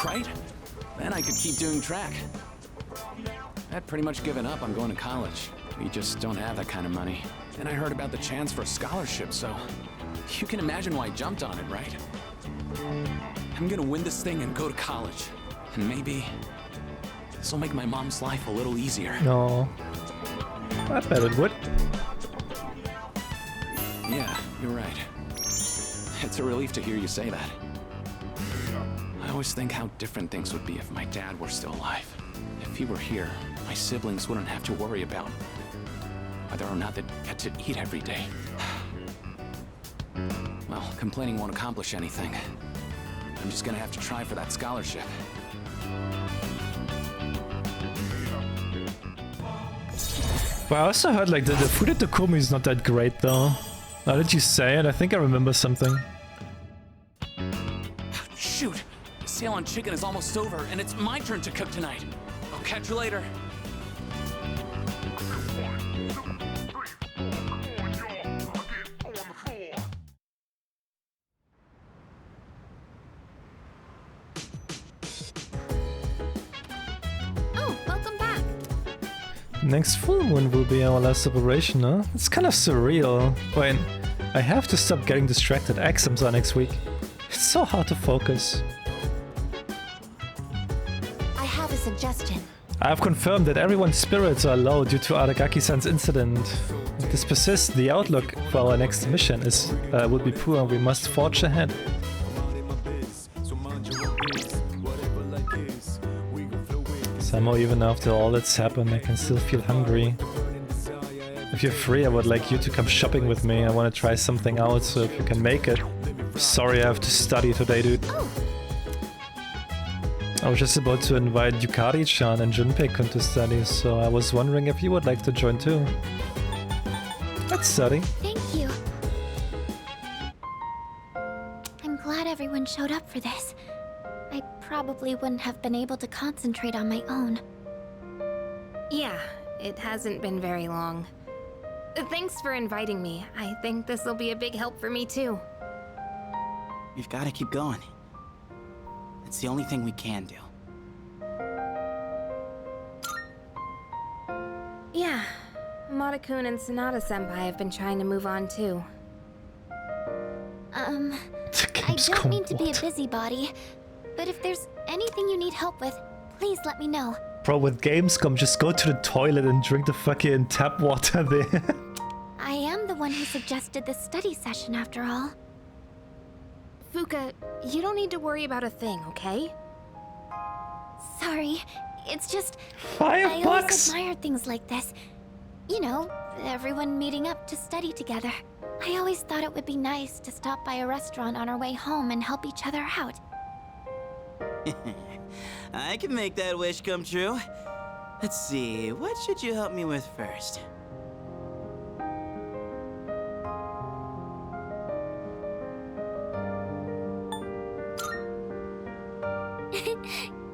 Right? Then I could keep doing track. I'd pretty much given up on going to college. We just don't have that kind of money. And I heard about the chance for a scholarship, so you can imagine why I jumped on it, right? I'm gonna win this thing and go to college. And maybe this'll make my mom's life a little easier. No. I bet it would. Yeah, you're right. It's a relief to hear you say that. I always think how different things would be if my dad were still alive. If he were here, my siblings wouldn't have to worry about whether or not they'd get to eat every day. Well, complaining won't accomplish anything. I'm just gonna have to try for that scholarship. But I also heard like the food at the Komi is not that great though. Now that you say it, I think I remember something. Shoot! The sale on chicken is almost over, and it's my turn to cook tonight. I'll catch you later. Oh, welcome back. Next full moon will be our last operation, huh? It's kind of surreal. Wait, I have to stop getting distracted. Exams are next week. It's so hard to focus. I have a suggestion. I have confirmed that everyone's spirits are low due to Aragaki-san's incident. If this persists, the outlook for our next mission will be poor. We must forge ahead. Somehow, even after all that's happened, I can still feel hungry. If you're free, I would like you to come shopping with me. I want to try something out, so if you can make it. Sorry, I have to study today, dude. I was just about to invite Yukari-chan and Junpei-kun to study, so I was wondering if you would like to join too. Let's study. Thank you. I'm glad everyone showed up for this. probably wouldn't have been able to concentrate on my own. Yeah, it hasn't been very long. Thanks for inviting me. I think this will be a big help for me too. We've got to keep going. It's the only thing we can do. Yeah, Mata-kun and Sonata-senpai have been trying to move on too. I don't mean to be a busybody, but if there's anything you need help with, please let me know. Bro, with Gamescom, just go to the toilet and drink the fucking tap water there. I am the one who suggested this study session after all. Fuka, you don't need to worry about a thing, okay? Sorry, it's just... $5? I always admire things like this. You know, everyone meeting up to study together. I always thought it would be nice to stop by a restaurant on our way home and help each other out. I can make that wish come true. Let's see, what should you help me with first?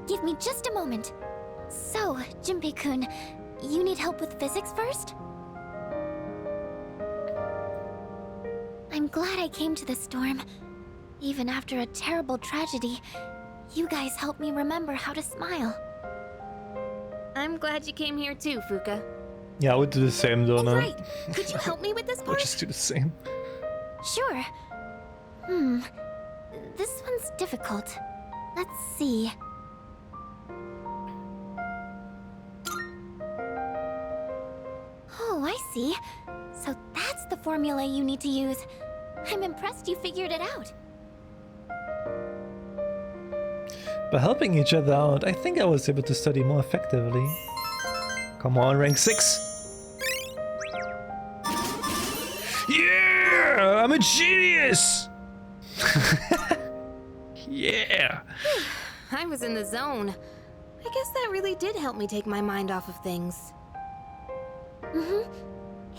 Give me just a moment. So, Junpei-kun, you need help with physics first? I'm glad I came to this storm. Even after a terrible tragedy, you guys helped me remember how to smile. I'm glad you came here too, Fuka. Yeah, I would do the same though, no? Right. Could you help me with this I'll part? just do the same. Sure. This one's difficult. Let's see. Oh, I see. So that's the formula you need to use. I'm impressed you figured it out. By helping each other out, I think I was able to study more effectively. Come on, rank 6. Yeah! I'm a genius! Yeah! I was in the zone. I guess that really did help me take my mind off of things.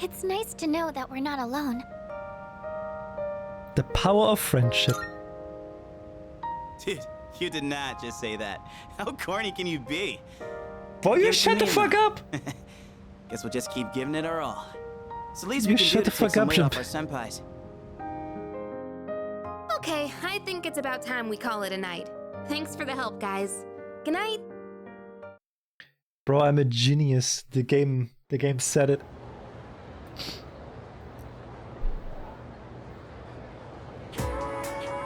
It's nice to know that we're not alone. The power of friendship. Dude, you did not just say that. How corny can you be? Boy, you Give it to shut the me, fuck then. up! Guess we'll just keep giving it our all. It's the least You we can shut do the to take fuck some up, weight off Jump. our senpais. Okay, I think it's about time we call it a night. Thanks for the help, guys. Good night. Bro, I'm a genius. The game said it.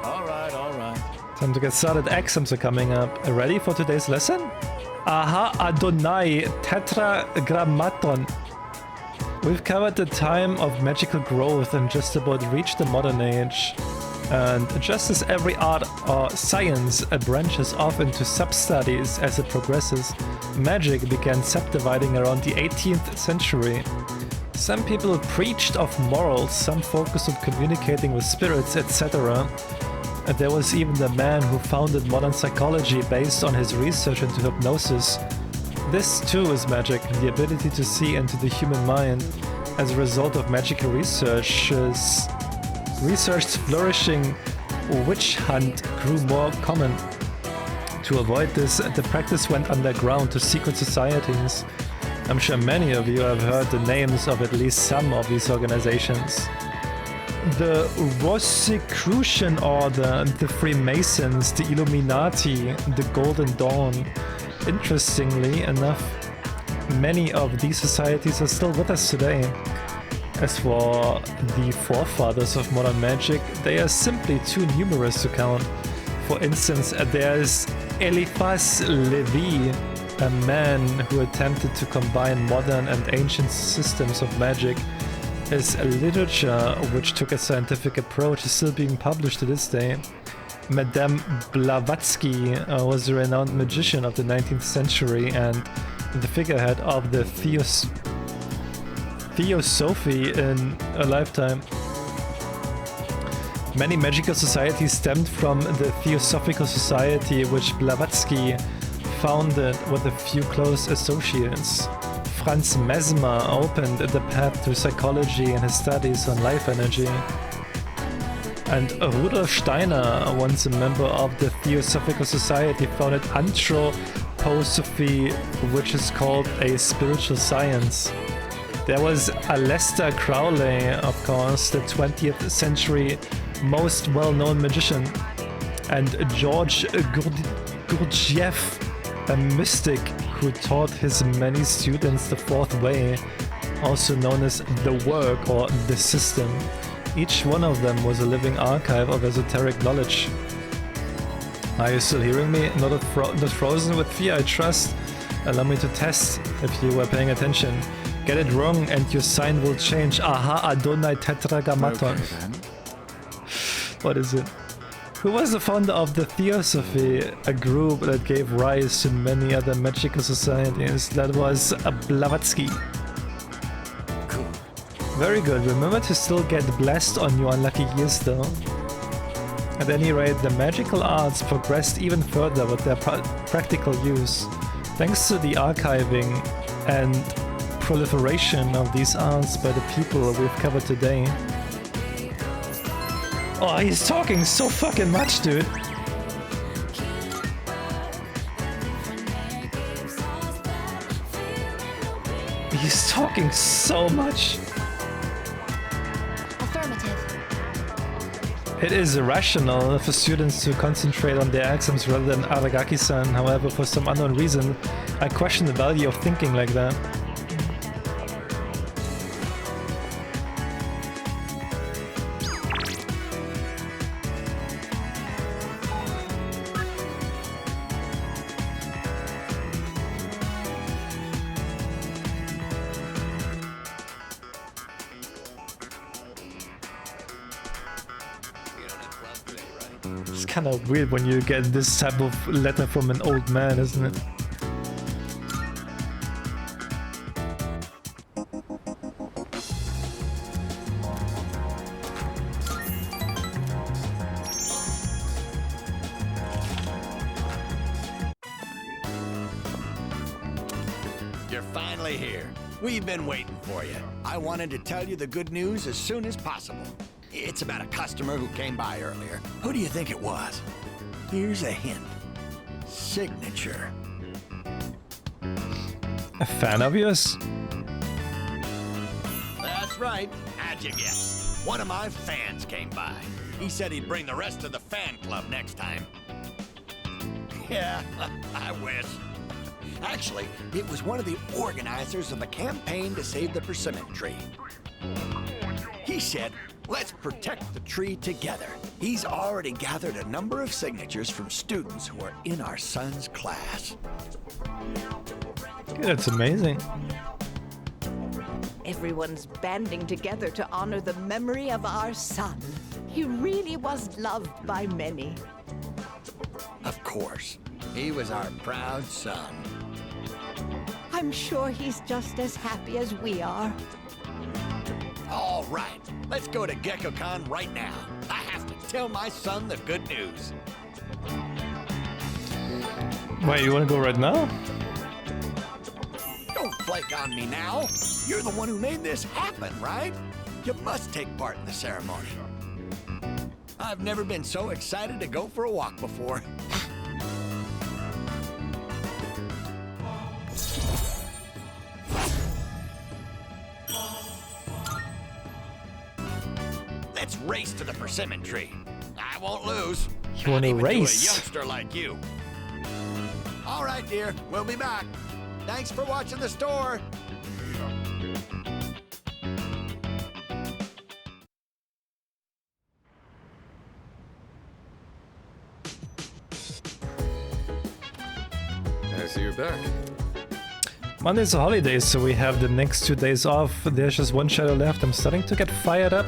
Alright. Time to get started. Exams are coming up. Ready for today's lesson? Aha Adonai Tetragrammaton. We've covered the time of magical growth and just about reached the modern age. And just as every art or science branches off into sub-studies as it progresses, magic began subdividing around the 18th century. Some people preached of morals, some focused on communicating with spirits, etc. And there was even the man who founded modern psychology based on his research into hypnosis. This too is magic, the ability to see into the human mind. As a result of magical research's flourishing, witch hunt grew more common. To avoid this, the practice went underground to secret societies. I'm sure many of you have heard the names of at least some of these organizations. The Rosicrucian Order, the Freemasons, the Illuminati, the Golden Dawn. Interestingly enough, many of these societies are still with us today. As for the forefathers of modern magic, they are simply too numerous to count. For instance, there's Eliphas Levi, a man who attempted to combine modern and ancient systems of magic. His literature, which took a scientific approach, is still being published to this day. Madame Blavatsky was a renowned magician of the 19th century and the figurehead of the Theosophy in a lifetime. Many magical societies stemmed from the Theosophical Society, which Blavatsky founded with a few close associates. Franz Mesmer opened the path to psychology in his studies on life energy. And Rudolf Steiner, once a member of the Theosophical Society, founded anthroposophy, which is called a spiritual science. There was Aleister Crowley, of course, the 20th century most well-known magician, and George Gurdjieff, a mystic who taught his many students the fourth way, also known as the work or the system. Each one of them was a living archive of esoteric knowledge. Are you still hearing me? Not frozen with fear, I trust. Allow me to test if you were paying attention. Get it wrong and your sign will change. Aha, Adonai Tetragrammaton. Okay, What is it? Who was the founder of the Theosophy, a group that gave rise to many other magical societies? That was Blavatsky. Cool. Very good. Remember to still get blessed on your unlucky years though. At any rate, the magical arts progressed even further with their practical use. Thanks to the archiving and proliferation of these arts by the people we've covered today. Oh, he's talking so fucking much, dude. He's talking so much. Affirmative. It is irrational for students to concentrate on their exams rather than Aragaki-san. However, for some unknown reason, I question the value of thinking like that. It's kind of weird when you get this type of letter from an old man, isn't it? You're finally here. We've been waiting for you. I wanted to tell you the good news as soon as possible. It's about a customer who came by earlier. Who do you think it was? Here's a hint. Signature. A fan of yours? That's right. How'd you guess? One of my fans came by. He said he'd bring the rest of the fan club next time. Yeah, I wish. Actually, it was one of the organizers of the campaign to save the persimmon tree. He said, let's protect the tree together. He's already gathered a number of signatures from students who are in our son's class. That's amazing. Everyone's banding together to honor the memory of our son. He really was loved by many. Of course, he was our proud son. I'm sure he's just as happy as we are. All right, let's go to GeckoCon right now. I have to tell my son the good news. Wait, you want to go right now? Don't flake on me now. You're the one who made this happen, right? You must take part in the ceremony. I've never been so excited to go for a walk before. Let's race to the persimmon tree. I won't lose. You want to Not even to a race? youngster like you. All right, dear. We'll be back. Thanks for watching the store. I see you're back. Monday's a holiday, so we have the next 2 days off. There's just one shadow left. I'm starting to get fired up.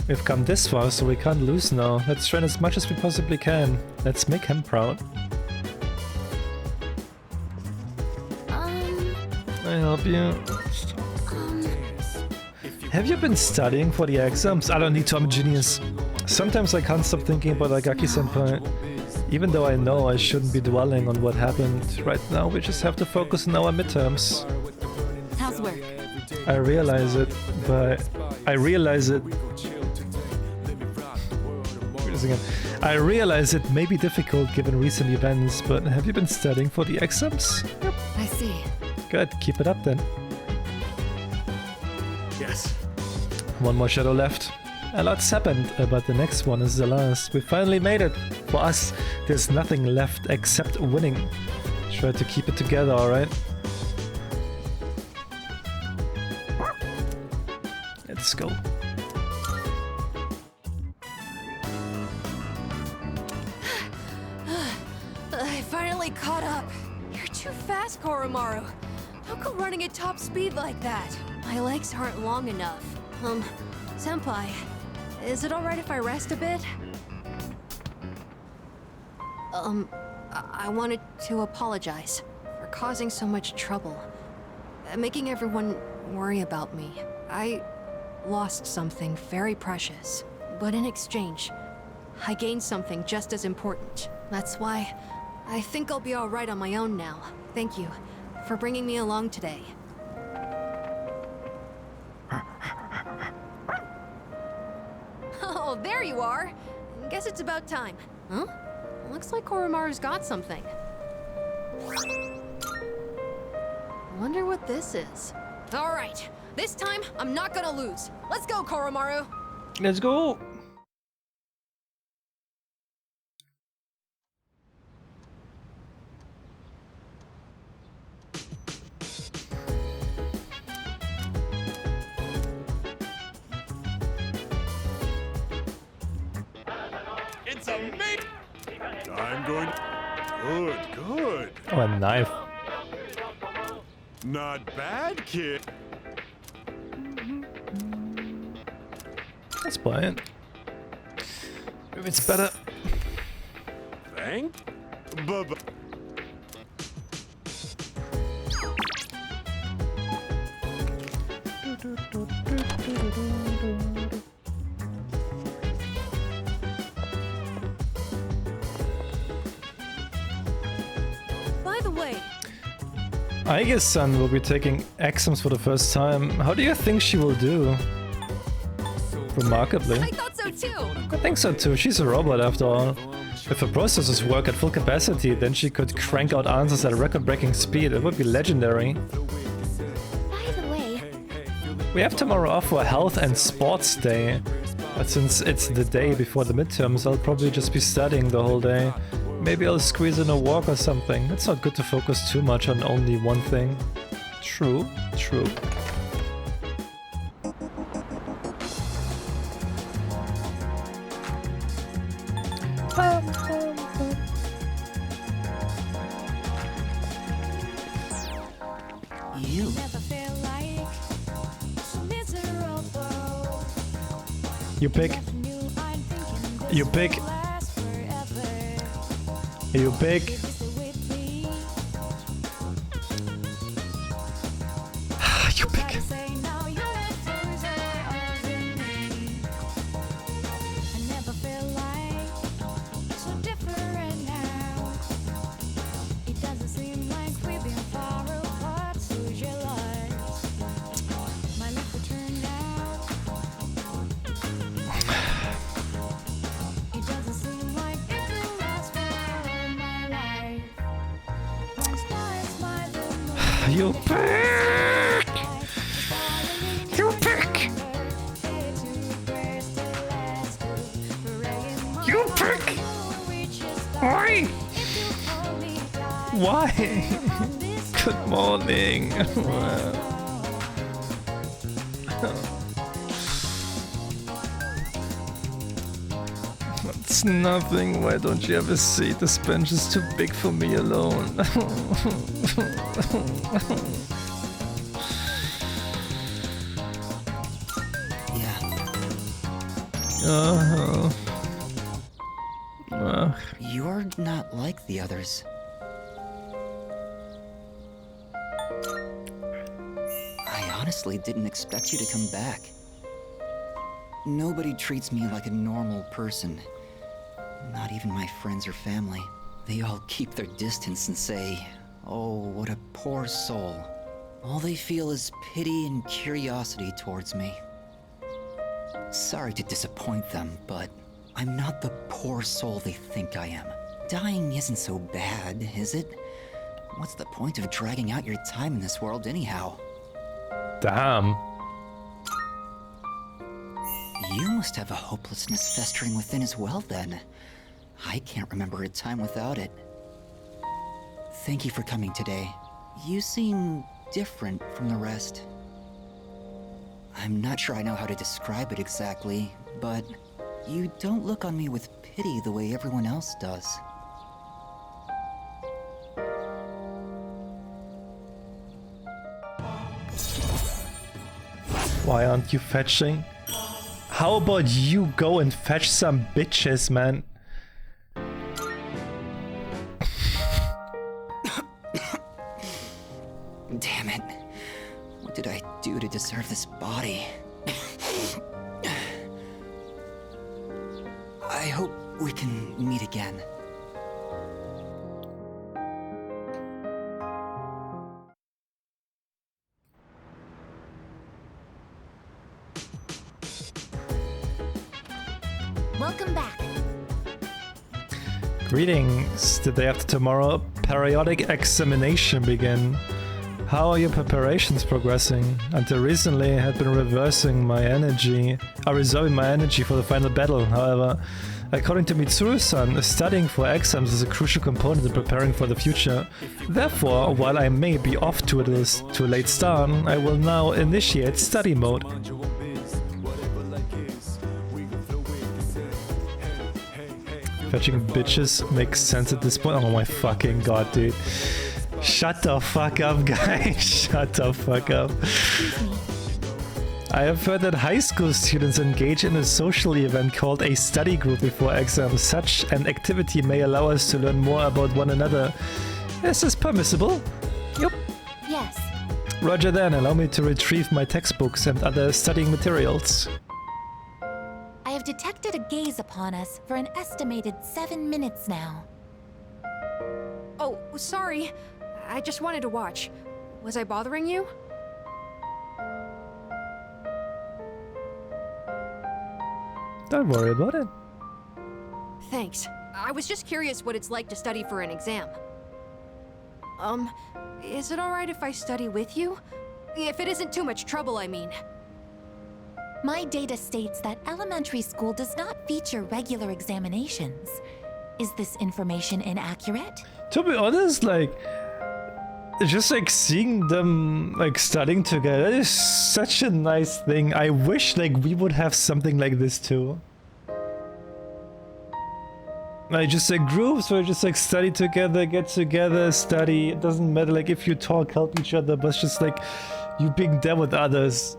We've come this far, so we can't lose now. Let's train as much as we possibly can. Let's make him proud. I help you. Have you been studying for the exams? I don't need to, I'm a genius. Sometimes I can't stop thinking about Agaki-senpai. Even though I know I shouldn't be dwelling on what happened. Right now we just have to focus on our midterms. How's work? I realize it, but I realize it. Using it. I realize it may be difficult given recent events, but have you been studying for the exams? Yep. I see. Good, keep it up then. Yes. One more shadow left. A lot's happened, but the next one is the last. We finally made it. For us, there's nothing left except winning. Try to keep it together, alright? Let's go. I finally caught up. You're too fast, Koromaru. How come running at top speed like that? My legs aren't long enough. Senpai, is it alright if I rest a bit? I wanted to apologize for causing so much trouble. Making everyone worry about me. I lost something very precious. But in exchange, I gained something just as important. That's why I think I'll be alright on my own now. Thank you for bringing me along today. Oh, there you are! Guess it's about time. Huh? Looks like Koromaru's got something. Wonder what this is. Alright, this time I'm not gonna lose. Let's go, Koromaru! Let's go! It's a me! I'm going. Good, good. Oh, a knife. Not bad, kid. Let's buy it. Maybe it's better. Thank. Bye. By the way, Aige-san will be taking exams for the first time. How do you think she will do? Remarkably. I thought so too! I think so too. She's a robot after all. If her processors work at full capacity, then she could crank out answers at a record-breaking speed. It would be legendary. By the way, We have tomorrow off for Health and Sports Day. But since it's the day before the midterms, I'll probably just be studying the whole day. Maybe I'll squeeze in a walk or something. It's not good to focus too much on only one thing. True, true. You. You pick. You pick. You pick. You pick. You pick! You pick! You pick! Why? Why? Good morning. It's nothing. Why don't you have a seat? This bench is too big for me alone. You're not like the others. I honestly didn't expect you to come back. Nobody treats me like a normal person. Not even my friends or family. They all keep their distance and say, "Oh, what a poor soul." All they feel is pity and curiosity towards me. Sorry to disappoint them, but I'm not the poor soul they think I am. Dying isn't so bad, is it? What's the point of dragging out your time in this world anyhow? Damn. You must have a hopelessness festering within as well, then. I can't remember a time without it. Thank you for coming today. You seem different from the rest. I'm not sure I know how to describe it exactly, but you don't look on me with pity the way everyone else does. Why aren't you fetching? How about you go and fetch some bitches, man? Damn it. What did I do to deserve this body? I hope we can meet again. Welcome back. Greetings. The day after tomorrow, periodic examination begin. How are your preparations progressing? Until recently, I had been reserving my energy for the final battle. However, according to Mizuz, studying for exams is a crucial component in preparing for the future. Therefore, while I may be off to a late start, I will now initiate study mode. Fetching bitches makes sense at this point. Oh my fucking god, dude. Shut the fuck up, guys. Shut the fuck up. I have heard that high school students engage in a social event called a study group before exams. Such an activity may allow us to learn more about one another. Is this permissible? Yep. Yes. Roger then, allow me to retrieve my textbooks and other studying materials. I have detected a gaze upon us for an estimated 7 minutes now. Oh, sorry. I just wanted to watch. Was I bothering you? Don't worry about it. Thanks. I was just curious what it's like to study for an exam. Is it alright if I study with you? If it isn't too much trouble, I mean. My data states that elementary school does not feature regular examinations. Is this information inaccurate? To be honest, like, just like seeing them like studying together is such a nice thing. I wish like we would have something like this too. Like just like groups where just like study together, get together, study. It doesn't matter like if you talk, help each other, but it's just like you being there with others.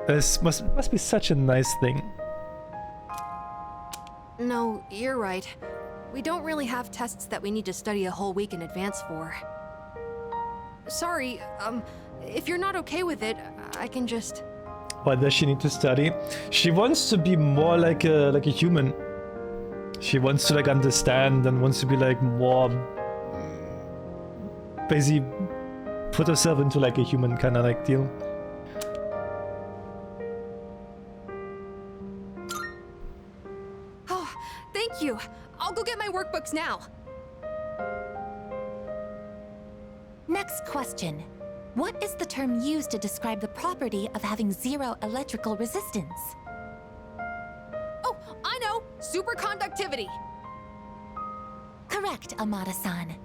This must be such a nice thing. No, you're right. We don't really have tests that we need to study a whole week in advance for. Sorry, if you're not okay with it, I can just... Why does she need to study? She wants to be more like a human. She wants to like understand and wants to be like more... basically put herself into like a human kind of like deal. Oh, thank you. I'll go get my workbooks now. Next question. What is the term used to describe the property of having zero electrical resistance? Oh, I know! Superconductivity! Correct, Amada-san.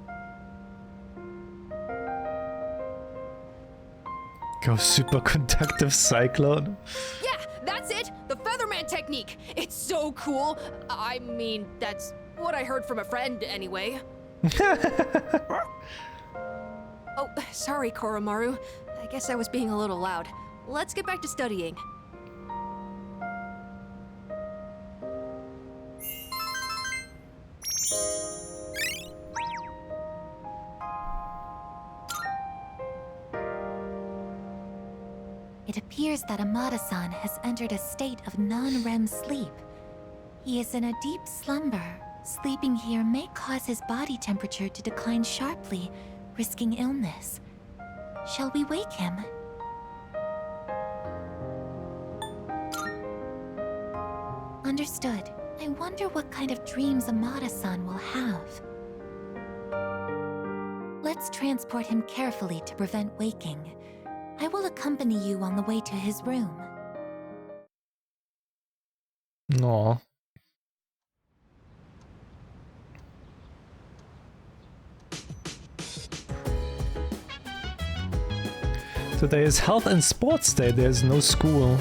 Go superconductive cyclone. Yeah, that's it! The Featherman technique! It's so cool! I mean, that's what I heard from a friend, anyway. Oh, sorry, Koromaru. I guess I was being a little loud. Let's get back to studying. It appears that Amada-san has entered a state of non-REM sleep. He is in a deep slumber. Sleeping here may cause his body temperature to decline sharply, risking illness. Shall we wake him? Understood. I wonder what kind of dreams Amada-san will have. Let's transport him carefully to prevent waking. I will accompany you on the way to his room. No. Today is Health and Sports Day, there's no school.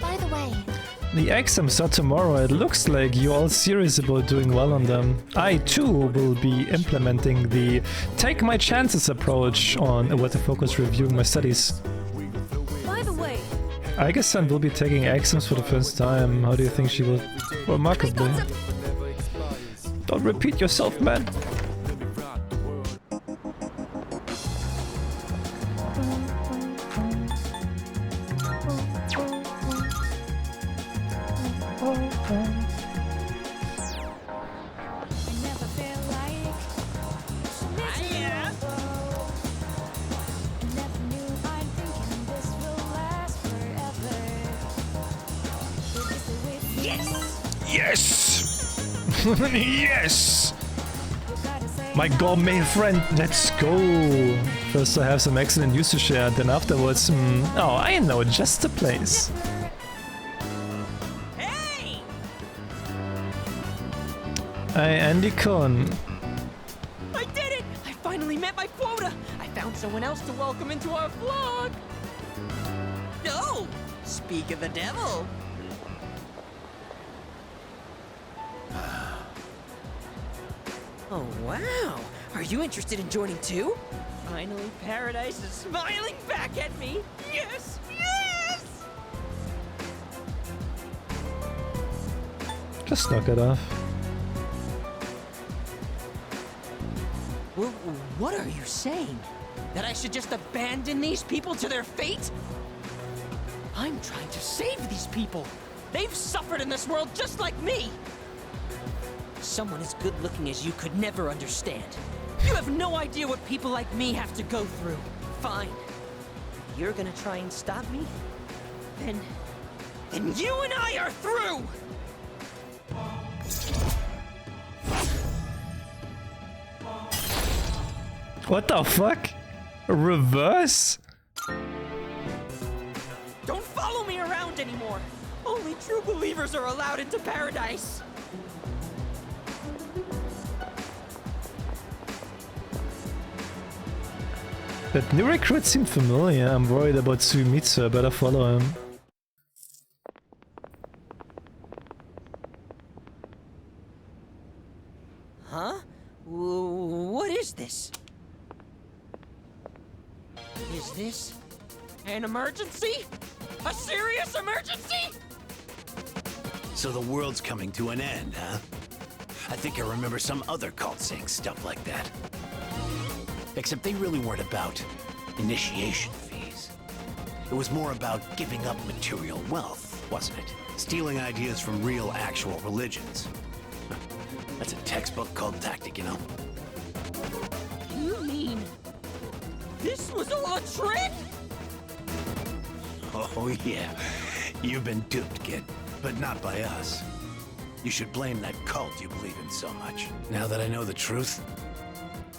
By the way, The exams are tomorrow. It looks like you're all serious about doing well on them. I too will be implementing the take my chances approach on a What the Focus reviewing my studies. By the way, Aige-san will be taking exams for the first time. How do you think she will? Remarkably. Don't repeat yourself, man. Yes! Yes! My gourmet friend, let's go! First I have some excellent news to share, then afterwards, oh, I know just the place. Hey! Hi, Andy Cohn. I did it! I finally met my quota! I found someone else to welcome into our vlog! Oh! Speak of the devil! Oh, wow! Are you interested in joining too? Finally, Paradise is smiling back at me! Yes! Yes! Just knock it off. What are you saying? That I should just abandon these people to their fate? I'm trying to save these people! They've suffered in this world just like me! Someone as good looking as you could never understand. You have no idea what people like me have to go through. Fine. You're gonna try and stop me? Then you and I are through! What the fuck? Reverse? Don't follow me around anymore! Only true believers are allowed into paradise! That new recruit seemed familiar. I'm worried about Suimitsu. I better follow him. Huh? What is this? Is this an emergency? A serious emergency? So the world's coming to an end, huh? I think I remember some other cult saying stuff like that. Except they really weren't about initiation fees. It was more about giving up material wealth, wasn't it? Stealing ideas from real, actual religions. That's a textbook cult tactic, you know? You mean this was all a trick? Oh yeah, you've been duped, kid. But not by us. You should blame that cult you believe in so much. Now that I know the truth,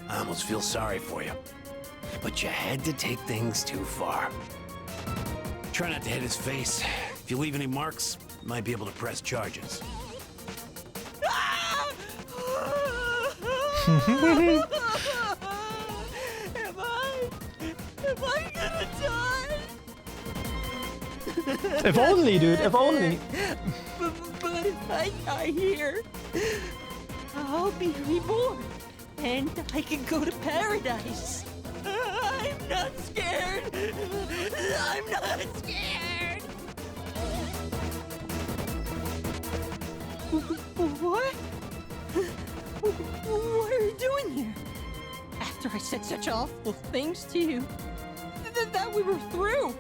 I almost feel sorry for you. But you had to take things too far. Try not to hit his face. If you leave any marks, you might be able to press charges. Am I gonna die? If only, dude, if only. But if I die here, I'll be reborn, and I can go to paradise. I'm not scared. I'm not scared. What? What are you doing here? After I said such awful things to you, that we were through.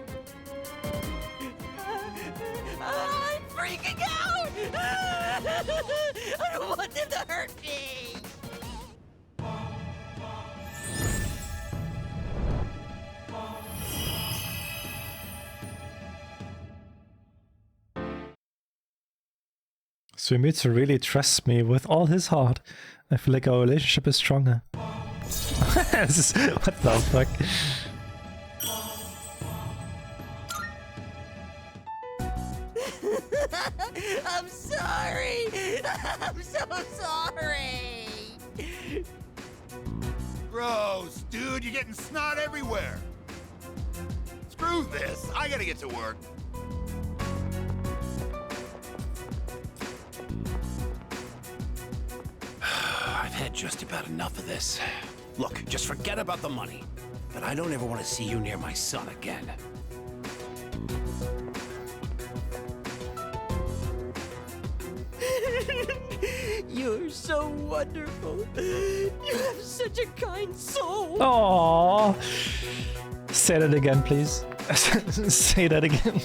I'm freaking out! I don't want them to hurt me! Suimitsu really trusts me with all his heart. I feel like our relationship is stronger. What the fuck? I'm sorry. I'm so sorry. Gross, dude, you're getting snot everywhere. Screw this. I gotta get to work. I've had just about enough of this. Look, just forget about the money. But I don't ever want to see you near my son again. You're so wonderful. You have such a kind soul. Aww. Say that again, please. Say that again.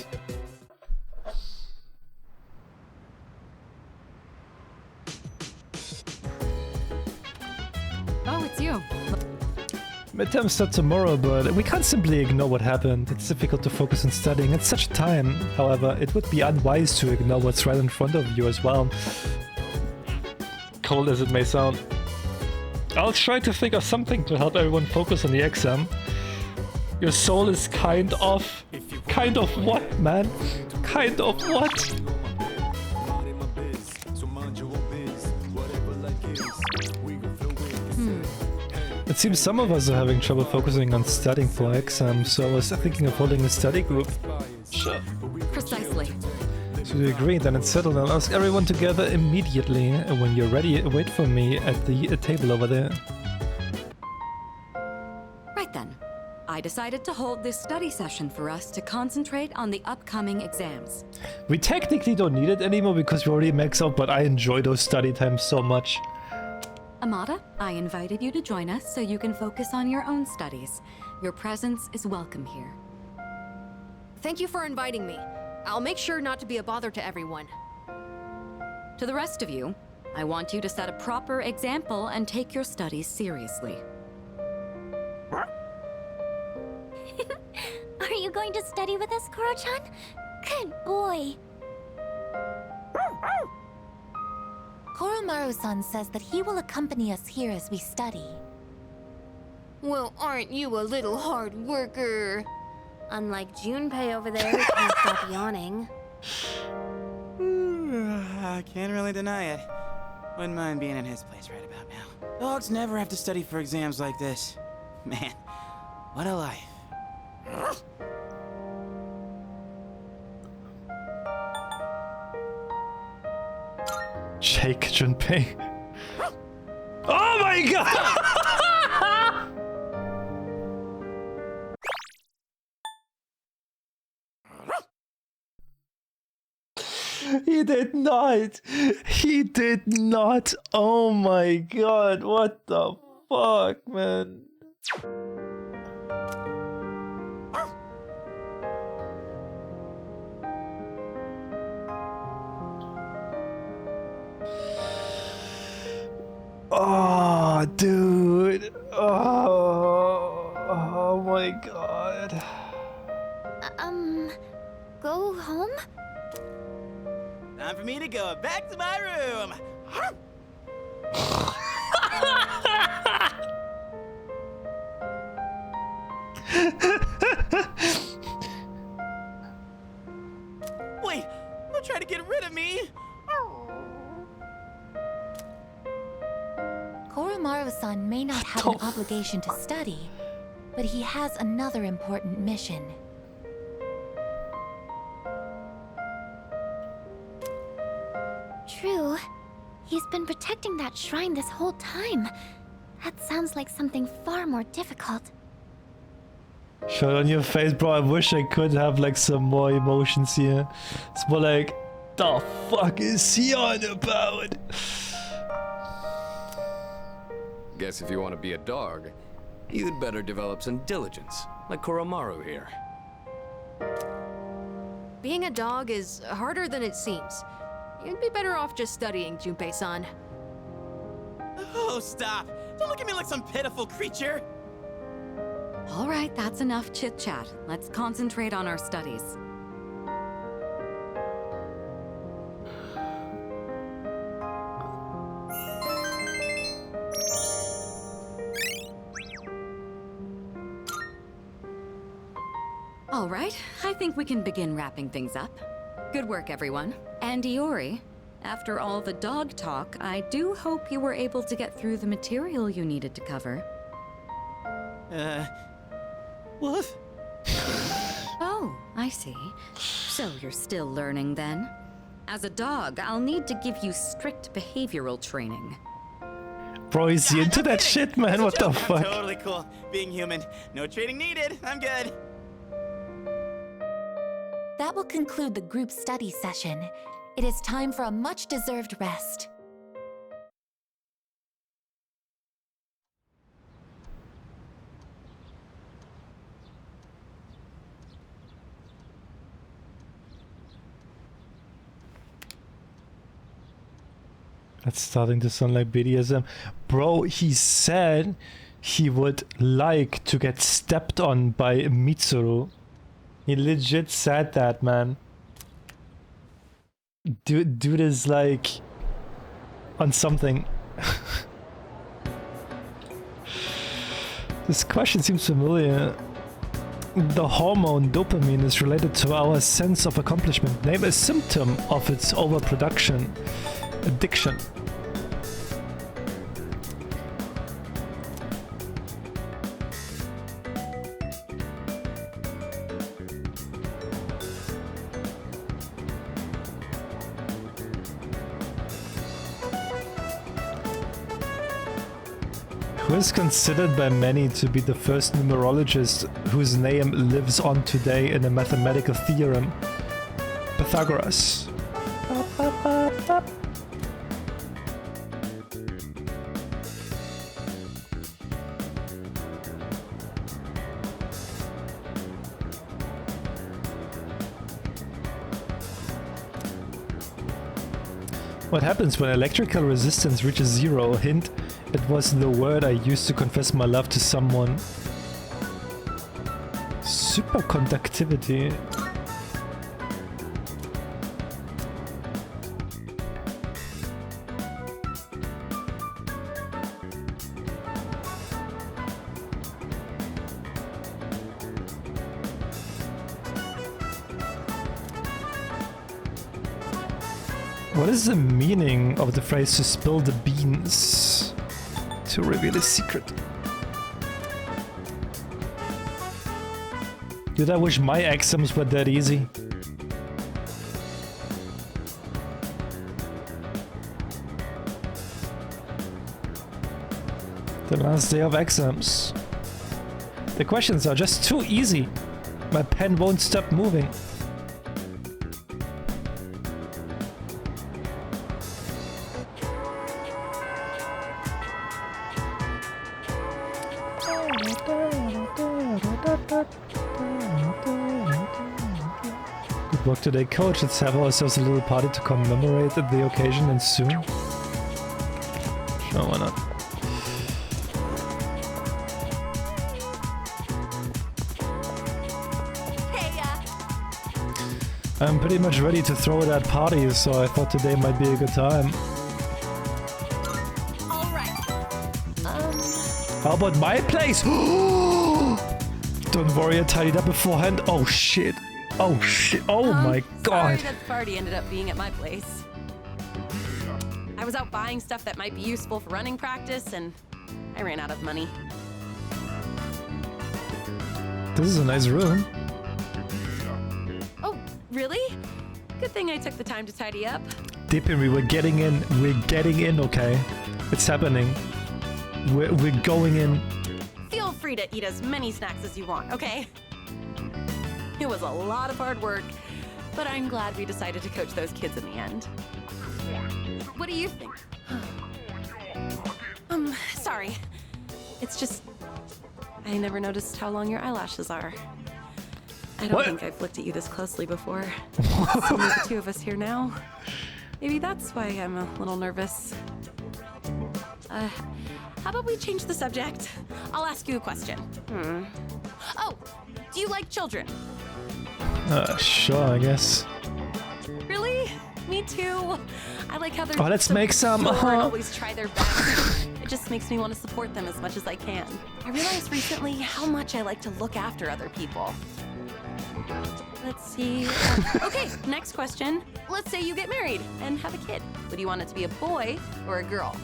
Oh, it's you. Midterms start tomorrow, but we can't simply ignore what happened. It's difficult to focus on studying at such a time. However, it would be unwise to ignore what's right in front of you as well. Cold as it may sound. I'll try to think of something to help everyone focus on the exam. Your soul is kind of what, man? Kind of what? It seems some of us are having trouble focusing on studying for exams, so I was thinking of holding a study group. Sure. Precisely. So you agree, then it's settled. I'll ask everyone together immediately. When you're ready, wait for me at the table over there. Right then. I decided to hold this study session for us to concentrate on the upcoming exams. We technically don't need it anymore because we already max out, but I enjoy those study times so much. Amada, I invited you to join us so you can focus on your own studies. Your presence is welcome here. Thank you for inviting me. I'll make sure not to be a bother to everyone. To the rest of you, I want you to set a proper example and take your studies seriously. Are you going to study with us, Koro-chan? Good boy. Koromaru-san says that he will accompany us here as we study. Well, aren't you a little hard worker? Unlike Junpei over there, who can't stop yawning. I can't really deny it. Wouldn't mind being in his place right about now. Dogs never have to study for exams like this. Man, what a life. Jake Junpei. Oh my god! He did not! He did not! Oh my god, what the fuck, man? Oh, dude. Oh my god. Go home? Time for me to go back to my room. Wait, don't try to get rid of me. Koromaru-san may not have an obligation to study, but he has another important mission. True. He's been protecting that shrine this whole time. That sounds like something far more difficult. Shut on your face, bro. I wish I could have like some more emotions here. It's more like, the fuck is he on about? Guess if you want to be a dog, you'd better develop some diligence, like Koromaru here. Being a dog is harder than it seems. You'd be better off just studying, Junpei-san. Oh, stop. Don't look at me like some pitiful creature. All right, that's enough chit-chat. Let's concentrate on our studies. All right, I think we can begin wrapping things up. Good work, everyone. And Iori, after all the dog talk, I do hope you were able to get through the material you needed to cover. What? Oh, I see. So you're still learning then? As a dog, I'll need to give you strict behavioral training. Bro, is he into that shit, man? What the I'm fuck? totally cool. Being human. No training needed. I'm good. That will conclude the group study session. It is time for a much-deserved rest. That's starting to sound like BDSM. Bro, he said he would like to get stepped on by Mitsuru. He legit said that, man. Dude is like on something. This question seems familiar. The hormone dopamine is related to our sense of accomplishment. Name a symptom of its overproduction. Addiction. Who is considered by many to be the first numerologist whose name lives on today in a mathematical theorem? Pythagoras. What happens when electrical resistance reaches zero? Hint, it was the word I used to confess my love to someone. Superconductivity. What is the meaning of the phrase to spill the beans? To reveal a secret. Dude, I wish my exams were that easy. The last day of exams. The questions are just too easy. My pen won't stop moving. Good work today, coach. Let's have ourselves a little party to commemorate the occasion and soon. Sure, why not? I'm pretty much ready to throw that party, so I thought today might be a good time. How about my place? Don't worry, I tidied up beforehand. Oh shit. Oh shit. Oh my god. Sorry that the party ended up being at my place. I was out buying stuff that might be useful for running practice, and I ran out of money. This is a nice room. Oh, really? Good thing I took the time to tidy up. Dippin, we're getting in. We're getting in, okay? It's happening. We're going in. Feel free to eat as many snacks as you want, okay? It was a lot of hard work, but I'm glad we decided to coach those kids in the end. What do you think? Sorry. It's just, I never noticed how long your eyelashes are. I don't think I've looked at you this closely before. It's only the two of us here now. Maybe that's why I'm a little nervous. How about we change the subject? I'll ask you a question. Oh, do you like children? Sure, I guess. Really? Me too. I like how they're let's make some. and always try their best. It just makes me want to support them as much as I can. I realized recently how much I like to look after other people. Let's see. Okay, next question. Let's say you get married and have a kid. Would you want it to be a boy or a girl?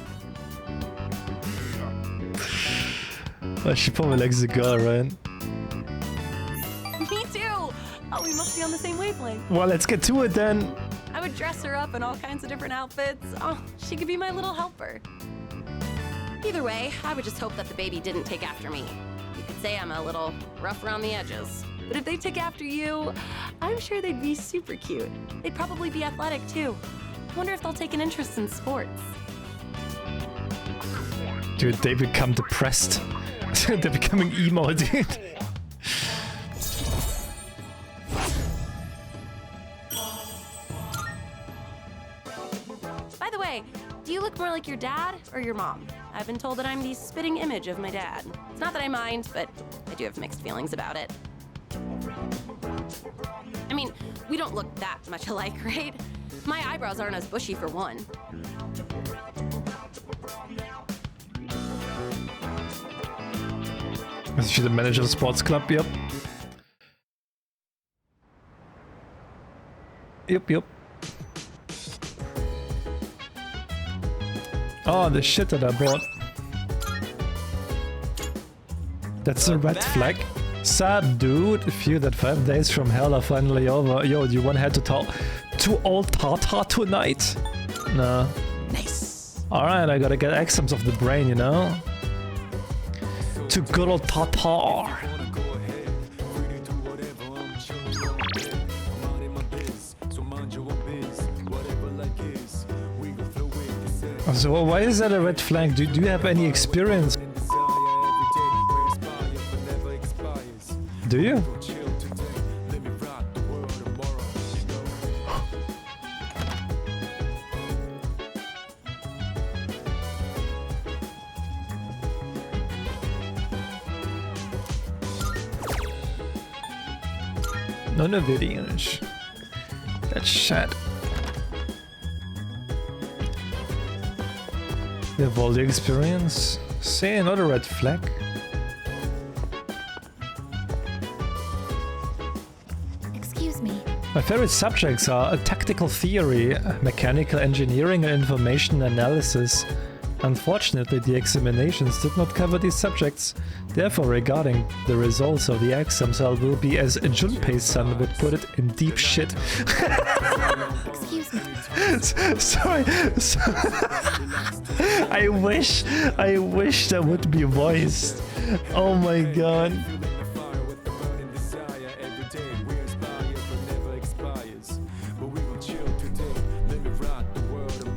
Well, she probably likes the girl, right? Me too! Oh, we must be on the same wavelength. Well, let's get to it then. I would dress her up in all kinds of different outfits. Oh, she could be my little helper. Either way, I would just hope that the baby didn't take after me. You could say I'm a little rough around the edges. But if they took after you, I'm sure they'd be super cute. They'd probably be athletic too. Wonder if they'll take an interest in sports. Dude, they become depressed. They're becoming emo, dude. By the way, do you look more like your dad or your mom? I've been told that I'm the spitting image of my dad. It's not that I mind, but I do have mixed feelings about it. I mean, we don't look that much alike, right? My eyebrows aren't as bushy for one. Is she the manager of the sports club? Yep. Yep. Oh, the shit that I bought. That's a red flag. Sad dude, feel that 5 days from hell are finally over. Yo, do you want to head to Old Tartar tonight? Nah. Nice. Alright, I gotta get exams of the brain, you know? To good old Tartar. So why is that a red flag? Do you have any experience? Do you? None of it is. That's sad. You have all the experience. Say another red flag. Excuse me. My favorite subjects are tactical theory, mechanical engineering, and information analysis. Unfortunately, the examinations did not cover these subjects. Therefore, regarding the results of the exams, I will be, as Junpei's son would put it, in deep shit. Excuse me. Sorry. I wish that would be voiced. Oh my god.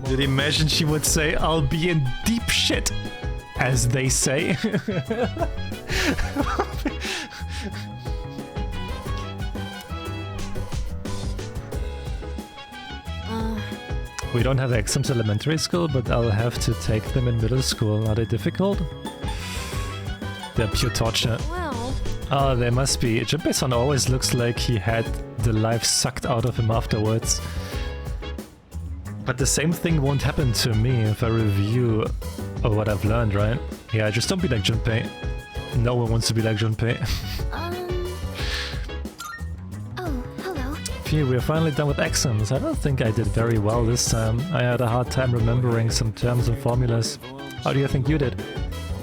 Did you imagine she would say, I'll be in deep shit, as they say? We don't have exams elementary school, but I'll have to take them in middle school. Are they difficult? They're pure torture. Well... Oh, they must be. Junpei-san always looks like he had the life sucked out of him afterwards. But the same thing won't happen to me if I review what I've learned, right? Yeah, just don't be like Junpei. No one wants to be like Junpei. Oh, hello. Phew, we're finally done with exams. I don't think I did very well this time. I had a hard time remembering some terms and formulas. How do you think you did?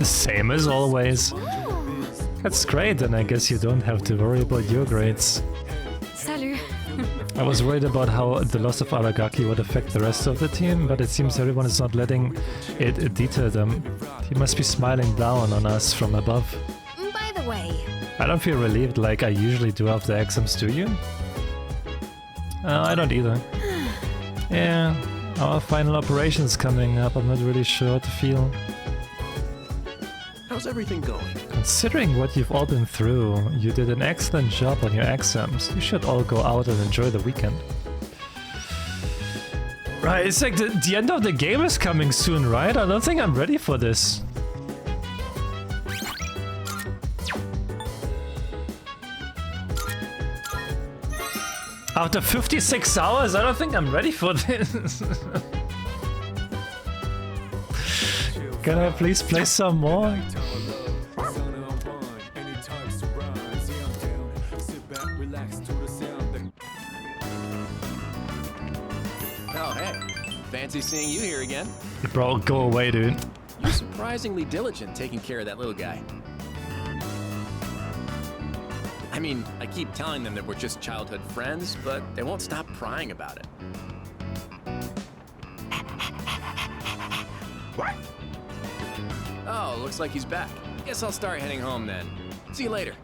The same as always. That's great, and I guess you don't have to worry about your grades. Salut. I was worried about how the loss of Aragaki would affect the rest of the team, but it seems everyone is not letting it deter them. He must be smiling down on us from above. By the way... I don't feel relieved like I usually do after exams, do you? I don't either. Yeah, our final operation's coming up. I'm not really sure how to feel. How's everything going? Considering what you've all been through, you did an excellent job on your exams. You should all go out and enjoy the weekend. Right, it's like the end of the game is coming soon, right? I don't think I'm ready for this. After 56 hours, I don't think I'm ready for this. Can I please play some more? Anytime surprise, yeah, I'm down. Sit back, relax, Fancy seeing you here again. Bro, go away, dude. You're surprisingly diligent taking care of that little guy. I mean, I keep telling them that we're just childhood friends, but they won't stop prying about it. What? Oh, looks like he's back. Guess I'll start heading home then. See you later.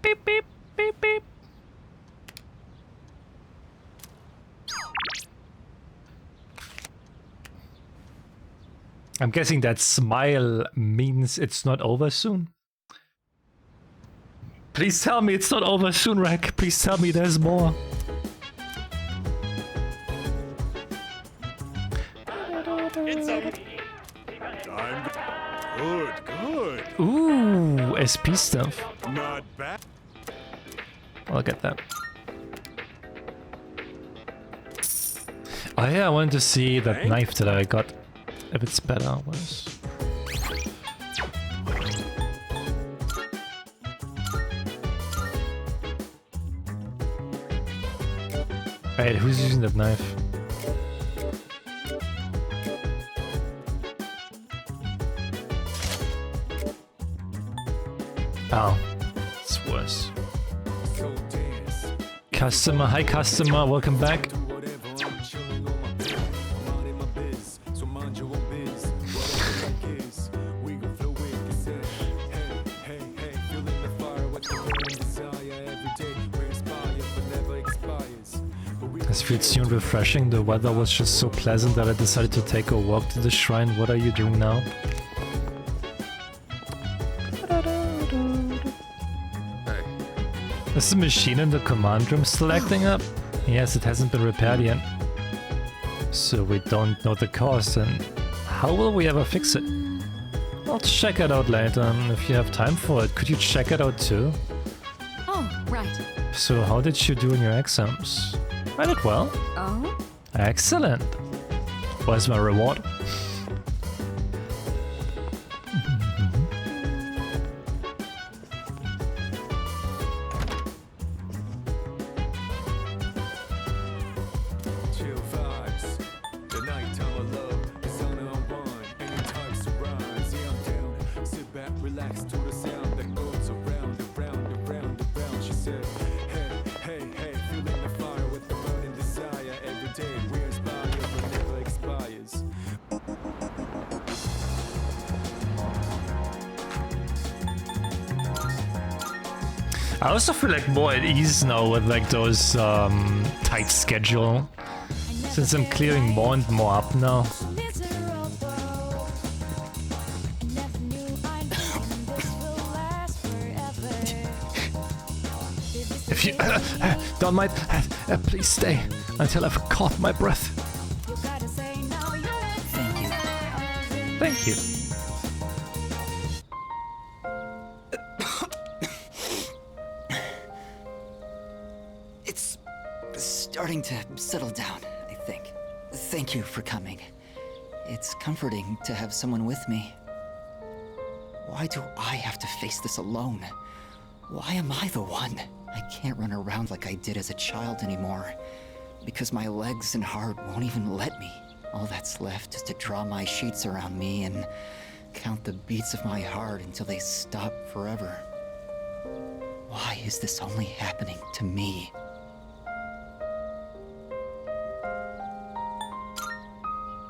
Beep, beep, beep, beep. I'm guessing that smile means it's not over soon. Please tell me it's not over soon, Rack. Please tell me there's more. It's up. I'm good, good. Ooh, SP stuff. Not bad. I'll get that. Oh yeah, I wanted to see that knife that I got. If it's better or worse. Wait, who's using that knife? Oh, it's worse. Customer, hi customer, welcome back. This feels new and refreshing. The weather was just so pleasant that I decided to take a walk to the shrine. What are you doing now? Is the machine in the command room still acting up? Yes, it hasn't been repaired yet. So we don't know the cause, and how will we ever fix it? I'll check it out later, if you have time for it. Could you check it out too? Oh, right. So how did you do in your exams? I did well. Oh? Excellent. Where's my reward? I also feel like more at ease now with like those tight schedule, since I'm clearing more and more up now. If you don't mind, please stay until I've caught my breath. Thank you. Thank you. It's starting to settle down, I think. Thank you for coming. It's comforting to have someone with me. Why do I have to face this alone? Why am I the one? I can't run around like I did as a child anymore, because my legs and heart won't even let me. All that's left is to draw my sheets around me and count the beats of my heart until they stop forever. Why is this only happening to me?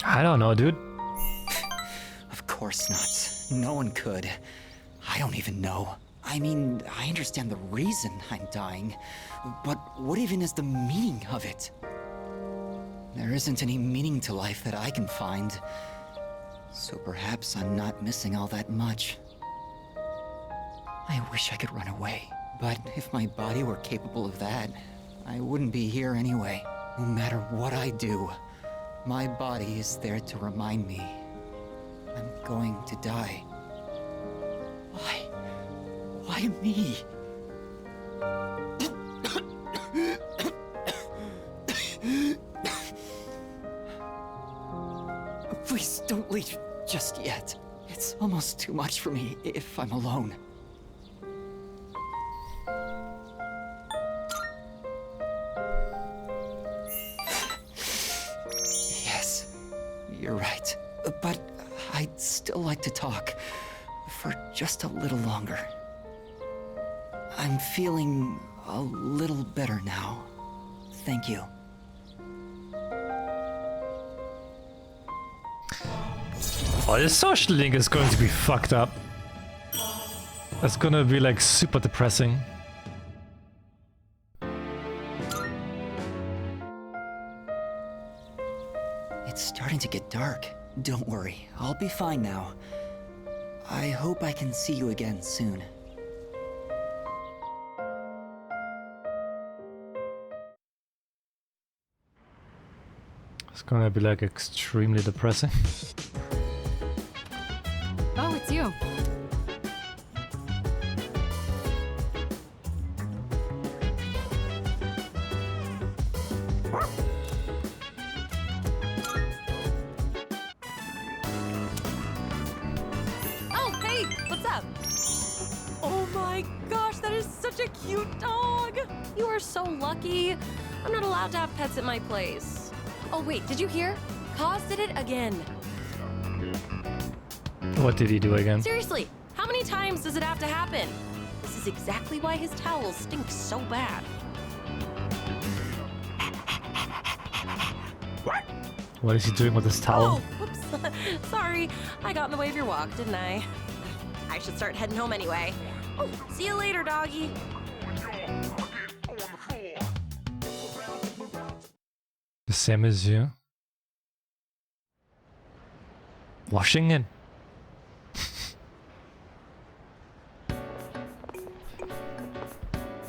I don't know, dude. Of course not. No one could. I don't even know. I mean, I understand the reason I'm dying, but what even is the meaning of it? There isn't any meaning to life that I can find, so perhaps I'm not missing all that much. I wish I could run away, but if my body were capable of that, I wouldn't be here anyway. No matter what I do, my body is there to remind me I'm going to die. Why? Why me? Please don't leave just yet. It's almost too much for me if I'm alone. Yes, you're right. But I'd still like to talk for just a little longer. I'm feeling a little better now. Thank you. Oh, the social link is going to be fucked up. That's gonna be like super depressing. It's starting to get dark. Don't worry, I'll be fine now. I hope I can see you again soon. It's gonna be like extremely depressing. Oh, it's you. Oh, hey, what's up? Oh my gosh, that is such a cute dog. You are so lucky. I'm not allowed to have pets at my place. Oh wait, did you hear? Kaz did it again. What did he do again? Seriously, how many times does it have to happen? This is exactly why his towels stink so bad. What is he doing with his towel? Oh, whoops. Sorry, I got in the way of your walk, didn't I? I should start heading home anyway. Oh, see you later, doggy. The same as you. Washing it.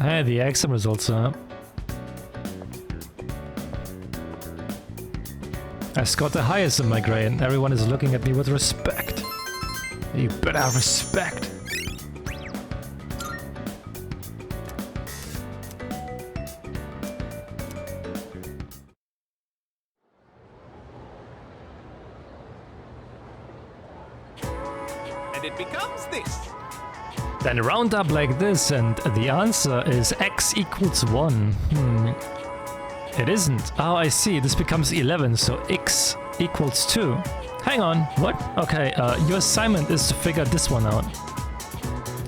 Hey, the exam results are up. I scored the highest in my grade and everyone is looking at me with respect. You better have respect. And it becomes this. Then round up like this and the answer is x equals 1. It isn't. Oh, I see. This becomes 11, so x equals 2. Hang on. What? Okay, your assignment is to figure this one out.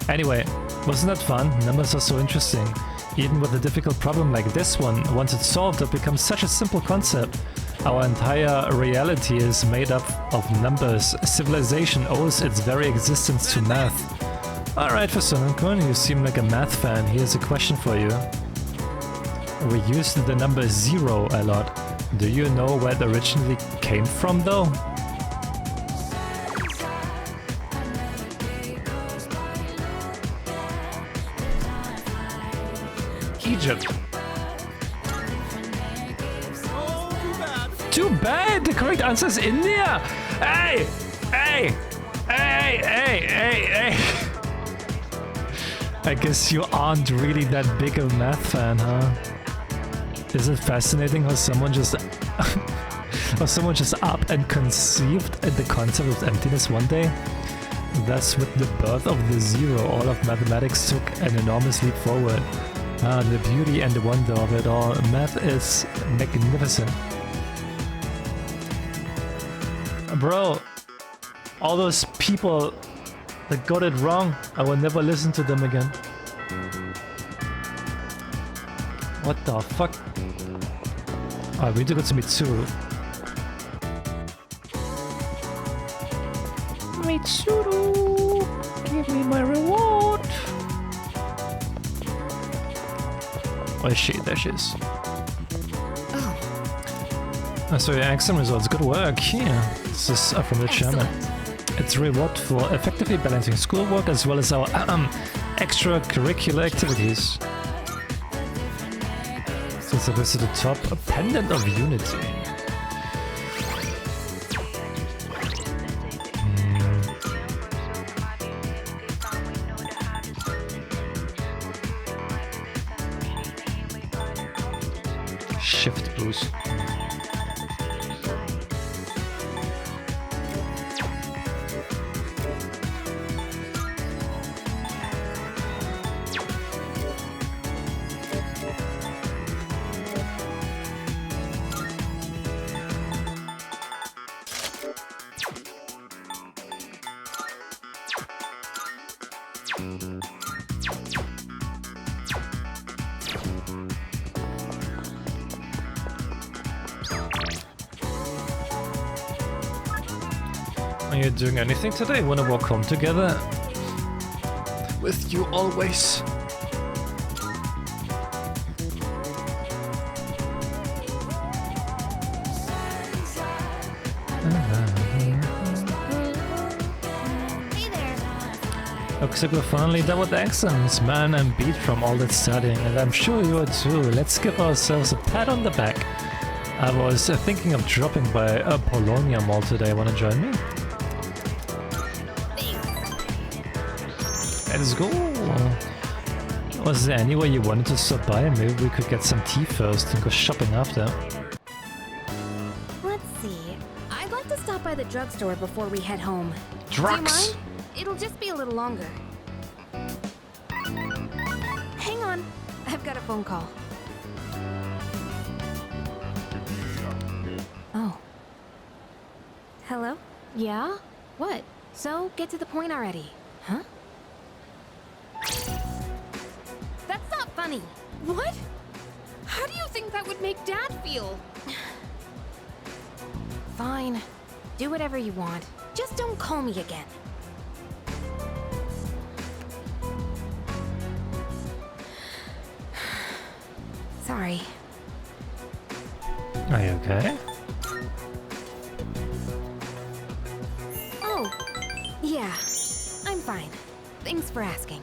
Anyway, wasn't that fun? Numbers are so interesting. Even with a difficult problem like this one, once it's solved, it becomes such a simple concept. Our entire reality is made up of numbers. Civilization owes its very existence to math. Alright, for Sonokun, you seem like a math fan. Here's a question for you. We used the number 0 a lot. Do you know where it originally came from, though? Egypt. Too bad! The correct answer is India! Hey! Hey! Hey! Hey! Hey! Hey! I guess you aren't really that big a math fan, huh? Isn't it fascinating how someone just up and conceived the concept of emptiness one day? Thus, with the birth of the 0, all of mathematics took an enormous leap forward. Ah, the beauty and the wonder of it all. Math is magnificent. Bro, all those people that got it wrong, I will never listen to them again. What the fuck? Oh, we need to go to Mitsuru. Mitsuru, give me my reward. Where is she? There she is. Oh, so your exam results, good work. Here, this is from the chairman. It's a reward for effectively balancing schoolwork as well as our extracurricular activities. So this is the top pendant of unity. Shift boost. Are you doing anything today? Wanna walk home together? With you always. Looks like we're finally done with the exams. Man, I'm beat from all that studying, and I'm sure you are too. Let's give ourselves a pat on the back. I was thinking of dropping by a Polonia Mall today. Wanna join me? Let's go! Was there anywhere you wanted to stop by? Maybe we could get some tea first and go shopping after. Let's see. I'd like to stop by the drugstore before we head home. Drugs? Do you mind? It'll just be a little longer. Hang on. I've got a phone call. Oh. Hello? Yeah? What? So, get to the point already. Huh? That's not funny. What? How do you think that would make Dad feel? Fine. Do whatever you want. Just don't call me again. Sorry. Are you okay? Oh, yeah. I'm fine. Thanks for asking.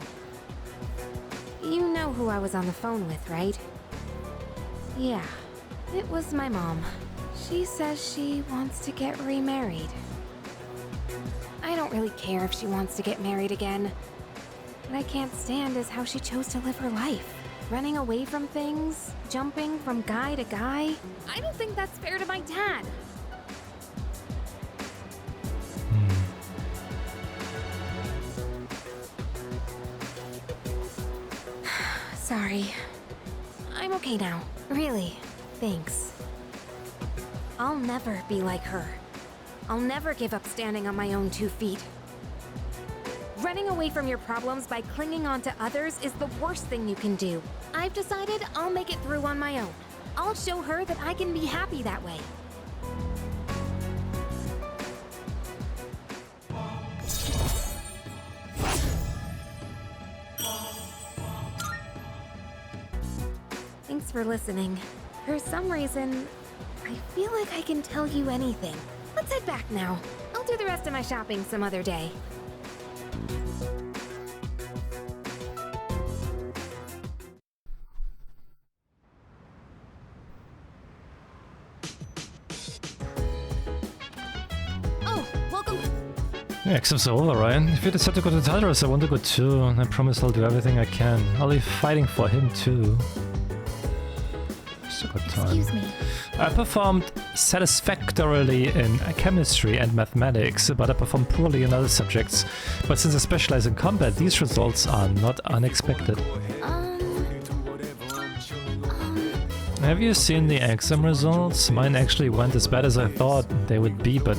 You know who I was on the phone with, right? Yeah, it was my mom. She says she wants to get remarried. I don't really care if she wants to get married again. What I can't stand is how she chose to live her life. Running away from things, jumping from guy to guy. I don't think that's fair to my dad. Sorry. I'm okay now. Really. Thanks. I'll never be like her. I'll never give up standing on my own 2 feet. Running away from your problems by clinging on to others is the worst thing you can do. I've decided I'll make it through on my own. I'll show her that I can be happy that way. Thanks for listening. For some reason, I feel like I can tell you anything. Let's head back now. I'll do the rest of my shopping some other day. Oh, welcome. Yeah, exams are over, Ryan. If you decide to go to Tartarus, I want to go too. I promise I'll do everything I can. I'll be fighting for him too. Just a good time. Excuse me. I performed satisfactorily in chemistry and mathematics, but I performed poorly in other subjects. But since I specialize in combat, these results are not unexpected. Have you seen the exam results? Mine actually went as bad as I thought they would be, but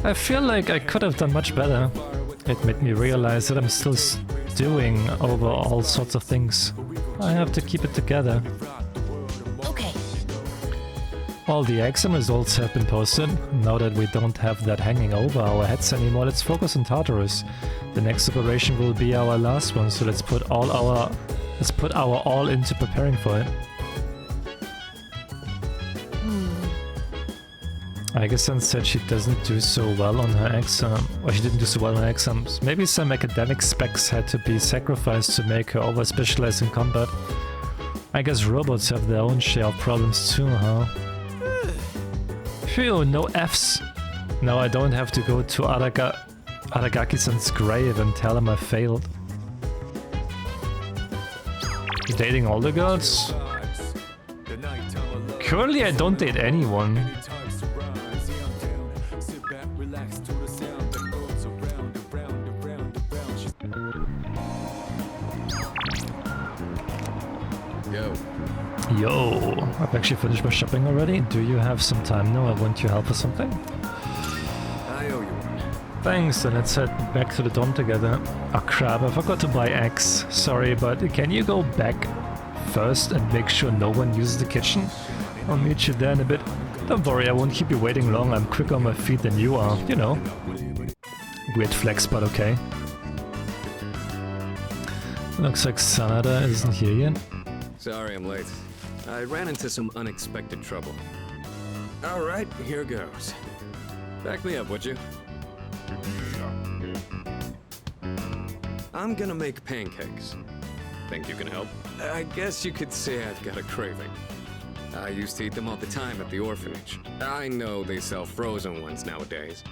I feel like I could have done much better. It made me realize that I'm still stewing over all sorts of things. I have to keep it together. All the exam results have been posted. Now that we don't have that hanging over our heads anymore, let's focus on Tartarus. The next operation will be our last one, so let's put our all into preparing for it. Agatha said she doesn't do so well on her exam, or she didn't do so well on her exams. Maybe some academic specs had to be sacrificed to make her over specialized in combat. I guess robots have their own share of problems too, huh? Phew, no Fs. Now I don't have to go to Aragaki-san's grave and tell him I failed. You dating all the girls? Currently I don't date anyone. Yo, I've actually finished my shopping already. Do you have some time now? I want your help with something. I owe you one. Thanks, and let's head back to the dorm together. Oh crap, I forgot to buy eggs. Sorry, but can you go back first and make sure no one uses the kitchen? I'll meet you there in a bit. Don't worry, I won't keep you waiting long. I'm quicker on my feet than you are, you know. Weird flex, but okay. Looks like Sanada isn't here yet. Sorry I'm late. I ran into some unexpected trouble. Alright, here goes. Back me up, would you? I'm gonna make pancakes. Think you can help? I guess you could say I've got a craving. I used to eat them all the time at the orphanage. I know they sell frozen ones nowadays,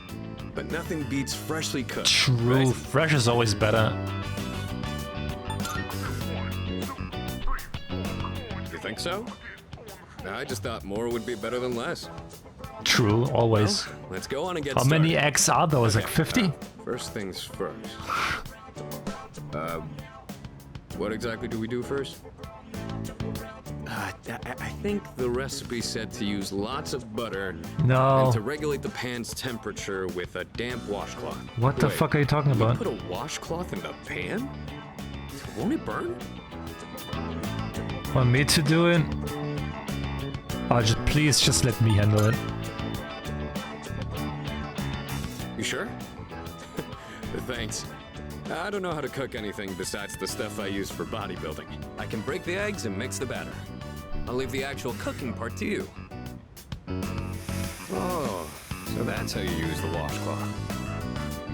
but nothing beats freshly cooked. True, right? fresh is always better. You think so? I just thought more would be better than less. True, always. Well, let's go on and get How started. many eggs are those? Like 50? First things first. What exactly do we do first? I think the recipe said to use lots of butter No. and to regulate the pan's temperature with a damp washcloth. What the Wait, fuck are you talking about? You put a washcloth in the pan? Won't it burn? Want me to do it? Oh, please just let me handle it. You sure? Thanks. I don't know how to cook anything besides the stuff I use for bodybuilding. I can break the eggs and mix the batter. I'll leave the actual cooking part to you. Oh, so that's how you use the washcloth.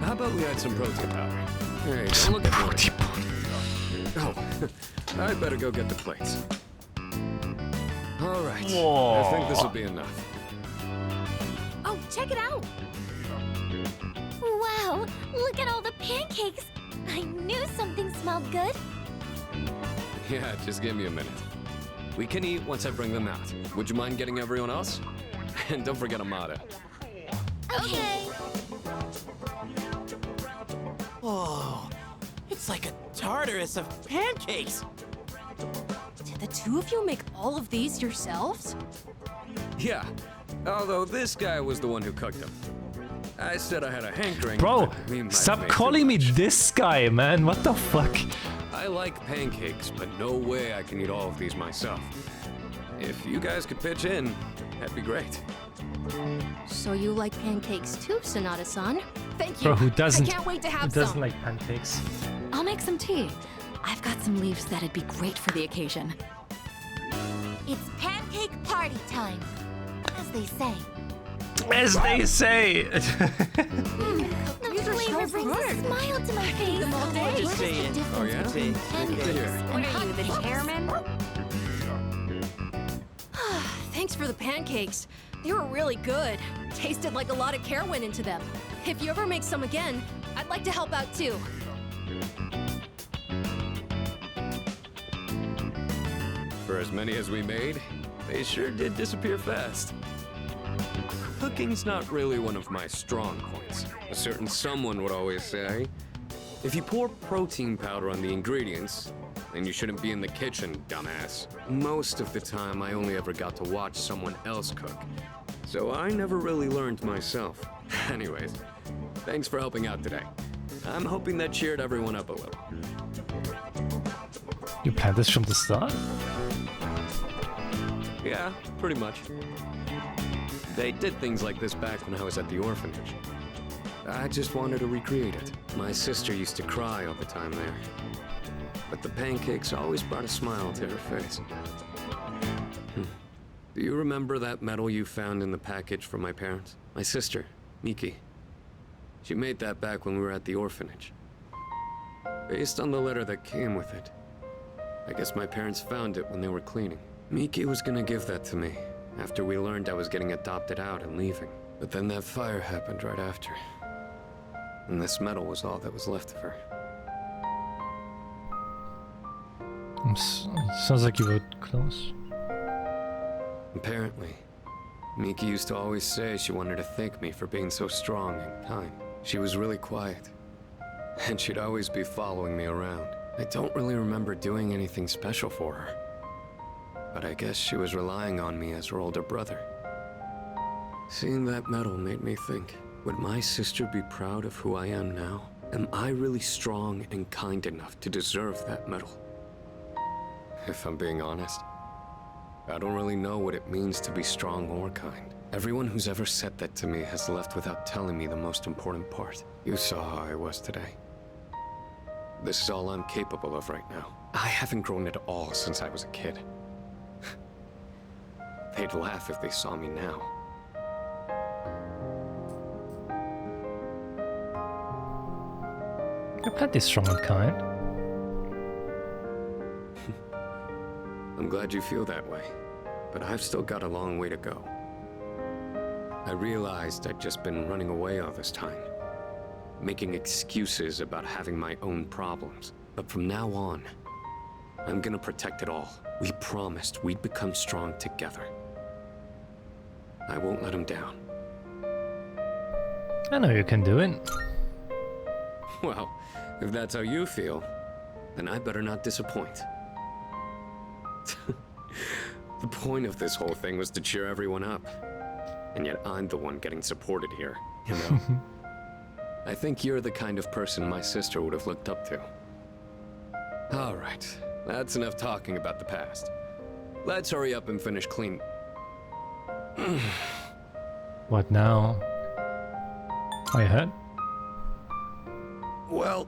How about we add some protein powder? Hey, don't look at me. Oh, I better go get the plates. All right. Whoa. I think this will be enough. Oh, check it out! Wow, look at all the pancakes! I knew something smelled good. Yeah, just give me a minute. We can eat once I bring them out. Would you mind getting everyone else? And don't forget Amada. Okay. Whoa, it's like a Tartarus of pancakes. Did the two of you make all of these yourselves? Yeah, although this guy was the one who cooked them. I said I had a hankering. Bro, but we might stop make calling me this guy, man. What the fuck? I like pancakes, but no way I can eat all of these myself. If you guys could pitch in, that'd be great. So you like pancakes too, Sonata-san? Thank you. Bro, who doesn't? I can't wait to have Who doesn't some. like pancakes? I'll make some tea. I've got some leaves that'd be great for the occasion. It's pancake party time, as they say. As they say. The flavor brings a smile to my face. Just say it. Oh yeah? Good to hear. What are you, the chairman? Thanks for the pancakes. They were really good. Tasted like a lot of care went into them. If you ever make some again, I'd like to help out too. For as many as we made, they sure did disappear fast. Cooking's not really one of my strong points. A certain someone would always say, if you pour protein powder on the ingredients, then you shouldn't be in the kitchen, dumbass. Most of the time, I only ever got to watch someone else cook. So I never really learned myself. Anyways, thanks for helping out today. I'm hoping that cheered everyone up a little. You planned this from the start? Yeah, pretty much. They did things like this back when I was at the orphanage. I just wanted to recreate it. My sister used to cry all the time there. But the pancakes always brought a smile to her face. Do you remember that medal you found in the package from my parents? My sister, Miki. She made that back when we were at the orphanage. Based on the letter that came with it. I guess my parents found it when they were cleaning. Miki was gonna give that to me after we learned I was getting adopted out and leaving. But then that fire happened right after. And this medal was all that was left of her. Sounds like you were close. Apparently, Miki used to always say she wanted to thank me for being so strong and kind. She was really quiet, and she'd always be following me around. I don't really remember doing anything special for her, but I guess she was relying on me as her older brother. Seeing that medal made me think, Would my sister be proud of who I am now? Am I really strong and kind enough to deserve that medal? If I'm being honest, I don't really know what it means to be strong or kind. Everyone who's ever said that to me has left without telling me the most important part. You saw how I was today. This is all I'm capable of right now. I haven't grown at all since I was a kid. They'd laugh if they saw me now. You're plenty strong and kind. I'm glad you feel that way, but I've still got a long way to go. I realized I'd just been running away all this time, making excuses about having my own problems. But from now on, I'm gonna protect it all. We promised we'd become strong together. I won't let him down. I know you can do it. Well, if that's how you feel, then I better not disappoint. The point of this whole thing was to cheer everyone up. And yet I'm the one getting supported here, you know? I think you're the kind of person my sister would have looked up to. All right, that's enough talking about the past. Let's hurry up and finish clean. What now? Are you hurt? Well,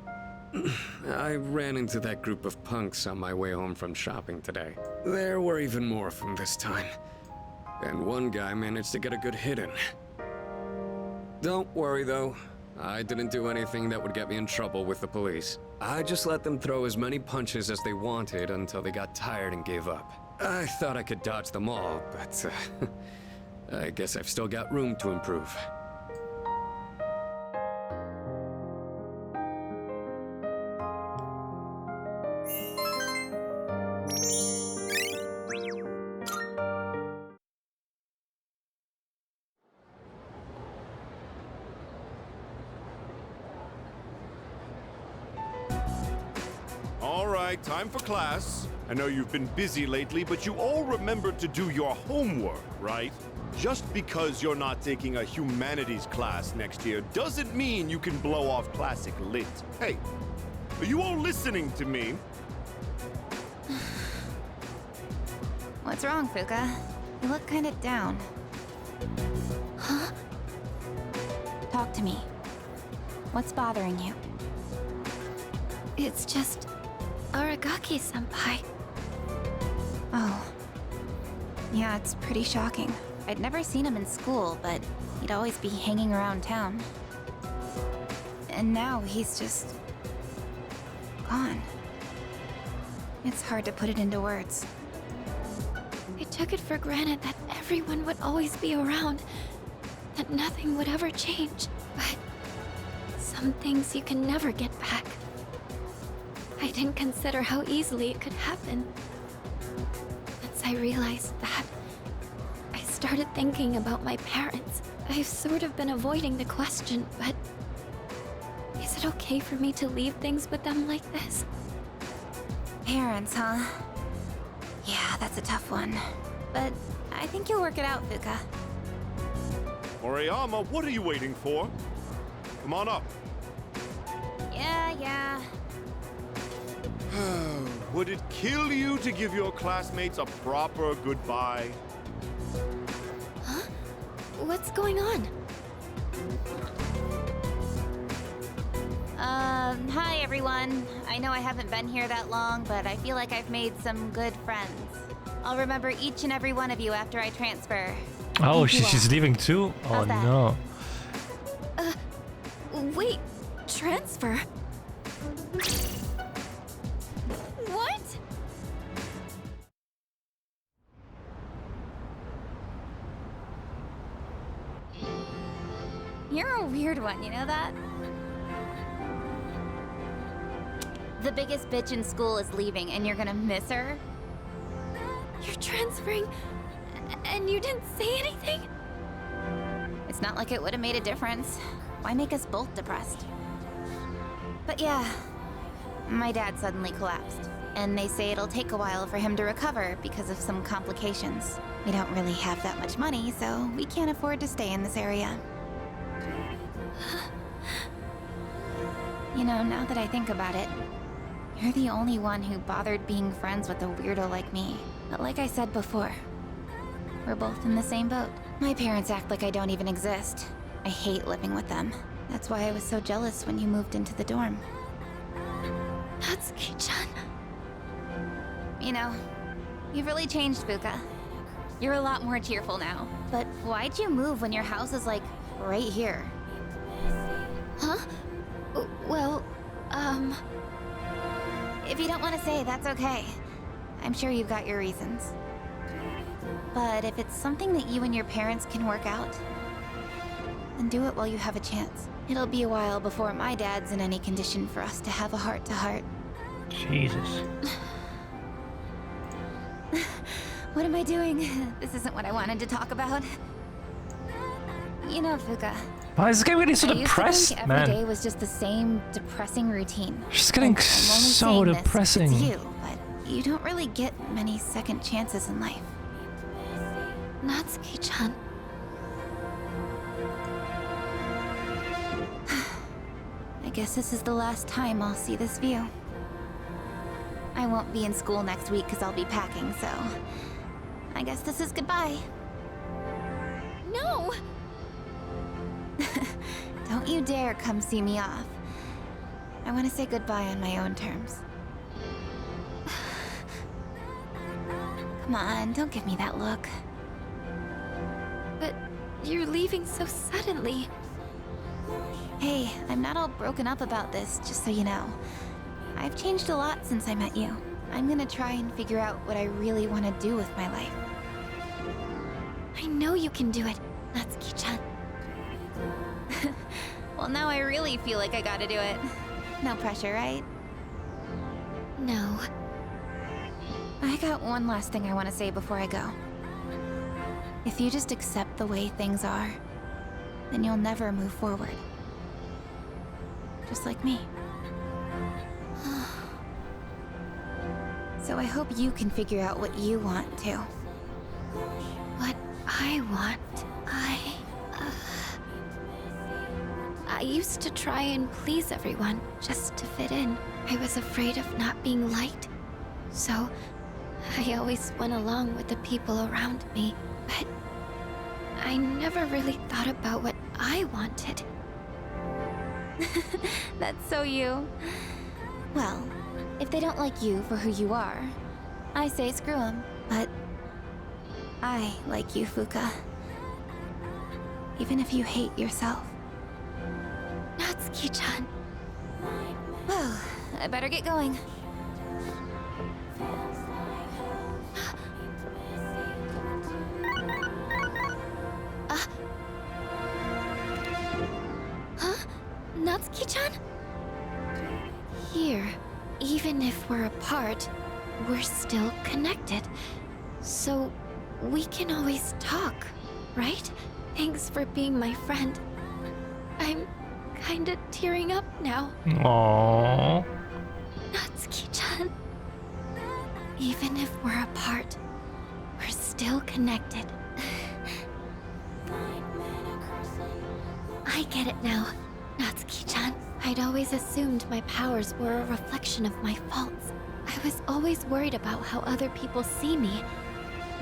I ran into that group of punks on my way home from shopping today. There were even more of them this time. And one guy managed to get a good hit in. Don't worry though, I didn't do anything that would get me in trouble with the police. I just let them throw as many punches as they wanted until they got tired and gave up. I thought I could dodge them all, but I guess I've still got room to improve. All right, time for class. I know you've been busy lately, but you all remembered to do your homework, right? Just because you're not taking a humanities class next year doesn't mean you can blow off classic lit. Hey, are you all listening to me? What's wrong, Fuka? You look kind of down. Huh? Talk to me. What's bothering you? It's just Aragaki-senpai. Oh. Yeah, it's pretty shocking. I'd never seen him in school, but he'd always be hanging around town. And now he's just... gone. It's hard to put it into words. I took it for granted that everyone would always be around, that nothing would ever change. But some things you can never get back. I didn't consider how easily it could happen. Once I realized that, I started thinking about my parents. I've sort of been avoiding the question, but is it okay for me to leave things with them like this? Parents, huh? Yeah, that's a tough one. But I think you'll work it out, Fuka. Moriyama, what are you waiting for? Come on up. Yeah. Would it kill you to give your classmates a proper goodbye? Huh? What's going on? Hi everyone. I know I haven't been here that long, but I feel like I've made some good friends. I'll remember each and every one of you after I transfer. Oh, she's leaving too? Oh How's that? no. Wait, transfer? What? You're a weird one, you know that? The biggest bitch in school is leaving and you're gonna miss her? You're transferring, and you didn't say anything? It's not like it would have made a difference. Why make us both depressed? But yeah, my dad suddenly collapsed, and they say it'll take a while for him to recover because of some complications. We don't really have that much money, so we can't afford to stay in this area. You know, now that I think about it, you're the only one who bothered being friends with a weirdo like me. But like I said before, we're both in the same boat. My parents act like I don't even exist. I hate living with them. That's why I was so jealous when you moved into the dorm. Natsuki-chan. You know, you've really changed, Fuka. You're a lot more cheerful now. But why'd you move when your house is, like, right here? Huh? Well, if you don't want to say, that's okay. I'm sure you've got your reasons. But if it's something that you and your parents can work out, then do it while you have a chance. It'll be a while before my dad's in any condition for us to have a heart-to-heart. Jesus. What am I doing? This isn't what I wanted to talk about. You know, Fuka. Why is this guy getting so depressed, I used to think man? every day was just the same depressing routine. She's getting so depressing. It's you, but you don't really get many second chances in life. Natsuki-chan. I guess this is the last time I'll see this view. I won't be in school next week because I'll be packing, so I guess this is goodbye. No! Don't you dare come see me off. I want to say goodbye on my own terms. Come on, don't give me that look. But you're leaving so suddenly. Hey, I'm not all broken up about this, just so you know. I've changed a lot since I met you. I'm gonna try and figure out what I really want to do with my life. I know you can do it, Natsuki-chan. Well, now I really feel like I gotta do it. No pressure, right? No. I got one last thing I want to say before I go. If you just accept the way things are, then you'll never move forward. Just like me. So I hope you can figure out what you want too. What I want? I used to try and please everyone just to fit in. I was afraid of not being liked. So I always went along with the people around me. But I never really thought about what I wanted. That's so you. Well, if they don't like you for who you are, I say screw them. But I like you, Fuka. Even if you hate yourself. Natsuki-chan. Well, I better get going. Huh? Natsuki-chan? Here, even if we're apart, we're still connected. So, we can always talk, right? Thanks for being my friend. I'm kinda tearing up now. Aww. Natsuki-chan. Even if we're apart, we're still connected. I get it now, Natsuki-chan. I'd always assumed my powers were a reflection of my faults. I was always worried about how other people see me,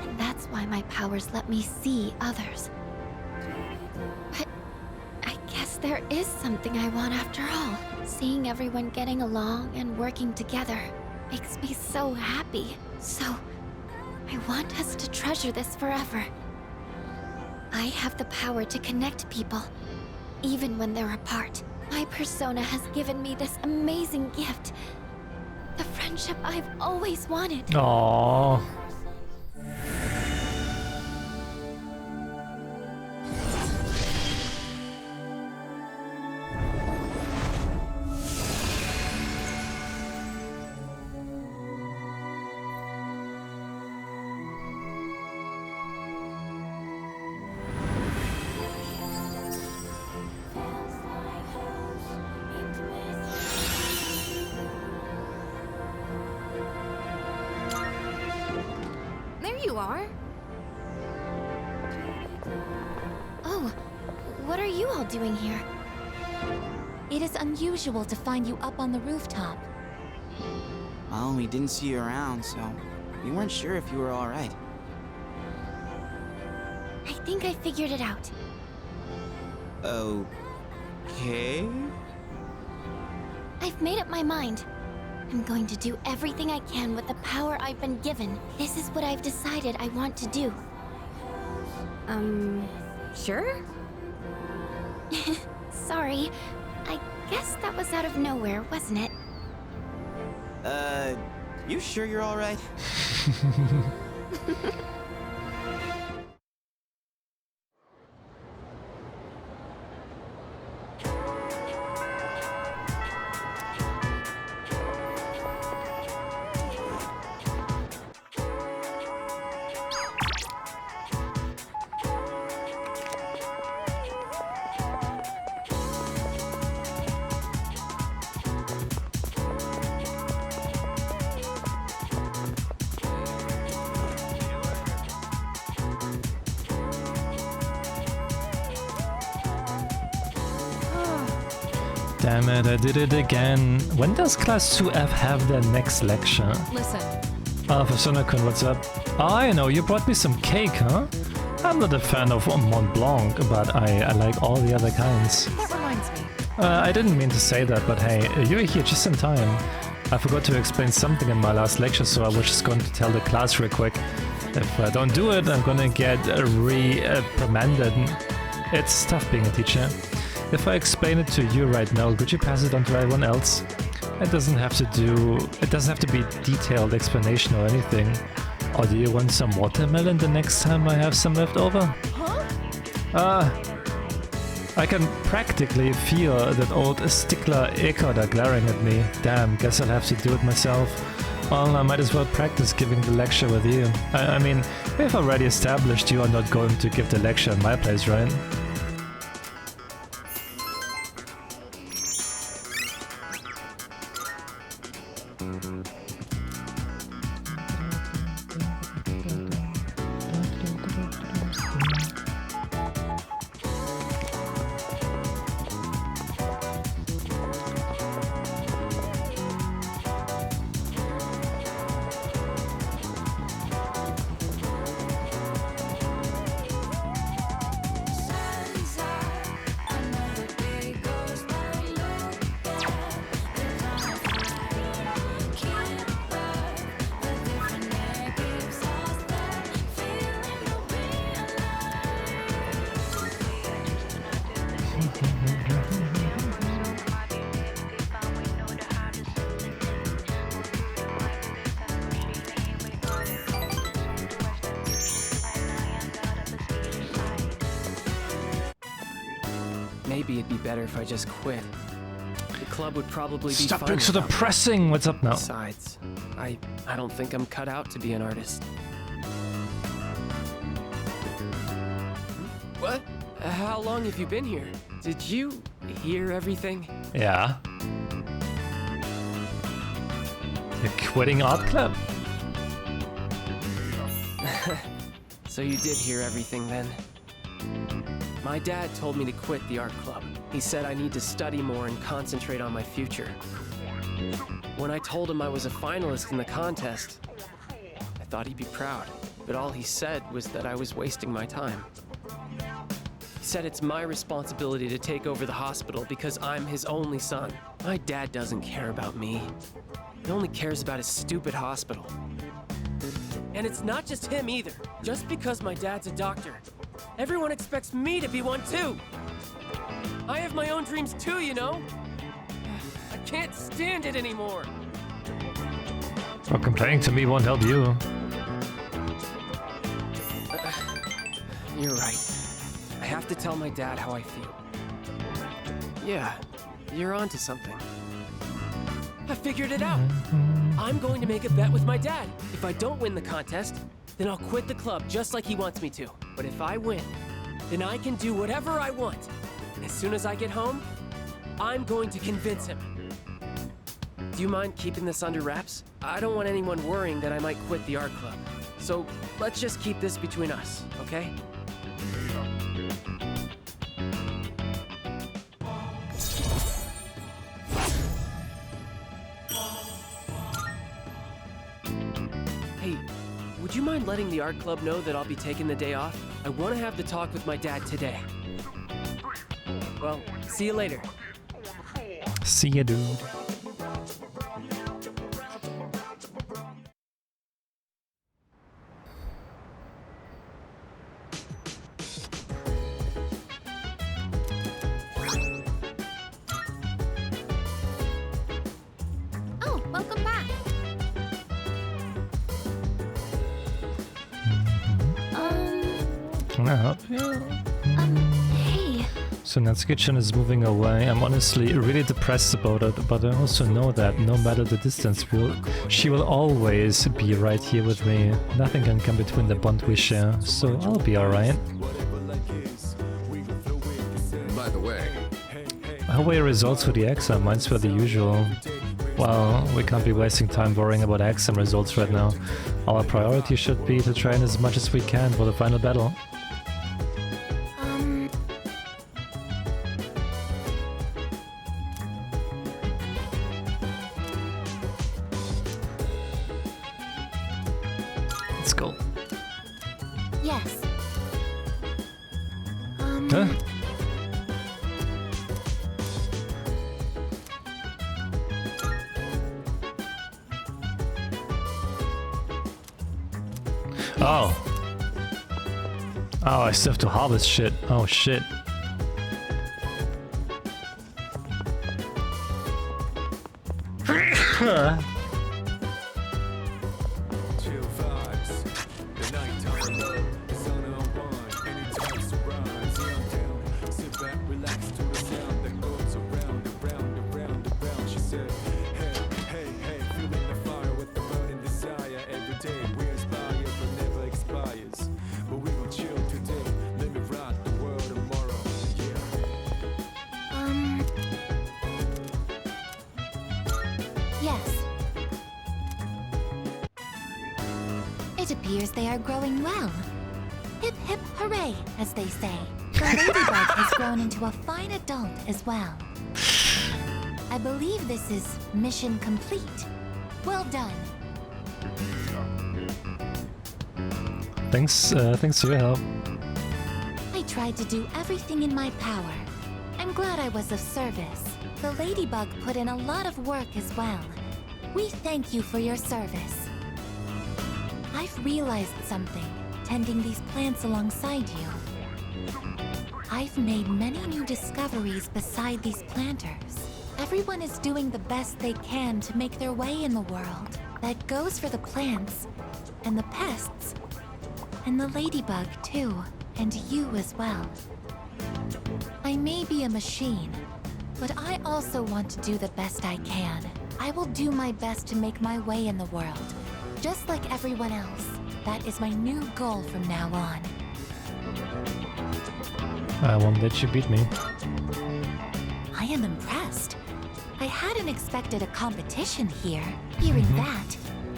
and that's why my powers let me see others. But I guess there is something I want after all. Seeing everyone getting along and working together makes me so happy. So, I want us to treasure this forever. I have the power to connect people, even when they're apart. My persona has given me this amazing gift. The friendship I've always wanted. Aww. There you are. Oh, what are you all doing here? It is unusual to find you up on the rooftop. Well, we didn't see you around, so we weren't sure if you were alright. I think I figured it out. Okay? I've made up my mind. I'm going to do everything I can with the power I've been given. This is what I've decided I want to do. Sure? Sorry. I guess that was out of nowhere, wasn't it? You sure you're alright? Damn it, I did it again. When does Class 2F have their next lecture? Listen. Persona-kun, what's up? Oh, I know, you brought me some cake, huh? I'm not a fan of Mont Blanc, but I like all the other kinds. That reminds me. I didn't mean to say that, but hey, you're here just in time. I forgot to explain something in my last lecture, so I was just going to tell the class real quick. If I don't do it, I'm gonna get reprimanded. It's tough being a teacher. If I explain it to you right now, could you pass it on to everyone else? It doesn't have to be detailed explanation or anything. Or do you want some watermelon the next time I have some left over? Huh? I can practically feel that old stickler Echoda glaring at me. Damn, guess I'll have to do it myself. Well, I might as well practice giving the lecture with you. I mean, we've already established you are not going to give the lecture in my place, right? Maybe it'd be better if I just quit. The club would probably be Stop fine being so without me. depressing! What's up now? Besides, I don't think I'm cut out to be an artist. What? How long have you been here? Did you hear everything? Yeah. You're quitting art club? So you did hear everything then? My dad told me to quit the art club. He said I need to study more and concentrate on my future. When I told him I was a finalist in the contest, I thought he'd be proud. But all he said was that I was wasting my time. He said it's my responsibility to take over the hospital because I'm his only son. My dad doesn't care about me. He only cares about his stupid hospital. And it's not just him either. Just because my dad's a doctor, everyone expects me to be one too. I have my own dreams too, you know? I can't stand it anymore. Well, complaining to me won't help you. You're right. I have to tell my dad how I feel. Yeah, you're onto something. I figured it out. I'm going to make a bet with my dad. If I don't win the contest, then I'll quit the club just like he wants me to. But if I win, then I can do whatever I want. And as soon as I get home, I'm going to convince him. Do you mind keeping this under wraps? I don't want anyone worrying that I might quit the art club. So let's just keep this between us, okay? would you mind letting the art club know that I'll be taking the day off? I want to have the talk with my dad today. Well, see you later. See ya, dude. Oh, welcome back. Can I help you? Hey. So Natsuki-chan is moving away. I'm honestly really depressed about it, but I also know that no matter the distance, she will always be right here with me. Nothing can come between the bond we share, so I'll be alright. By the way, How were your results for the exam? Mine's were the usual. Well, we can't be wasting time worrying about exam results right now. Our priority should be to train as much as we can for the final battle. Let's go. Yes. Huh? Oh. Oh, I still have to harvest shit. Oh shit. Chill vibes. The nighttime love, the sun unwind. Anytime surprise, yeah, I'm down. Sit back, relax to the sound that goes around, around, around, around. She said, hey, hey, hey, feeling the fire with the burning desire. Every day we inspire, but never expires. But we will chill today. Let me rock the world tomorrow. Yeah. Yes. It appears they are growing well. Hip hip hooray, as they say. The ladybug has grown into a fine adult as well. I believe this is mission complete. Well done. Thanks for your help. I tried to do everything in my power. I'm glad I was of service. The ladybug put in a lot of work as well. We thank you for your service. I've realized something, tending these plants alongside you. I've made many new discoveries beside these planters. Everyone is doing the best they can to make their way in the world. That goes for the plants, and the pests, and the ladybug too, and you as well. I may be a machine, but I also want to do the best I can. I will do my best to make my way in the world, just like everyone else. That is my new goal from now on. I won't let you beat me. I am impressed. I hadn't expected a competition here. Hearing that,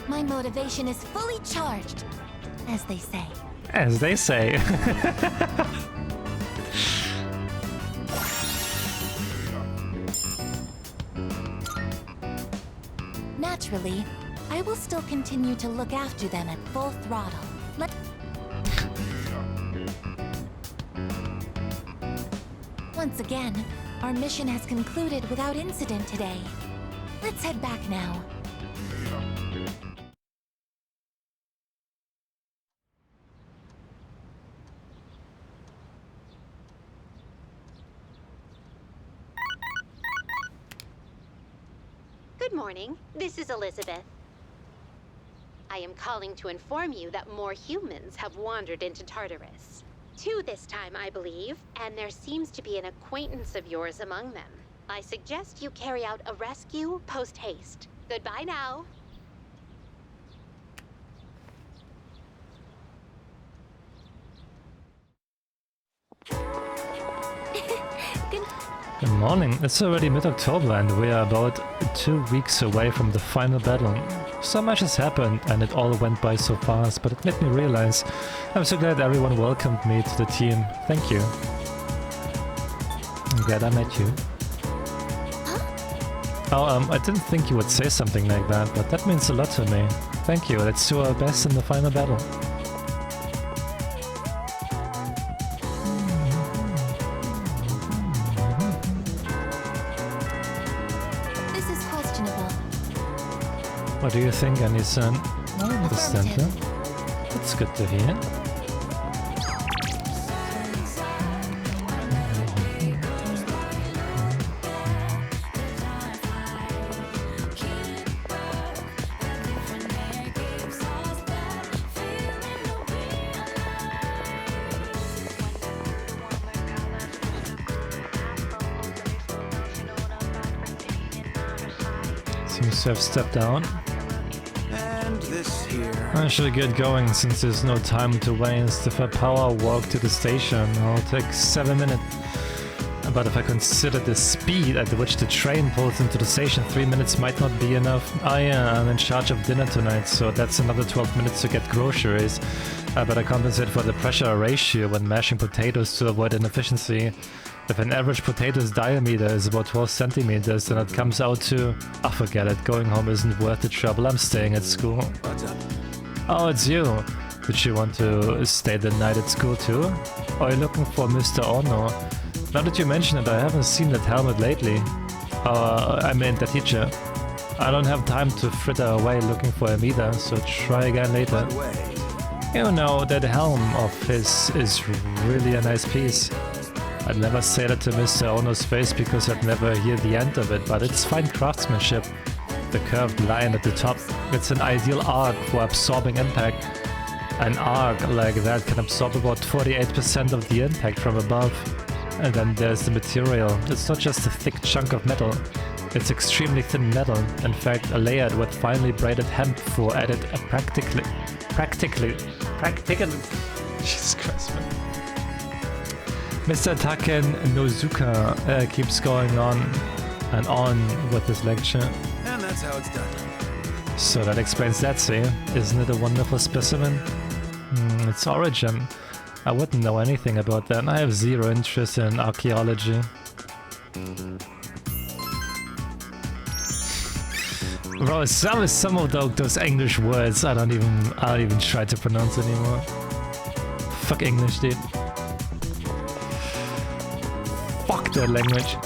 my motivation is fully charged, as they say. As they say. Naturally, I will still continue to look after them at full throttle. Once again, our mission has concluded without incident today. Let's head back now. Good morning. This is Elizabeth. I am calling to inform you that more humans have wandered into Tartarus. 2 this time, I believe, and there seems to be an acquaintance of yours among them. I suggest you carry out a rescue post-haste. Goodbye now. Good morning. It's already mid-October and we are about 2 weeks away from the final battle. So much has happened and it all went by so fast, but it made me realize I'm so glad everyone welcomed me to the team. Thank you. I'm glad I met you. Oh, I didn't think you would say something like that, but that means a lot to me. Thank you. Let's do our best in the final battle. This is questionable. What do you think, Anison? Oh, the center. That's good to hear. Seems to have stepped down. And this here. I should get going since there's no time to waste. If I power walk to the station, I'll take 7 minutes. But if I consider the speed at which the train pulls into the station, 3 minutes might not be enough. Oh yeah, I'm in charge of dinner tonight, so that's another 12 minutes to get groceries. I better compensate for the pressure ratio when mashing potatoes to avoid inefficiency. If an average potato's diameter is about 12 centimeters, then it comes out to... Oh, forget it. Going home isn't worth the trouble. I'm staying at school. What's up? Oh, it's you. Did you want to stay the night at school too? Or are you looking for Mr. Ono? Now that you mention it, I haven't seen that helmet lately. I mean the teacher. I don't have time to fritter away looking for him either, so try again later. You know, that helm of his is really a nice piece. I'd never say that to Mr. Ono's face because I'd never hear the end of it, but it's fine craftsmanship. The curved line at the top, it's an ideal arc for absorbing impact. An arc like that can absorb about 48% of the impact from above. And then there's the material. It's not just a thick chunk of metal. It's extremely thin metal, in fact layered with finely braided hemp for added practically. Jesus Christ, man. Mr. Taken Nozuka keeps going on and on with this lecture. And that's how it's done. So that explains that, see? Isn't it a wonderful specimen? Its origin. I wouldn't know anything about that. I have zero interest in archaeology. Bro, some of those English words I don't even try to pronounce anymore. Fuck English, dude. Fuck that language.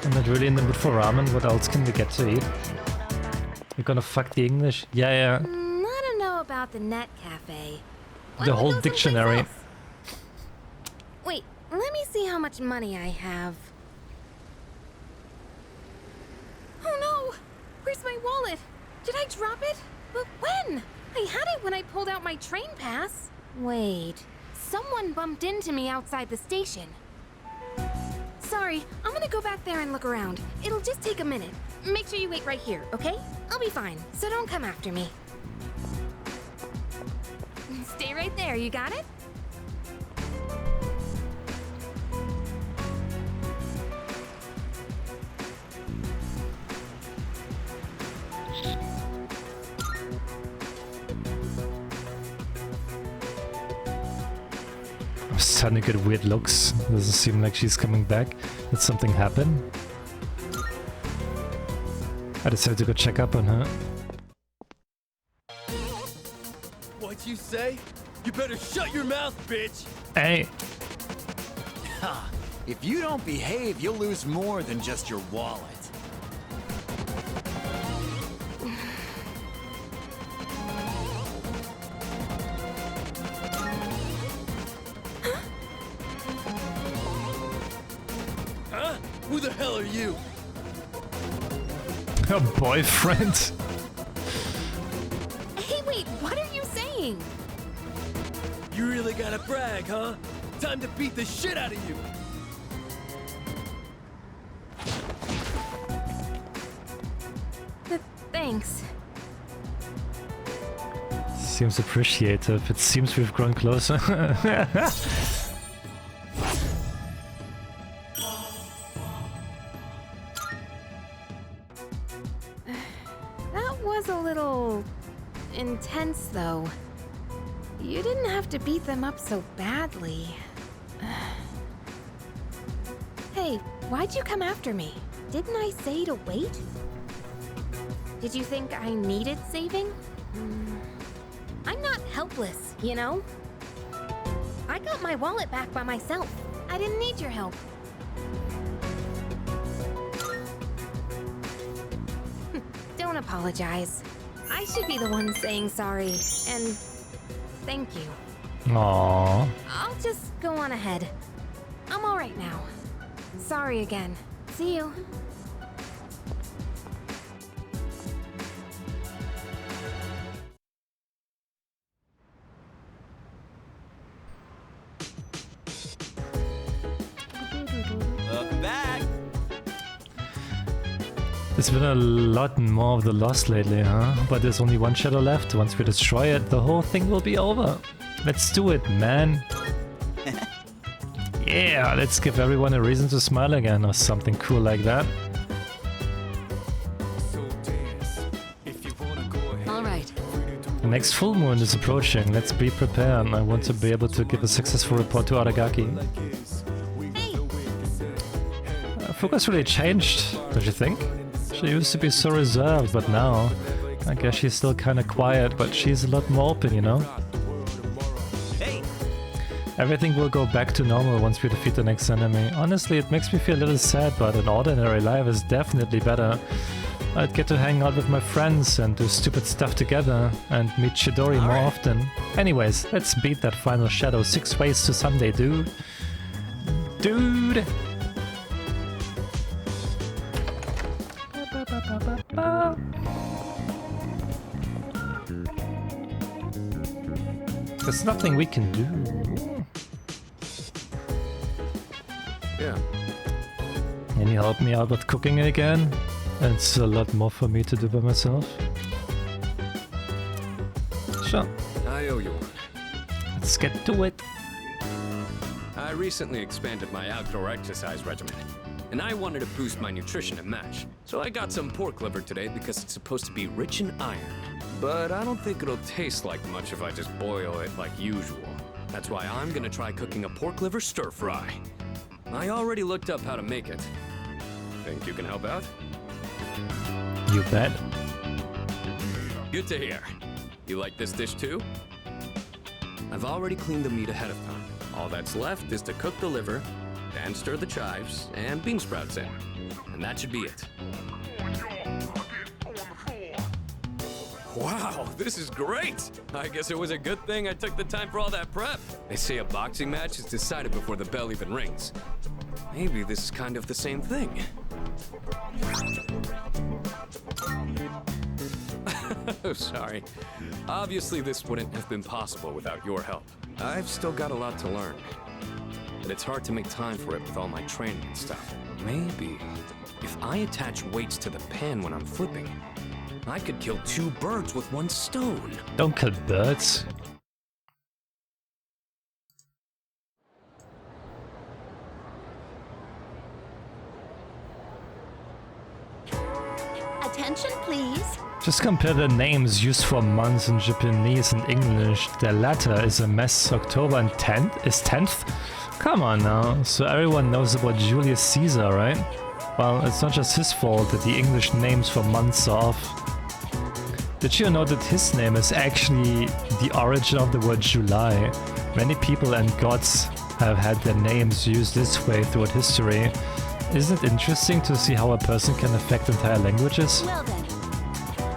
I'm not really in the mood for ramen. What else can we get to eat? You're gonna fuck the English? Yeah, yeah. I don't know about the net cafe. The whole dictionary. Wait, let me see how much money I have. Oh no! Where's my wallet? Did I drop it? But when? I had it when I pulled out my train pass. Wait, someone bumped into me outside the station. Sorry, I'm gonna go back there and look around. It'll just take a minute. Make sure you wait right here, okay? I'll be fine, so don't come after me. Stay right there, you got it? I'm starting to get weird looks. Doesn't seem like she's coming back. Did something happen? I decided to go check up on her. What'd you say? You better shut your mouth, bitch! Hey! Ha! If you don't behave, you'll lose more than just your wallet. Huh? Who the hell are you? Her boyfriend? Hey, wait, what are you saying? You really gotta brag, huh? Time to beat the shit out of you! Thanks. Seems appreciative. It seems we've grown closer. That was a little intense, though. You didn't have to beat them up so badly. Hey, why'd you come after me? Didn't I say to wait? Did you think I needed saving? I'm not helpless, you know? I got my wallet back by myself. I didn't need your help. Don't apologize. I should be the one saying sorry, and thank you. Aww. I'll just go on ahead. I'm alright now. Sorry again. See you. Welcome back. There's been a lot more of the Lost lately, huh? But there's only one shadow left. Once we destroy it, the whole thing will be over. Let's do it, man. Yeah, let's give everyone a reason to smile again or something cool like that. Alright. The next full moon is approaching. Let's be prepared. I want to be able to give a successful report to Aragaki. Fuka's really changed, don't you think? She used to be so reserved, but now I guess she's still kinda quiet, but she's a lot more open, you know? Everything will go back to normal once we defeat the next enemy. Honestly, it makes me feel a little sad, but an ordinary life is definitely better. I'd get to hang out with my friends and do stupid stuff together and meet Chidori more often. Anyways, let's beat that final shadow 6 ways to Sunday, dude. Dude! There's nothing we can do. Yeah. Can you help me out with cooking again? It's a lot more for me to do by myself. Sure. I owe you one. Let's get to it. I recently expanded my outdoor exercise regimen, and I wanted to boost my nutrition and MASH. So I got some pork liver today because it's supposed to be rich in iron. But I don't think it'll taste like much if I just boil it like usual. That's why I'm gonna try cooking a pork liver stir fry. I already looked up how to make it. Think you can help out? You bet. Good to hear. You like this dish too? I've already cleaned the meat ahead of time. All that's left is to cook the liver, then stir the chives and bean sprouts in. And that should be it. Wow, this is great! I guess it was a good thing I took the time for all that prep. They say a boxing match is decided before the bell even rings. Maybe this is kind of the same thing. Oh, sorry. Obviously, this wouldn't have been possible without your help. I've still got a lot to learn. But it's hard to make time for it with all my training and stuff. Maybe if I attach weights to the pan when I'm flipping, I could kill 2 birds with 1 stone. Don't kill birds. Attention, please. Just compare the names used for months in Japanese and English. The latter is a mess. October and 10th is 10th? Come on now. So everyone knows about Julius Caesar, right? Well, it's not just his fault that the English names for months are off. Did you know that his name is actually the origin of the word July? Many people and gods have had their names used this way throughout history. Isn't it interesting to see how a person can affect entire languages? Well then.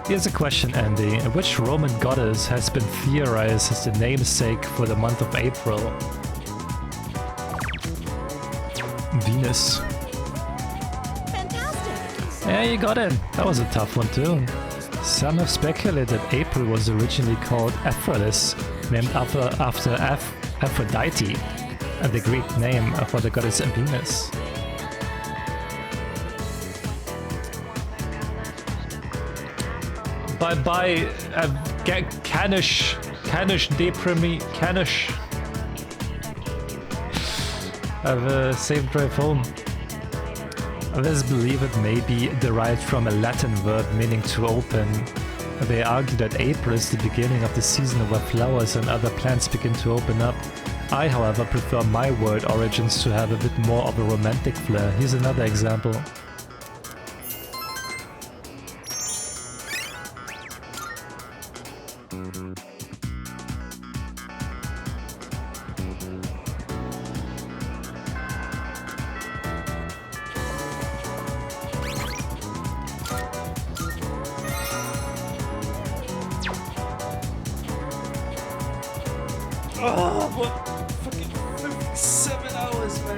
Here's a question, Andy. Which Roman goddess has been theorized as the namesake for the month of April? Venus. Fantastic. Yeah, you got it. That was a tough one too. Some have speculated April was originally called Aphrodis, named after Aphrodite, and the Greek name for the goddess Venus. Bye, Canish, Deprimi, Canish. Have a safe drive home. Others believe it may be derived from a Latin verb meaning to open, They argue that April is the beginning of the season where flowers and other plants begin to open up. I, however, prefer my world origins to have a bit more of a romantic flair. Here's another example. Oh, what? Fucking 7 hours, man.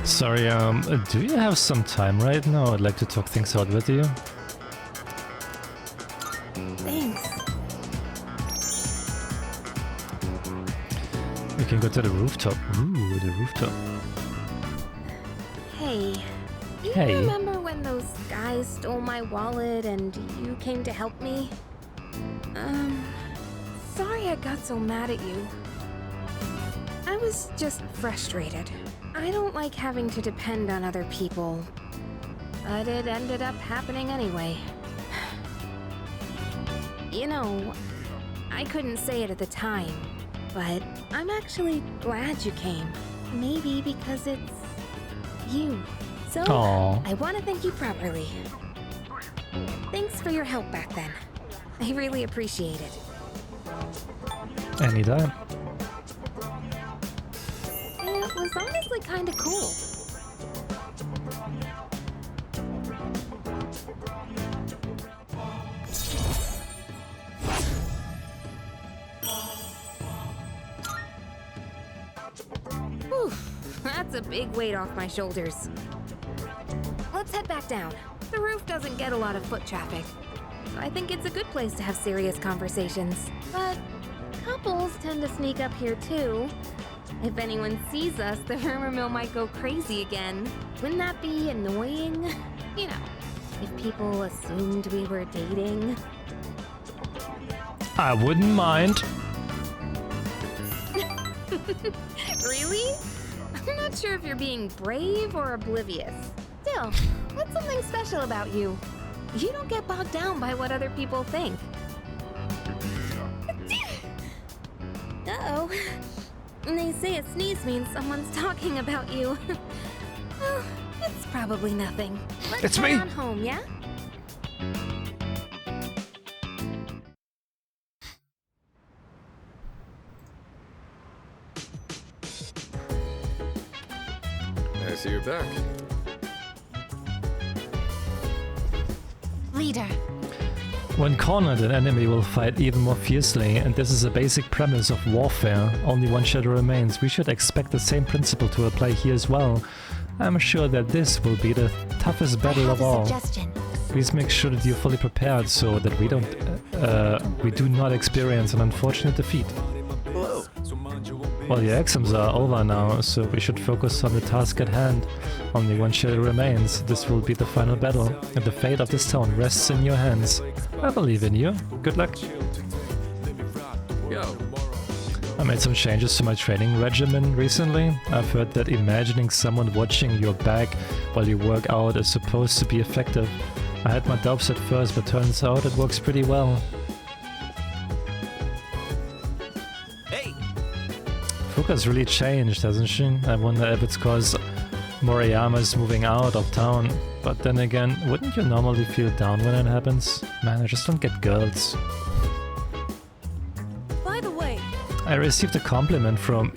Sorry, do you have some time right now? I'd like to talk things out with you. Thanks. We can go to the rooftop. Ooh, the rooftop. Hey. Do you Hey. remember when those guys stole my wallet and you came to help me? Sorry I got so mad at you. I was just frustrated. I don't like having to depend on other people. But it ended up happening anyway. You know, I couldn't say it at the time, but I'm actually glad you came. Maybe because it's you. So, Aww. I want to thank you properly. Thanks for your help back then. I really appreciate it. Anytime. It was honestly kind of cool. Whew, that's a big weight off my shoulders. Let's head back down. The roof doesn't get a lot of foot traffic. I think it's a good place to have serious conversations. But couples tend to sneak up here too. If anyone sees us, the rumor mill might go crazy again. Wouldn't that be annoying? You know, if people assumed we were dating. I wouldn't mind. Really? I'm not sure if you're being brave or oblivious. Still, what's something special about you? You don't get bogged down by what other people think. Uh-oh. They say a sneeze means someone's talking about you. Well, it's probably nothing. Let's It's head me. on home, yeah? I see you're back. Leader. When cornered, an enemy will fight even more fiercely, and this is a basic premise of warfare. Only one shadow remains. We should expect the same principle to apply here as well. I'm sure that this will be the toughest battle of all. Suggestion. Please make sure that you're fully prepared so that we do not experience an unfortunate defeat. Hello. Well, your exams are over now, so we should focus on the task at hand. Only one shadow remains. This will be the final battle, and the fate of this town rests in your hands. I believe in you. Good luck. Yo. I made some changes to my training regimen recently. I've heard that imagining someone watching your back while you work out is supposed to be effective. I had my doubts at first, but turns out it works pretty well. Hey! Fuka's really changed, hasn't she? I wonder if it's cause Moriyama's moving out of town. But then again, wouldn't you normally feel down when it happens? Man, I just don't get girls. By the way, I received a compliment from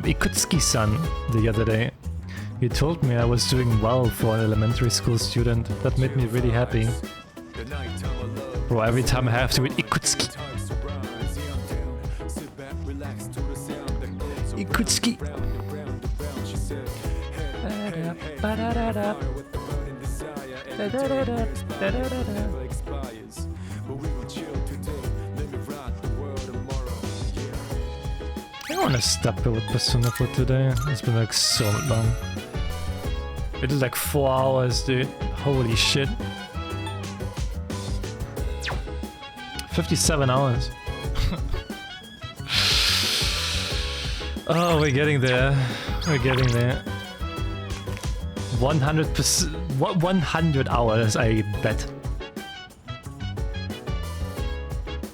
Ikutsuki-san the other day. He told me I was doing well for an elementary school student. That made me really happy. Bro, every time I have to read Ikutski. Ikutski. I want to stop it with Persona for today. It's been like so long. It is like 4 hours, dude. Holy shit. 57 hours. Oh, we're getting there. We're getting there. 100%. 100 hours, I bet.